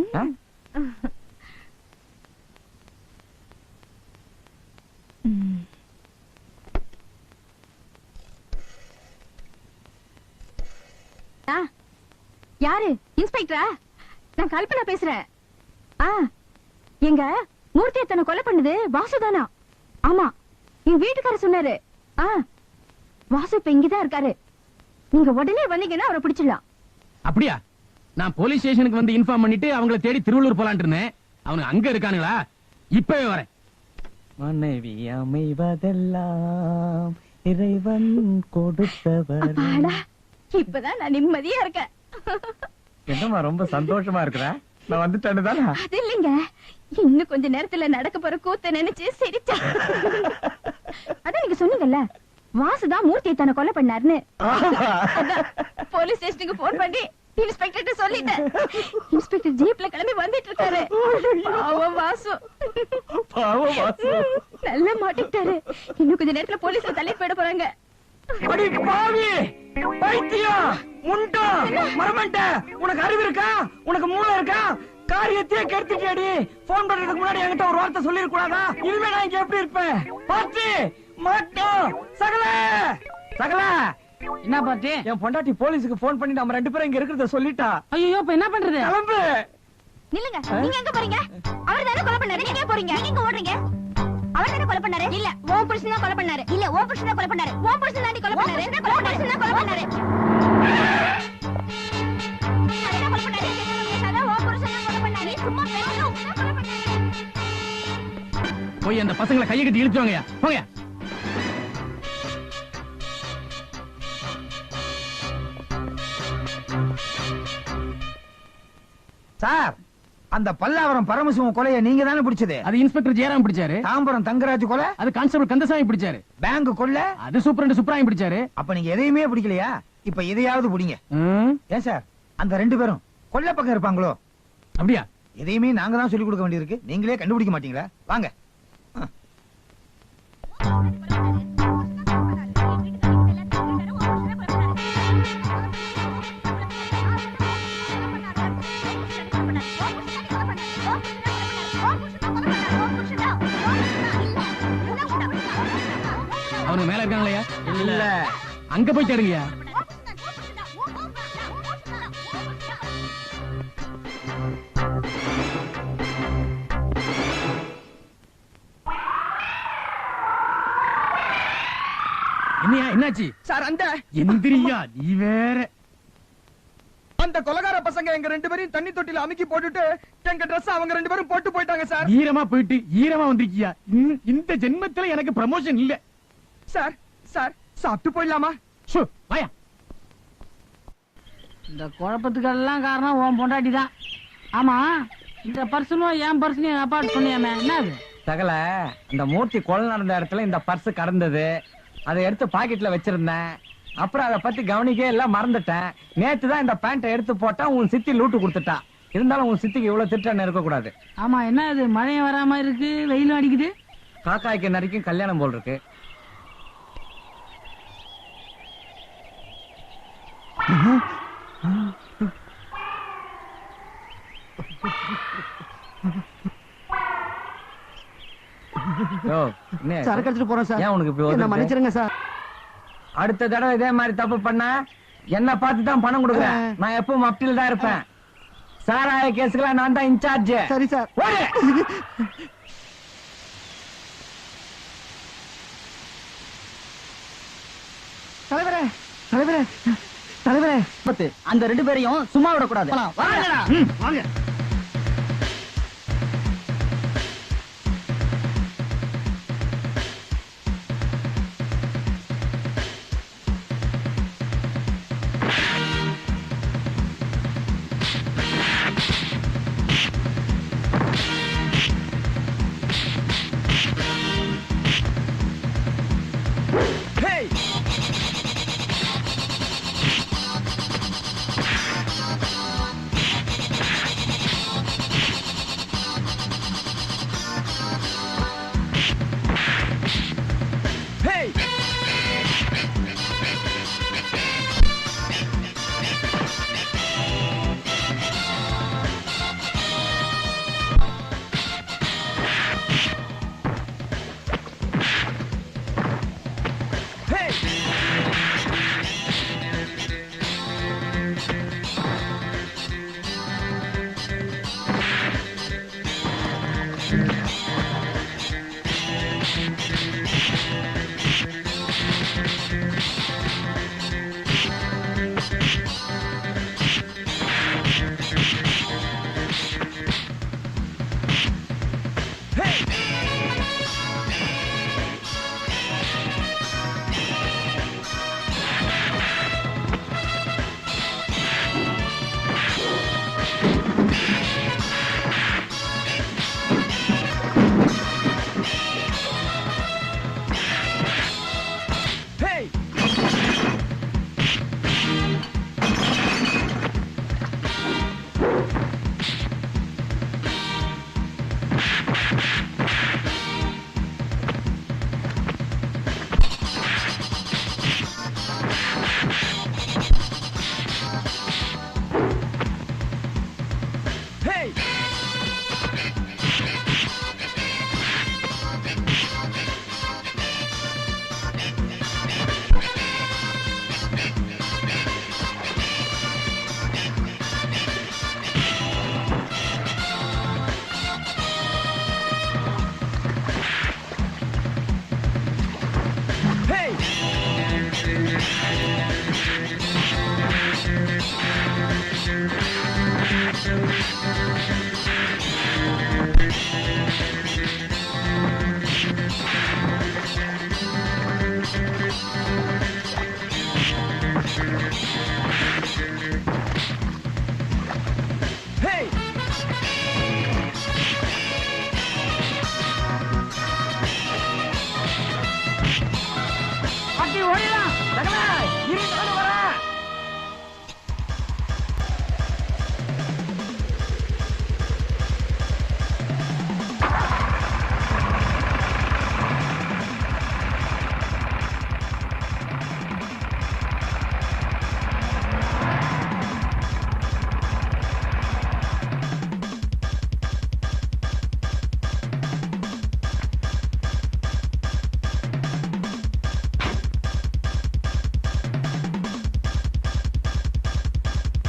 யாரு? இன்ஸ்பெக்டரா? நான் கல்பனா பேசுறேன். எங்க மூர்த்தி தன்னை கொலை பண்ணது வாசுதானா? ஆமா, என் வீட்டுக்காரர் சொன்னாரு. வாசு இப்ப இங்கதான் இருக்காரு. நீங்க உடனே வந்தீங்கன்னா அவரை பிடிச்சிடலாம். அப்படியா? நான் போலீஸ் ஸ்டேஷனுக்கு வந்து இன்ஃபார்ம் பண்ணிட்டு அவங்கள தேடி திருவள்ளூர் போலான்னு இருந்தேன். அவனுக்கு அங்க இருக்கானுங்களா? இப்பவே வரேன். மனைவி அமைவதெல்லாம் இறைவன் கொடுத்தவர். இப்பதான் நான் நிம்மதியா இருக்கேன். என்னம்மா ரொம்ப சந்தோஷமா இருக்கிற? நான் வந்துட்டேன்னு தானே? அது இல்லைங்க, இன்னும் கொஞ்ச நேரத்துல நடக்க போற கூத்த நினைச்சு சிரிச்சேன். அதான் நீங்க சொன்னீங்கல்ல, வாசுதான் மூர்த்தியை தன்னை கொலை பண்ணாருன்னு. போலீஸ் ஸ்டேஷனுக்கு போன் பண்ணி இன்ஸ்பெக்டர் சொல்லிட்டேன். இன்ஸ்பெக்டர் ஜீப்ல கிளம்பி வந்துட்டு இருக்காரு. பாவம் வாசு, பாவம் வாசு நல்லா மாட்டிக்கிட்டாரு. இன்னும் கொஞ்ச நேரத்துல போலீஸ்ல தள்ளிட்டு போயிட போறாங்க. அடி பாவி, பைத்தியம், முண்டா, மரமண்ட, உனக்கு அறிவு இருக்கா? உனக்கு மூளை இருக்கா? காரியத்தையே கெடுத்துட்டியாடி. போன் பண்றதுக்கு முன்னாடி என்கிட்ட ஒரு வார்த்தை சொல்லிட கூடாதா? இனிமே நான் இங்க எப்படி இருப்பேன்? பாத்து மாட்டோம். சகல சகல, என்ன பாட்டி? என் பொண்டாட்டி போலீஸுக்கு போன் பண்ணி நம்ம 2 பேரும் இங்க இருக்கிறத சொல்லிட்டா. ஐயோ, இப்ப என்ன பண்றது? கிளம்பு. நில்லுங்க, நீங்க எங்க போறீங்க? அவர் தானே கொலை பண்ணாரு, நீங்க போறீங்க? நீங்க எங்க ஓடுறீங்க? அவர் தானே கொலை பண்ணாரு. இல்ல, ஓம் புருஷன் தான் கொலை பண்ணாரு. இல்ல, ஓம் புருஷன் தான் கொலை பண்ணாரு. ஓம் புருஷன் தான் கொலை பண்ணாரு. ஓம் புருஷன் தான் கொலை பண்ணாரு. அதான் கொலை பண்ணாரு. அதான் ஓம் புருஷன் தான் கொலை பண்ணாரு. சும்மா பேசுங்க, கொலை பண்ணாரு. போய் அந்த பசங்களை கையை கட்டி இழுத்துவாங்கயா. போங்க. சார், அந்த பல்லாவரம் பரமசிவம் கொலையை நீங்க தானே பிடிச்சது? அது இன்ஸ்பெக்டர் ஜெயராம் பிடிச்சாரு. தாம்பரம் தங்கராஜ் கொலை அது கான்ஸ்டபிள் கந்தசாமி பிடிச்சாரு. பேங்க் கொள்ள அது சூப்பரண்ட் சுப்ராயம் பிடிச்சாரு. அப்ப நீங்க எதையுமே பிடிக்கலையா? இப்ப எதையாவது பிடிங்க. ஏன் சார், அந்த 2 பேரும் கொல்ல பக்கம் இருப்பாங்களோ? அப்படியா? எதையுமே நாங்க தான் சொல்லி கொடுக்க வேண்டியிருக்கு, நீங்களே கண்டுபிடிக்க மாட்டீங்களா? வாங்க. அவனுக்கு மேல இருக்காங்களையா? இல்ல, அங்க போய் தேடுங்கயா. என்னையா, என்னாச்சு சார்? அந்த எந்திரியா, நீ வேற. அந்த கொலகார பசங்க எங்க 2 பேரையும் தண்ணி தொட்டில அமுக்கி போட்டுட்டு எங்க Dress அவங்க 2 பேரும் போட்டு போயிட்டாங்க சார். ஈரமா போயிட்டு ஈரமா வந்திருக்கியா? இந்த ஜென்மத்துல எனக்கு ப்ரமோஷன் இல்ல சார். சார், சாப்பிட்டு போயிடலாமா? வாயா. இந்த குழப்பத்துக்கெல்லாம் காரணம் உன் பொண்டாட்டி தான். ஆமா, இந்த பர்சனும் என் பர்சனையும் அப்பார்ட் சொன்னியாமே, என்ன அது? சகல, இந்த மூர்த்தி கொலை நடந்த இடத்துல இந்த பர்ஸ் கடந்தது. அதை எடுத்து பாக்கெட்ல வச்சிருந்தேன். அப்புறம் அதை பத்தி கவனிக்கவே எல்லாம் மறந்துட்டேன். நேத்து தான் இந்த பேண்ட்டை எடுத்து போட்டா உன் சித்தி லூட்டு கொடுத்துட்டா. இருந்தாலும் உன் சித்திக்கு இவ்வளவு திட்டம் இருக்க கூடாது. ஆமா, என்ன இது மழையும் வராம இருக்கு, வெயிலும் அடிக்குது. காக்காய்க்கு நரிக்கும் கல்யாணம் போல் இருக்கு. சரக்கு எடுத்துட்டு போறோம் சார். ஏன் உனக்கு இப்படி என்ன வருது? மன்னிச்சிருங்க சார். அடுத்த தடவை இதே மாதிரி தப்பு பண்ண என்ன பார்த்து தான் பணம் கொடுக்குறேன். நான் எப்பவும் அப்டில் தான் இருப்பேன். சாராய கேஸுக்கெல்லாம் நான் தான் இன்சார்ஜ். சரி சார். தலைவரே, தலைவரே, தலைவரே, அந்த 2 பேரையும் சும்மா விடக்கூடாது. வாங்க.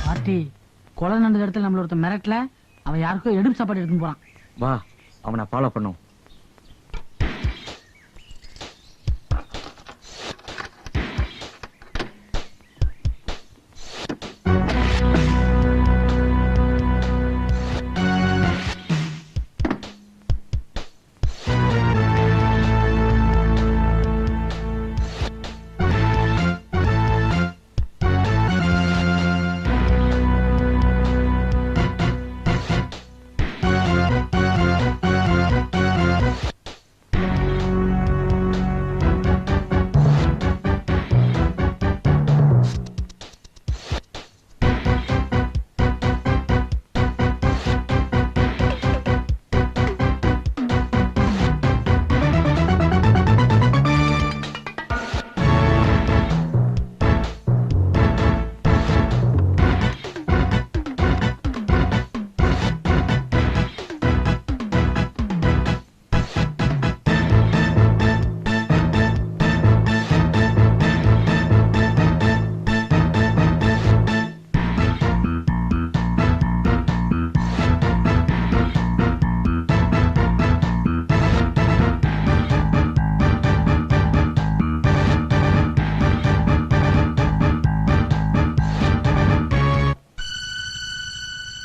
பாட்டி கொலை நடந்த இடத்துல நம்மள ஒருத்தன் மிரட்டல, அவன் யாருக்கோ எடுப்பு சாப்பாடு எடுத்துன்னு போறான். வா அவனை ஃபாலோ பண்ணும்.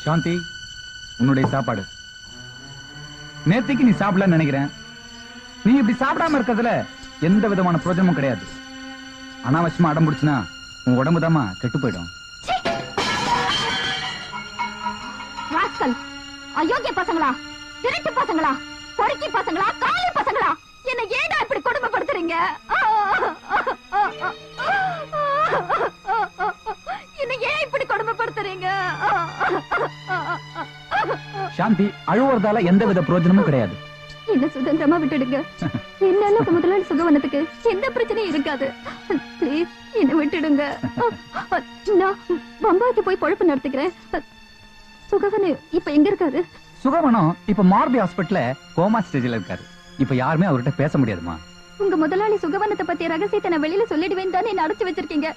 சாந்தி, உன்னுடைய சாப்பாடு. நேத்திக்கு நீ சாப்பிடலன்னு நினைக்கிறேன். நீ இப்படி சாப்பிடாம இருக்கிறதுல எந்த விதமான பிரயோஜனமும் கிடையாது. அனாவசியமா அடம் பிடிச்சுனா உன் உடம்பு தாமா கெட்டு போயிடும். அயோக்கிய பசங்களா, திருட்டு பசங்களா, பொறுக்கி பசங்களா, காலி பசங்களா, என்ன ஏடா இப்படி கொடுமைப்படுத்துறீங்க? என்ன ஏன் இப்படி கொடுமைப்படுத்துறீங்க? சாந்தி, அழுவுறதால எந்த வித பிரயோஜனமும் கிடையாது. என்ன சுதந்திரமா விட்டுடுங்க. என்னால முதலாளி சுகவனத்துக்கு எந்த பிரச்சனையும் இருக்காது. ப்ளீஸ் என்ன விட்டுடுங்க. நான் பம்பாய்க்கு போய் பொழப்பு நடத்துக்கிறேன். சுகவனம் இப்ப எங்க இருக்காரு? சுகவனம் இப்ப மார்பி ஹாஸ்பிட்டல்ல கோமா ஸ்டேஜ்ல இருக்காரு. இப்ப யாருமே அவர்கிட்ட பேச முடியாதுமா. உங்க முதலாளி சுகவனத்தை பத்திய ரகசியத்தை நான் வெளியில சொல்லிடுவேன் தானே என்ன அடைச்சு வச்சிருக்கீங்க.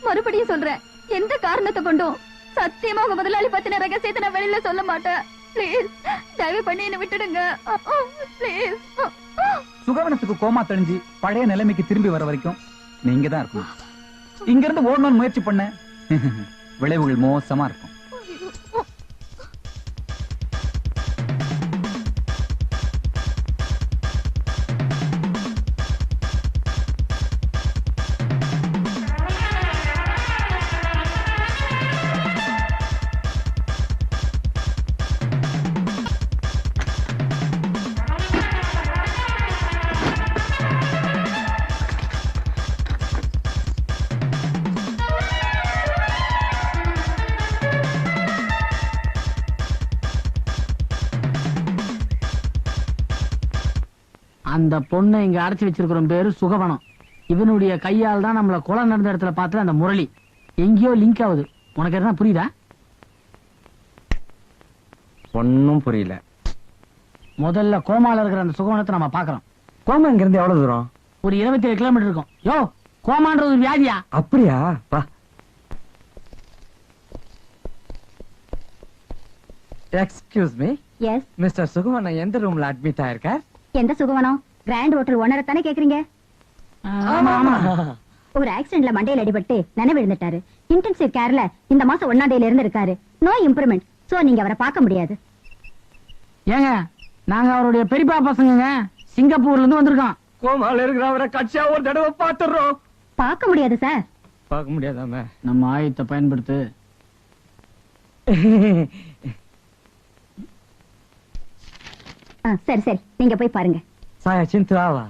மறுபடியும் சொல்றேன், எந்த காரணத்தை கொண்டும் சத்தியமா உங்க முதலாளி பத்தின ரகசியத்தை நான் வெளியில சொல்ல மாட்டேன். ப்ளீஸ் தயவு பண்ணி என்ன விட்டுடுங்க. ப்ளீஸ். சுகவனத்துக்கு கோமா தெளிஞ்சு பழைய நிலைமைக்கு திரும்பி வர வரைக்கும் நீங்க தான் இருக்கணும். இங்க இருந்து ஓடணும்னு முயற்சி பண்ண விளைவுகள் மோசமா இருக்கும். அந்த பொண்ணை இங்க அடைச்சு வச்சிருக்கிற பேரு சுகவனம். இவனுடைய கையால் தான் நம்மள கொலை நடந்த இடத்துல பார்த்து அந்த முரளி எங்கேயோ லிங்க் ஆகுது. உனக்கு என்ன புரியுதா? ஒன்னும் புரியல. முதல்ல கோமால இருக்கிற அந்த சுகவனத்தை நம்ம பாக்குறோம். கோமா இங்க இருந்து எவ்வளவு தூரம்? ஒரு 27 கிலோமீட்டர் இருக்கும். யோ, கோமான்றது ஒரு வியாதியா? அப்படியா? வா. Excuse me. Yes. Mister Sugavanam எந்த ரூம்ல அட்மிட் ஆயிருக்கார்? எந்த சுகவனம்? கிராண்ட் ஹோட்டல் ஓனரை தானே கேக்குறீங்க? ஒரு ஆக்சிடென்ட்ல மண்டையில அடிபட்டு நினைவிழுந்துட்டாரு. இன்டென்சிவ் கேர்ல இந்த மாசம் 1ஆம் தேதியில இருந்து இருக்காரு. No improvement. சோ நீங்க அவரை பார்க்க முடியாது. ஏங்க, நாங்க அவருடைய பெரியப்பா பசங்க, சிங்கப்பூர்ல இருந்து வந்திருக்கோம். கோமால இருக்கிற அவரை கட்சியா ஒரு தடவை பாத்துறோம். பார்க்க முடியாது சார். பார்க்க முடியாதாம? நம்ம ஆயத்தை பயன்படுத்து. சரி சரி, நீங்க போய் பாருங்க. சாயா சிந்துவா.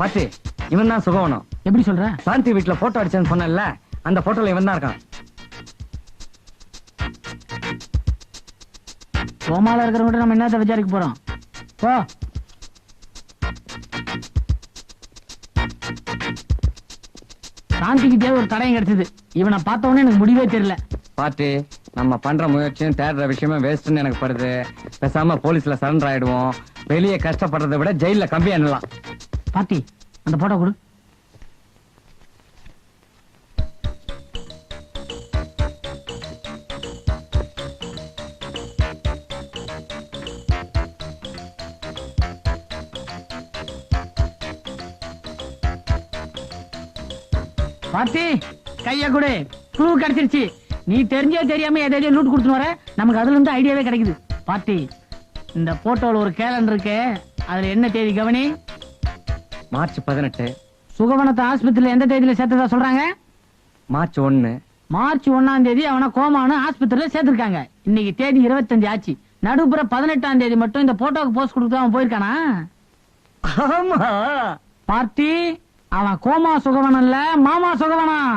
பாத்து இவன் தான் சுகவனம். எப்படி சொல்ற? சாந்தி வீட்டுல போட்டோ அடிச்சேன்னு சொன்னேன்ல, அந்த போட்டோல இவன் தான் இருக்கான். கோமால இருக்கிறவங்க நம்ம என்னத்த விசாரிக்க போறோம்? போ. சாந்திக்கு தேவை ஒரு தடயம் கிடைச்சது. இவனை பார்த்த உடனே எனக்கு முடிவே தெரியல. பாத்து நம்ம பண்ற முயற்சியும் தேடுற விஷயமும் வேஸ்ட்னு எனக்கு படுது. பேசாம போலீஸ்ல சரண்டர் ஆயிடுவோம். வெளியே கஷ்டப்படுறதை விட ஜெயில கம்பி அண்ணலாம். பாட்டி அந்த போட்டோ கொடு. பாட்டி கைய கொடு. க்ளூ கிடைச்சிருச்சு. நீ தெரிஞ்சே தெரியாம எதையோ லூட் கொடுத்துட்டு வர. நமக்கு அதுல இருந்து ஐடியாவே கிடைக்குது. பாட்டி இந்த போட்டோல ஒரு கேலண்டர் இருக்கு. அதுல என்ன தேதி கவனி? மார்ச் 18. சுகவனத்தை ஆஸ்பத்திரியில எந்த தேதியில சேர்த்ததா சொல்றாங்க? மார்ச் 1. மார்ச் 1ஆம் தேதி அவனை கோமானு ஆஸ்பத்திரியில சேர்த்திருக்காங்க. இன்னைக்கு தேதி 25 ஆச்சு. நடுப்புற 18ஆம் தேதி மட்டும் இந்த போட்டோக்கு போஸ்ட் கொடுத்து அவன் போயிருக்கானா? ஆமா பார்ட்டி அவன் கோமா சுகவனம் இல்ல, மாமா சுகவனம்.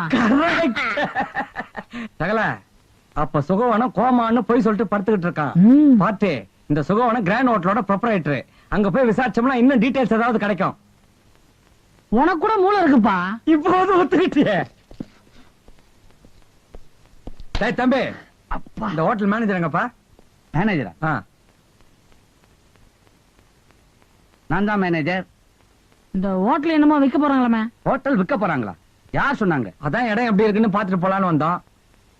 சகல அப்ப சுகவனம் கோமான்னு போய் சொல்லிட்டு படுத்துக்கிட்டு இருக்கான். பாத்து இந்த சுகவனம் கிராண்ட் ஹோட்டலோட ப்ரொப்ரைட்டர். அங்க போய் விசாரிச்சோம்னா இன்னும் டீடைல்ஸ் ஏதாவது கிடைக்கும். உனக்கு கூட மூளை இருக்குப்பா. இப்போது ஒத்துக்கிட்டியே. டேய் தம்பி, இந்த ஹோட்டல் மேனேஜர் எங்கப்பா? மேனேஜரா? நான் தான் மேனேஜர். இந்த ஹோட்டல் என்னமோ விற்க போறாங்களாமே. ஹோட்டல் விற்க போறாங்களா? யார் சொன்னாங்க? அதான் இடம் எப்படி இருக்குன்னு பாத்துட்டு போலான்னு வந்தோம்.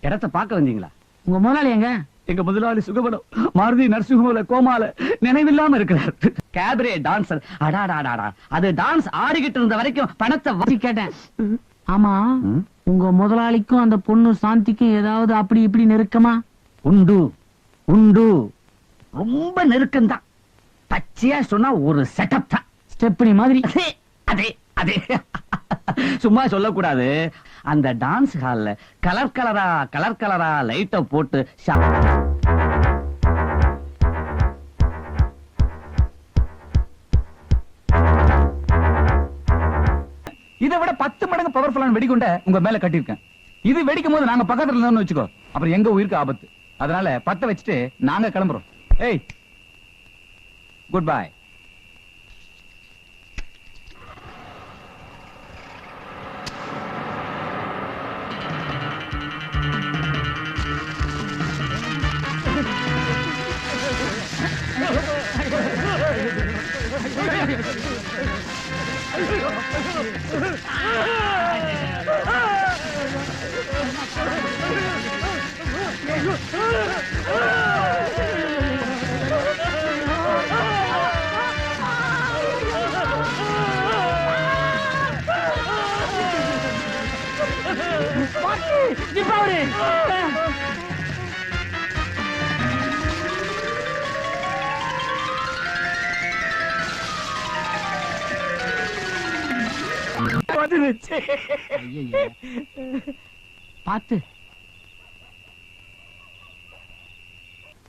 இடத்தை பார்க்க வந்தீங்களா? உங்க முதலாளி எங்க? எங்க முதலாளி சுகவனம் மாருதி நரசிம்மல கோமால நினைவில்லாம இருக்கிறார். Cabaret dancer. அடாடாடாடா, அது டான்ஸ் ஆடிக்கிட்டு இருந்த வரைக்கும் பணத்தை வச்சு கேட்டேன். ஆமா, உங்க முதலாளிக்கும் அந்த பொண்ணு சாந்திக்கும் ஏதாவது அப்படி இப்படி நெருக்கமா? உண்டு உண்டு, ரொம்ப நெருக்கம் தான். பச்சையா சொன்னா ஒரு செட்டப் தான். ஸ்டெப்னி மாதிரி. அதே அதே. சும்மா சொல்லக்கூடாது. அந்த டான்ஸ் ஹால்ல கலர் கலரா லைட்ட போட்டு இதை விட 10 மடங்கு பவர்ஃபுல்லான வெடிகுண்ட உங்க மேல கட்டியிருக்கேன். இது வெடிக்கும் போது நாங்க பக்கத்துல இருந்தோம்னு வச்சுக்கோ, அப்புறம் எங்க உயிருக்கு ஆபத்து. அதனால பத்த வச்சுட்டு நாங்க கிளம்புறோம். ஏய், குட் பை. பாத்து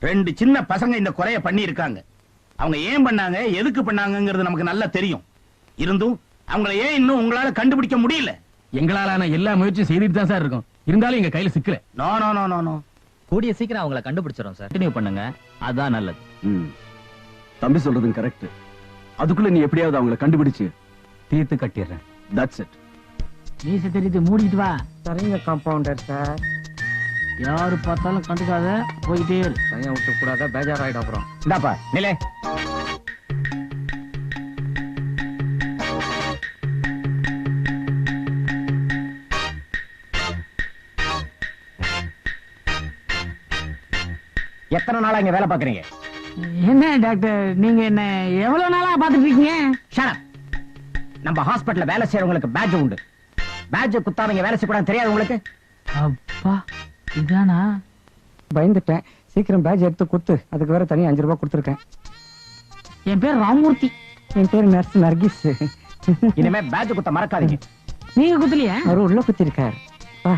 2 சின்ன பசங்க இந்த குறைய பண்ணி இருக்காங்க. அவங்க ஏன் பண்ணாங்க, எதுக்கு பண்ணாங்கங்கிறது நமக்கு நல்லா தெரியும். இருந்தும் அவங்கள ஏன் இன்னும் உங்களால கண்டுபிடிக்க முடியல? எங்களாலான எல்லா முயற்சியும் செய்துட்டு தான் சார் இருக்கும். இருந்தாலும் எங்க கையில சிக்கல. No no no no no. கூடிய சீக்கிரம் அவங்கள கண்டுபிடிச்சிரோம் சார். கண்டினியூ பண்ணுங்க, அதான் நல்லது. தம்பி சொல்றதும் கரெக்ட். அதுக்குள்ள நீ எப்படியாவது அவங்கள கண்டுபிடிச்சு தீர்த்து கட்டிடுறேன். That's it. மீச தெரியுது, மூடிட்டு வா. சரிங்க காம்பவுண்டர் சார். யாரு பார்த்தாலும் கண்டுக்காத, போயிட்டே இரு. தனியா விட்டு கூடாத, பேஜாராயிடும் அப்புறம். இந்தாப்பா நிலே. எத்தனை நாளா இங்க வேலை பாக்குறீங்க? என்ன டாக்டர், நீங்க என்ன எவ்வளவு நாளா பாத்துட்டு இருக்கீங்க? Shut up. நம்ம ஹாஸ்பிடல்ல வேலை செய்யறவங்களுக்கு பேட்ஜ் உண்டு. பேட்ஜ் குத்தாதவங்க வேலை செய்யக்கூடாது தெரியாது உங்களுக்கு? அப்பா, இதானா? பயந்துட்டேன். சீக்கிரம் பேட்ஜ் எடுத்து குத்து. அதுக்கு வேற தனியா 5 ரூபாய் கொடுத்துருக்கேன். என் பேர் ராமூர்த்தி. என் பேர் நர்ஸ் நர்கிஸ். இனிமே பேட்ஜ் குத்த மறக்காதீங்க. நீங்க குத்தலையா? அவரு உள்ள குத்திருக்கார். வா.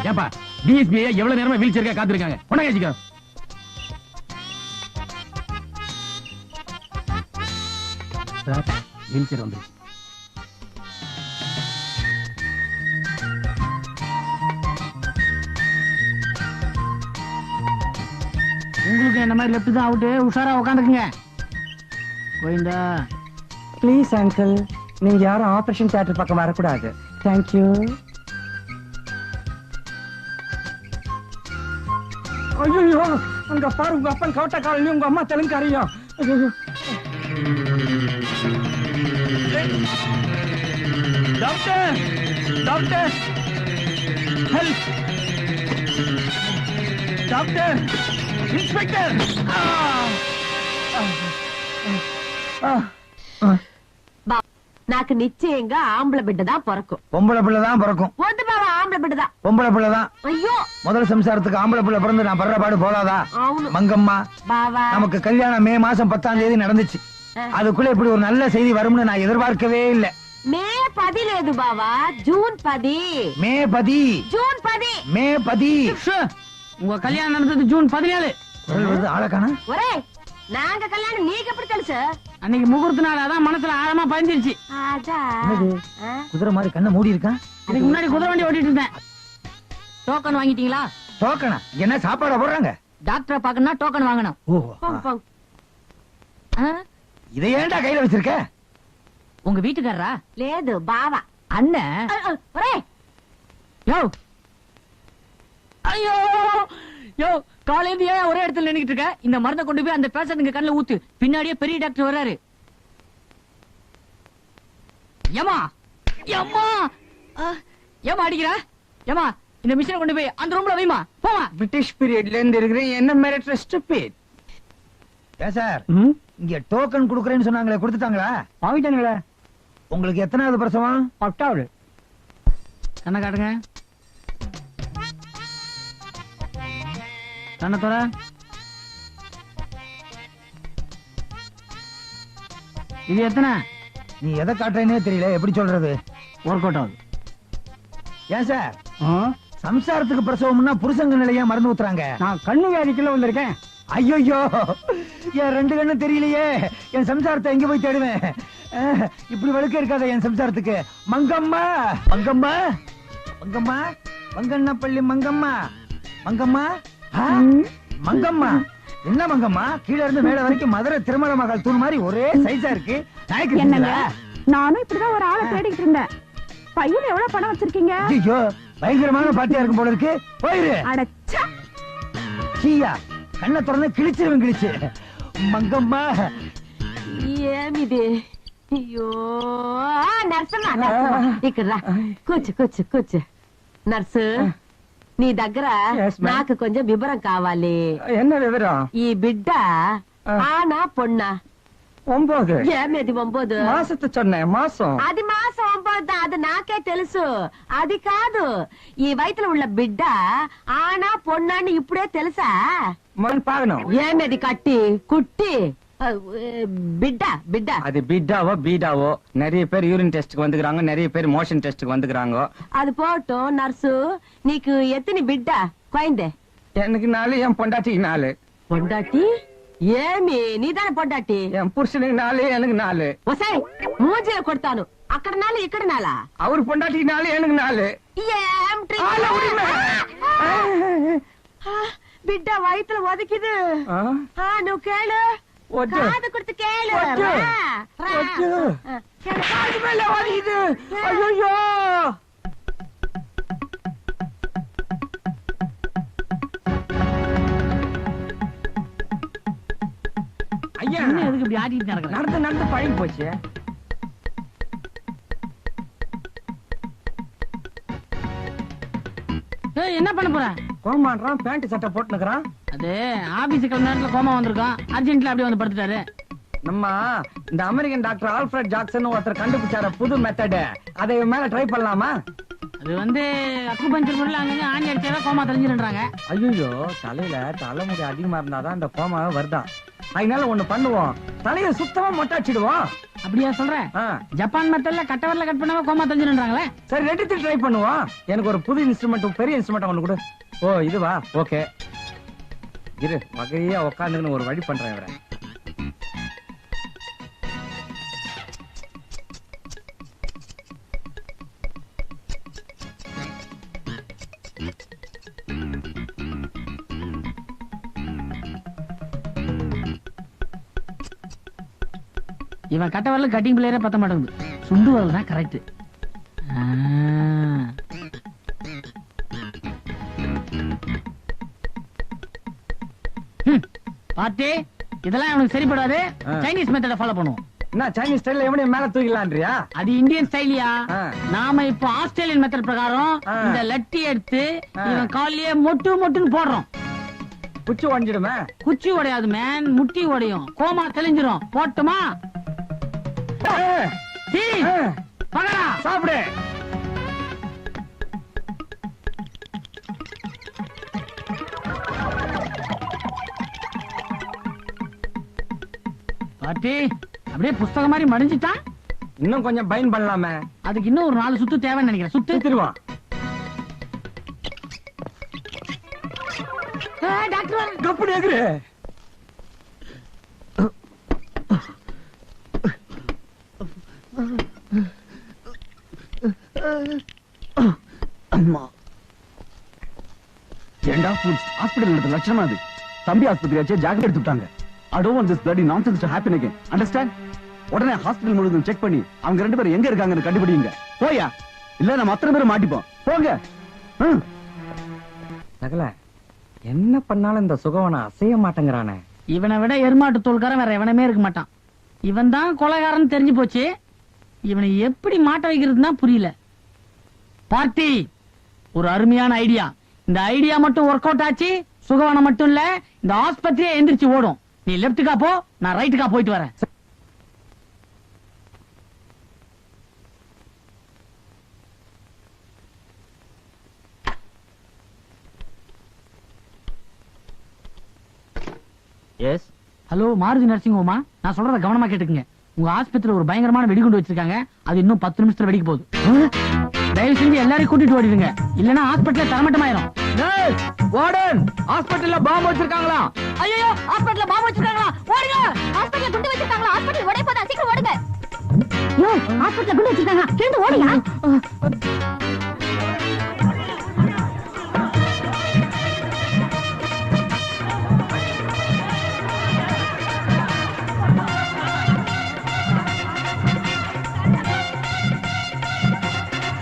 ஏப்பா டிஎஸ்பி எவ்வளவு நேரமா வீல் சேர்க்கா காத்திருக்காங்க உடனே கேச்சிக்க வீல் சேர் வந்துருச்சு. உங்களுக்கு என்ன மாதிரி லெப்ட் தான் அவுட்டு, உஷாரா உட்காந்துக்குங்க. கோவிந்தா ப்ளீஸ் அங்கிள், நீங்க யாரும் ஆபரேஷன் தியேட்டர் பக்கம் வரக்கூடாது. தேங்க்யூ. ஐயோ, அங்க பாரு, உங்க அப்பன் கவட்டக்காரனையும் உங்க அம்மா தெலுங்காரையும். Doctor, doctor, help, doctor, inspector. నాకు నిశ్చయంగా ఆంబల బిడ్డ தான் பிறக்கும். பொம்பளை பிள்ளை தான் பிறக்கும். వద్దు బావా, ఆంబల బిడ్డ தான். பொம்பளை பிள்ளை தான். ஐயோ, முதல் சம்சாரத்துக்கு ஆம்பளை பிள்ளை பிறந்து நான் படுற பாடு போலாதா? అవును மங்கம்மா, బావా. நமக்கு கல்யாணம் மே மாசம் 10ஆம் தேதி நடந்துச்சு. அதுக்குள்ள இப்படி ஒரு நல்ல செய்தி வரும்னு நான் எதிர்பார்க்கவே இல்ல. మే 10 లేదు బావా, జూన్ 10. மே 10. జూన్ 10. மே 10. உங்க கல்யாணம் நடந்தது ஜூன் 17. குரல் வருது, ஆளக்கானா? ఒరే, நாங்க கல்யாணம் நீக்கு எப்படி తెలుసు? அன்னைக்கு முகூர்த்த நாள், அதான் மனசுல ஆழமா பதிஞ்சிருச்சு. அதா என்னது? குதிரை மாதிரி கண்ணை மூடி இருக்கான். அதுக்கு முன்னாடி குதிரை வண்டி ஓட்டிட்டு இருந்தேன். டோக்கன் வாங்கிட்டீங்களா? டோக்கனா? என்ன சாப்பாட போடுறாங்க? டாக்டரை பாக்கணும்னா டோக்கன் வாங்கணும். ஓ, போங்க போங்க. இதை ஏன்டா கையில வச்சிருக்க? உங்க வீட்டுக்காரரா? లేదు బావా. அண்ணன். ఒరే, யோ, ஐயோ, யோ, காலையில ஏன் ஒரே இடத்துல நின்னுட்டு இருக்க? இந்த மருந்தை கொண்டு போய் அந்த பேஷண்ட்ங்க கண்ணுல ஊத்து. பின்னாடியே பெரிய டாக்டர் வராரு. ஏமா, ஏமா, ஏமா அடிக்கிறா? ஏமா, இந்த மிஷினை கொண்டு போய் அந்த ரூம்ல வைமா. போமா. பிரிட்டிஷ் பீரியட்ல இருந்து இருக்கிறேன், என்ன மிரட்டர் ஸ்டூபிட். ஏ சார், இங்க டோக்கன் குடுக்கறேன்னு சொன்னாங்களே, கொடுத்துட்டாங்களா? வாங்கிட்டானுங்களே. உங்களுக்கு எத்தனாவது பிரசவம்? 10வது. கண்ணை காட்டுங்க. கண்ணை தோற. இது எத்தனை? நீ எதை காட்டுறேன்னே தெரியல, எப்படி சொல்றது? ஒர்க் அவுட் ஆகுது. ஏன் சார், சம்சாரத்துக்கு பிரசவம்னா புருஷங்க நிலையா மருந்து ஊத்துறாங்க? நான் கண்ணு வியாதிக்குள்ள வந்திருக்கேன். ஐயோ, என் 2 கண்ணு தெரியலையே, என் சம்சாரத்தை எங்க போய் தேடுவேன்? இப்படி வழுக்க இருக்காத என் சம்சாரத்துக்கு. மங்கம்மா, மங்கம்மா, மங்கம்மா, மங்கண்ணப்பள்ளி மங்கம்மா, மங்கம்மா, மங்கம்மா. என்ன மங்கம்மா, கீழ இருந்து மேல வரைக்கும் மதுரை திருமண மகள் தூண் மாதிரி ஒரே சைஸா இருக்கு. என்னங்க, நானும் இப்படிதான் ஒரு ஆளை தேடிட்டு இருந்தேன். பையன் எவ்வளவு பணம் வச்சிருக்கீங்க? ஐயோ, பயங்கரமான பாட்டியா இருக்கும் போல இருக்கு. போயிரு. அடச்சா, சீயா, கண்ணை திறந்து கிழிச்சிருவேன், கிழிச்சு. மங்கம்மா, ఏమిది? అయ్యో, నర్సమ్మా, నర్సమ్మా, ఇక్కడ రా. కూర్చో కూర్చో కూర్చో. నర్సు, నీ దగ్గర నాకు కొంచెం వివరం కావాలి. என்ன விவரம்? ఈ బిడ్డ ఆనా పొన్నా? 9. ఏమిది 9? మాసத்தை சொன்னேன், మాసం. అది మాసం 9. అది నాకే తెలుసు. అది కాదు, ఈ వయసులో ఉన్న బిడ్డ ఆనా పొన్నా అని ఇప్పుడే తెలుసా? మనం பாக்கணும். ఏమిది కట్టి కుట్టి బిడ్డ బిడ్డ? அது பிட்டாவோ பீடாவோ, நிறைய பேர் யூரின் டெஸ்ட்க்கு வந்துக்கிறாங்க, நிறைய பேர் மோஷன் டெஸ்ட்க்கு வந்துக்கிறாங்க. అది పోవటం. నర్సు, నీకు ఎత్తిని బిడ్డ కొయిందే? எனக்கு 4, என் பொண்டாட்டிக்கு 4. పొండాటి? ఏమి నీదాని పొండాటి? என் புருஷனுக்கு 4, எனக்கு 4. వసై, మూజీలో కొడతాను. అక్కడ 4, ఇక్కడ 4. அவர் பொண்டாட்டிக்கு 4, எனக்கு 4. ఏం బిడ్డ వయసులో ఒదికిదు. నువ్వు కేళు, కాదు కుర్తి కేళు. ஐயோ, ஐயா, எதுக்கு இப்படி ஆடிட்டு நடக்குது? நடந்து நடந்து பழகி போச்சு. என்ன பண்ண போற? கோமான்றான், பேண்ட் சட்டை போட்டுக்கிறான். அது ஆபீஸ் கிளம்ப நேரத்துல கோமா வந்திருக்கான், அர்ஜென்ட்ல அப்படியே வந்து படுத்துட்டாரு. நம்ம இந்த அமெரிக்கன் டாக்டர் ஆல்ஃபிரட் ஜாக்சன் ஒருத்தர் கண்டுபிடிச்சார புது மெத்தட், அதை மேல ட்ரை பண்ணலாமா? அது வந்து அக்குபஞ்சர் முறையில் அங்கங்க ஆணி அடிச்சாதான் கோமா தெரிஞ்சிருன்றாங்க. ஐயோ, தலையில தலைமுடி அதிகமா இருந்தாதான் இந்த கோமாவே வருதான். அதனால ஒண்ணு பண்ணுவோம், தலைய சுத்தமா மொட்டாச்சிடுவோம். அப்படியா சொல்ற? ஜப்பான் மெத்தட்ல கட்டவரல கட் பண்ணாம கோமா தெரிஞ்சுன்றாங்களே. சரி ரெண்டுத்தையும் ட்ரை பண்ணுவோம். எனக்கு ஒரு புது இன்ஸ்ட்ருமெண்ட், பெரிய இன்ஸ்ட்ருமெண்ட் ஒண்ணு கொடு. ஓ இதுவா? ஓகே இரு, வகையா உட்காந்துன்னு ஒரு வழி பண்றேன் இவரை. இவன் கட்ட வரல கட்டிங் பிளேயரே பத்த மாட்டேங்குது. சுண்டு வரல் தான் கரெக்ட். பாட்டி இதெல்லாம் அவனுக்கு சரிப்படாது. சைனீஸ் மெத்தட ஃபாலோ பண்ணுவோம். என்ன சைனீஸ் ஸ்டைல்ல எவனையும் மேல தூக்கிடலான்றியா? அது இந்தியன் ஸ்டைலியா? நாம இப்ப ஆஸ்திரேலியன் மெத்தட் பிரகாரம் இந்த லட்டி எடுத்து இவன் காலியே மொட்டு மொட்டுன்னு போடுறோம். குச்சி உடைஞ்சிடுமே. குச்சி உடையாது மேன், முட்டி உடையும். கோமா தெளிஞ்சிரும். போட்டுமா? சாப்பிடு. பாட்டி அப்படியே புஸ்தகம் மாதிரி மடிஞ்சிட்டான். இன்னும் கொஞ்சம் பைன் பண்ணலாமே. அதுக்கு இன்னும் ஒரு 4 சுத்து தேவைன்னு நினைக்கிறேன். சுத்து திருவான். டாக்டர் கப்படி எகுரு. அம்மா ஏண்டா ஃபுட்ஸ் ஹாஸ்பிடல் நடந்த லட்சணமா அது. தம்பி ஆஸ்பத்திரி ஆச்சு, ஜாக்கெட் எடுத்துட்டாங்க. I don't want this bloody nonsense to happen again. Understand? உடனே ஹாஸ்பிடல் முழுவதும் செக் பண்ணி அவங்க 2 பேரும் எங்க இருக்காங்கன்னு கண்டுபிடிங்க. போயா, இல்ல நம்ம அத்தனை பேரும் மாட்டிப்போம். போங்க. நகல என்ன பண்ணாலும் இந்த சுகவனை அசைய மாட்டேங்கிறானே. இவனை விட எருமாட்டு தோல்காரன் வேற எவனமே இருக்க மாட்டான். இவன் தான் கொலைகாரன் தெரிஞ்சு போச்சு. இவனை எப்படி மாட்ட வைக்கிறதுனா புரியல. பார்ட்டி ஒரு அருமையான ஐடியா. இந்த ஐடியா மட்டும் ஒர்க் அவுட் ஆச்சு, சுகவனம் மட்டும் இல்ல இந்த ஆஸ்பத்திரியே எந்திரிச்சு ஓடும். நீ லெப்டுக்கா போ, நான் ரைட்டுக்கா போயிட்டு வரேன். எஸ். ஹலோ மாருதி நர்சிங் ஹோமா? நான் சொல்றத கவனமா கேட்டுக்குங்க. உங்க ஆஸ்பத்திரியில ஒரு பயங்கரமான வெடிகுண்டு வச்சிருக்காங்க. அது இன்னும் 10 நிமிஷத்துல வெடிக்க போகுது. தயவு செஞ்சு எல்லாரையும் கூட்டிட்டு ஓடிடுங்க, இல்லன்னா ஹாஸ்பிட்டல்ல தரமட்டமாயிரும். வார்டன், ஹாஸ்பிட்டல்ல பாம்பு வச்சிருக்காங்களா? ஐயோ ஹாஸ்பிட்டல்ல பாம்பு வச்சிருக்காங்களா? ஓடுங்க. ஹாஸ்பிட்டல்ல குண்டு வச்சிருக்காங்களா? ஹாஸ்பிட்டல் உடைய போதா, சீக்கிரம் ஓடுங்க. யோ ஹாஸ்பிட்டல்ல குண்டு வச்சிருக்காங்க, கேந்து ஓடுங்க.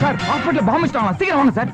சார் ஹாஸ்பிட்டல்ல பாம்பு வச்சிட்டாங்க, சீக்கிரம் வாங்க சார்.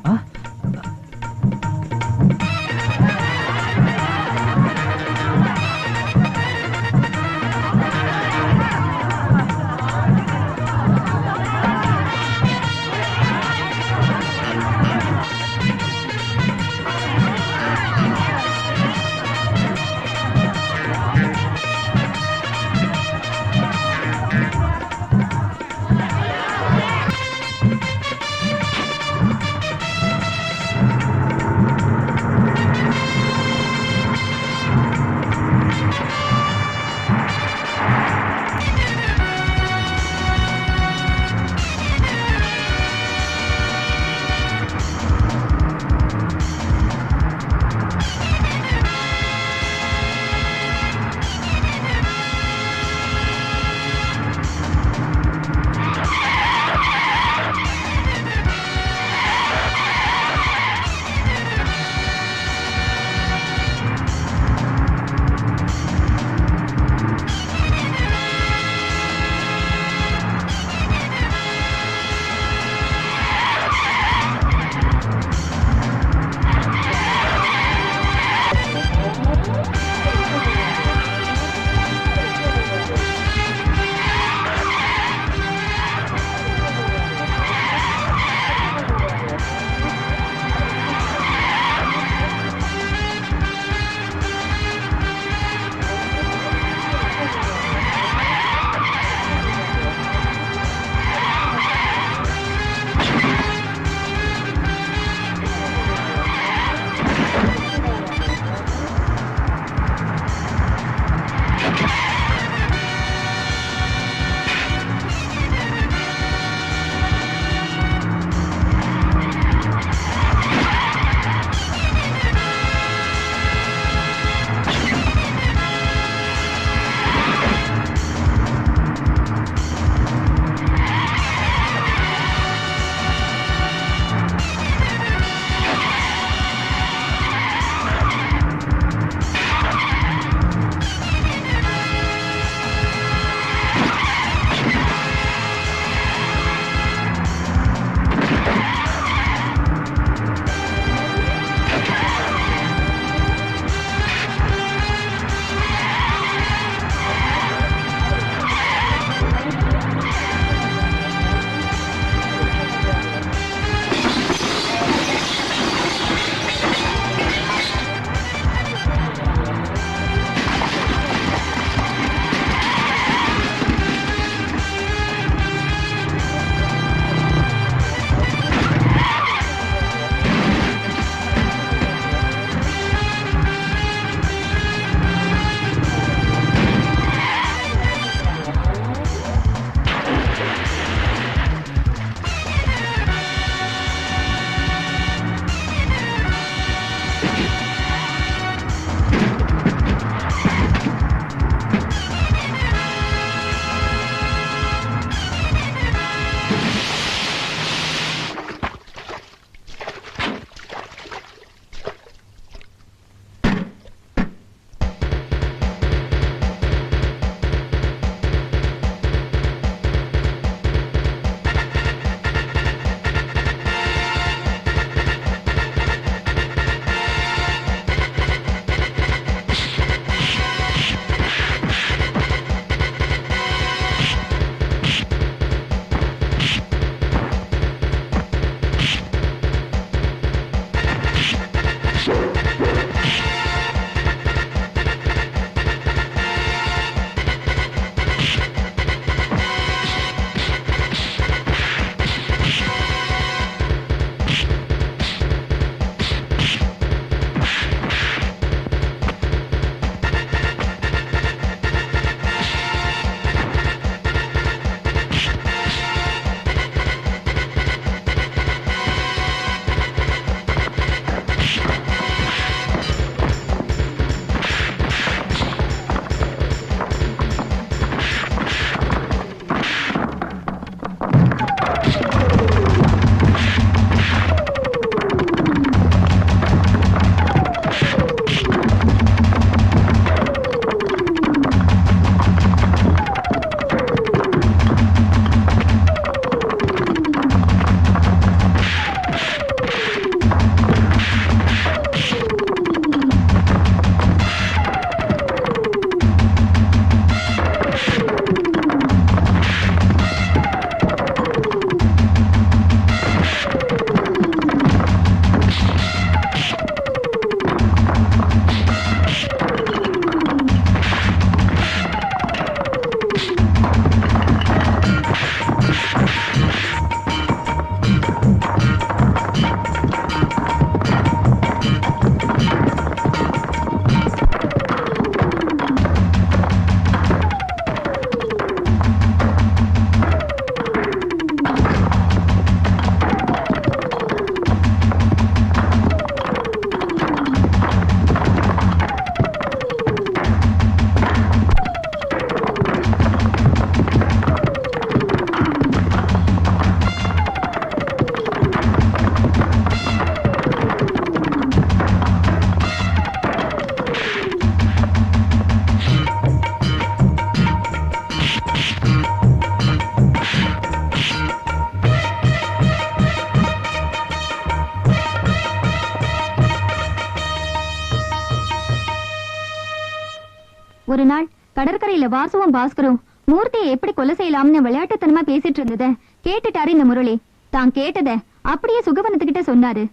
ஒரு நாள் கடற்கரையில வாசுவும் பாஸ்கரும் மூர்த்தியை எப்படி கொலை செய்யலாம்னு விளையாட்டுத்தனமா பேசிட்டு இருந்தத கேட்டுட்டாரு இந்த முரளி. தான் கேட்டத அப்படியே சுகவனத்துக்கிட்ட சொன்னாரு.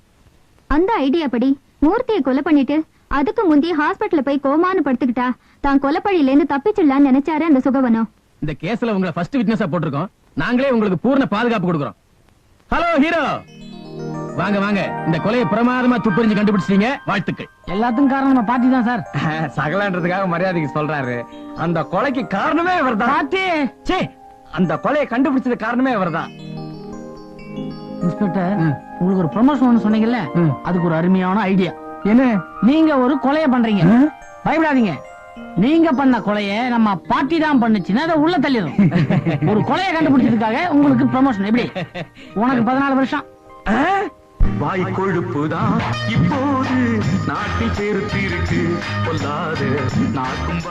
அந்த ஐடியா படி மூர்த்தியை கொலை பண்ணிட்டு அதுக்கு முந்தைய ஹாஸ்பிட்டல்ல போய் கோமான்னு படுத்துக்கிட்டா தான் கொலைப்பழியில இருந்து தப்பிச்சிடலாம்னு நினைச்சாரு அந்த சுகவனம். இந்த கேஸ்ல உங்களை ஃபர்ஸ்ட் விட்னஸா போட்டிருக்கோம். நாங்களே உங்களுக்கு பூர்ண பாதுகாப்பு கொடுக்கிறோம். ஹலோ ஹீரோ, வாங்க வாங்க. இந்த கொலையை பிரமாதமா துப்பறிஞ்சு கண்டுபிடிச்சிட்டீங்க, வாழ்த்துக்கள். எல்லாத்துக்கும் காரணம் நம்ம பாட்டி தான் சார். சகலன்றதுக்காக மரியாதைக்கு சொல்றாரு. அந்த கொலைக்கு காரணமே இவர்தான். பாட்டி, சே, அந்த கொலையை கண்டுபிடிச்சது காரணமே இவர்தான். இன்ஸ்பெக்டர், உங்களுக்கு ஒரு ப்ரமோஷன் சொன்னீங்கல்ல, அதுக்கு ஒரு அருமையான ஐடியா. என்ன? நீங்க ஒரு கொலையை பண்றீங்க, பயப்படாதீங்க. நீங்க பண்ண கொலைய நம்ம பாட்டி தான் பண்ணுச்சுன்னா அதை உள்ள தள்ளிடும். ஒரு கொலையை கண்டுபிடிச்சதுக்காக உங்களுக்கு ப்ரமோஷன். எப்படி? உனக்கு 14 வருஷம். வாய் கொழுப்புதான் இப்போது நாட்டில் பெருத்திருக்கு, பொல்லாத நாக்கும்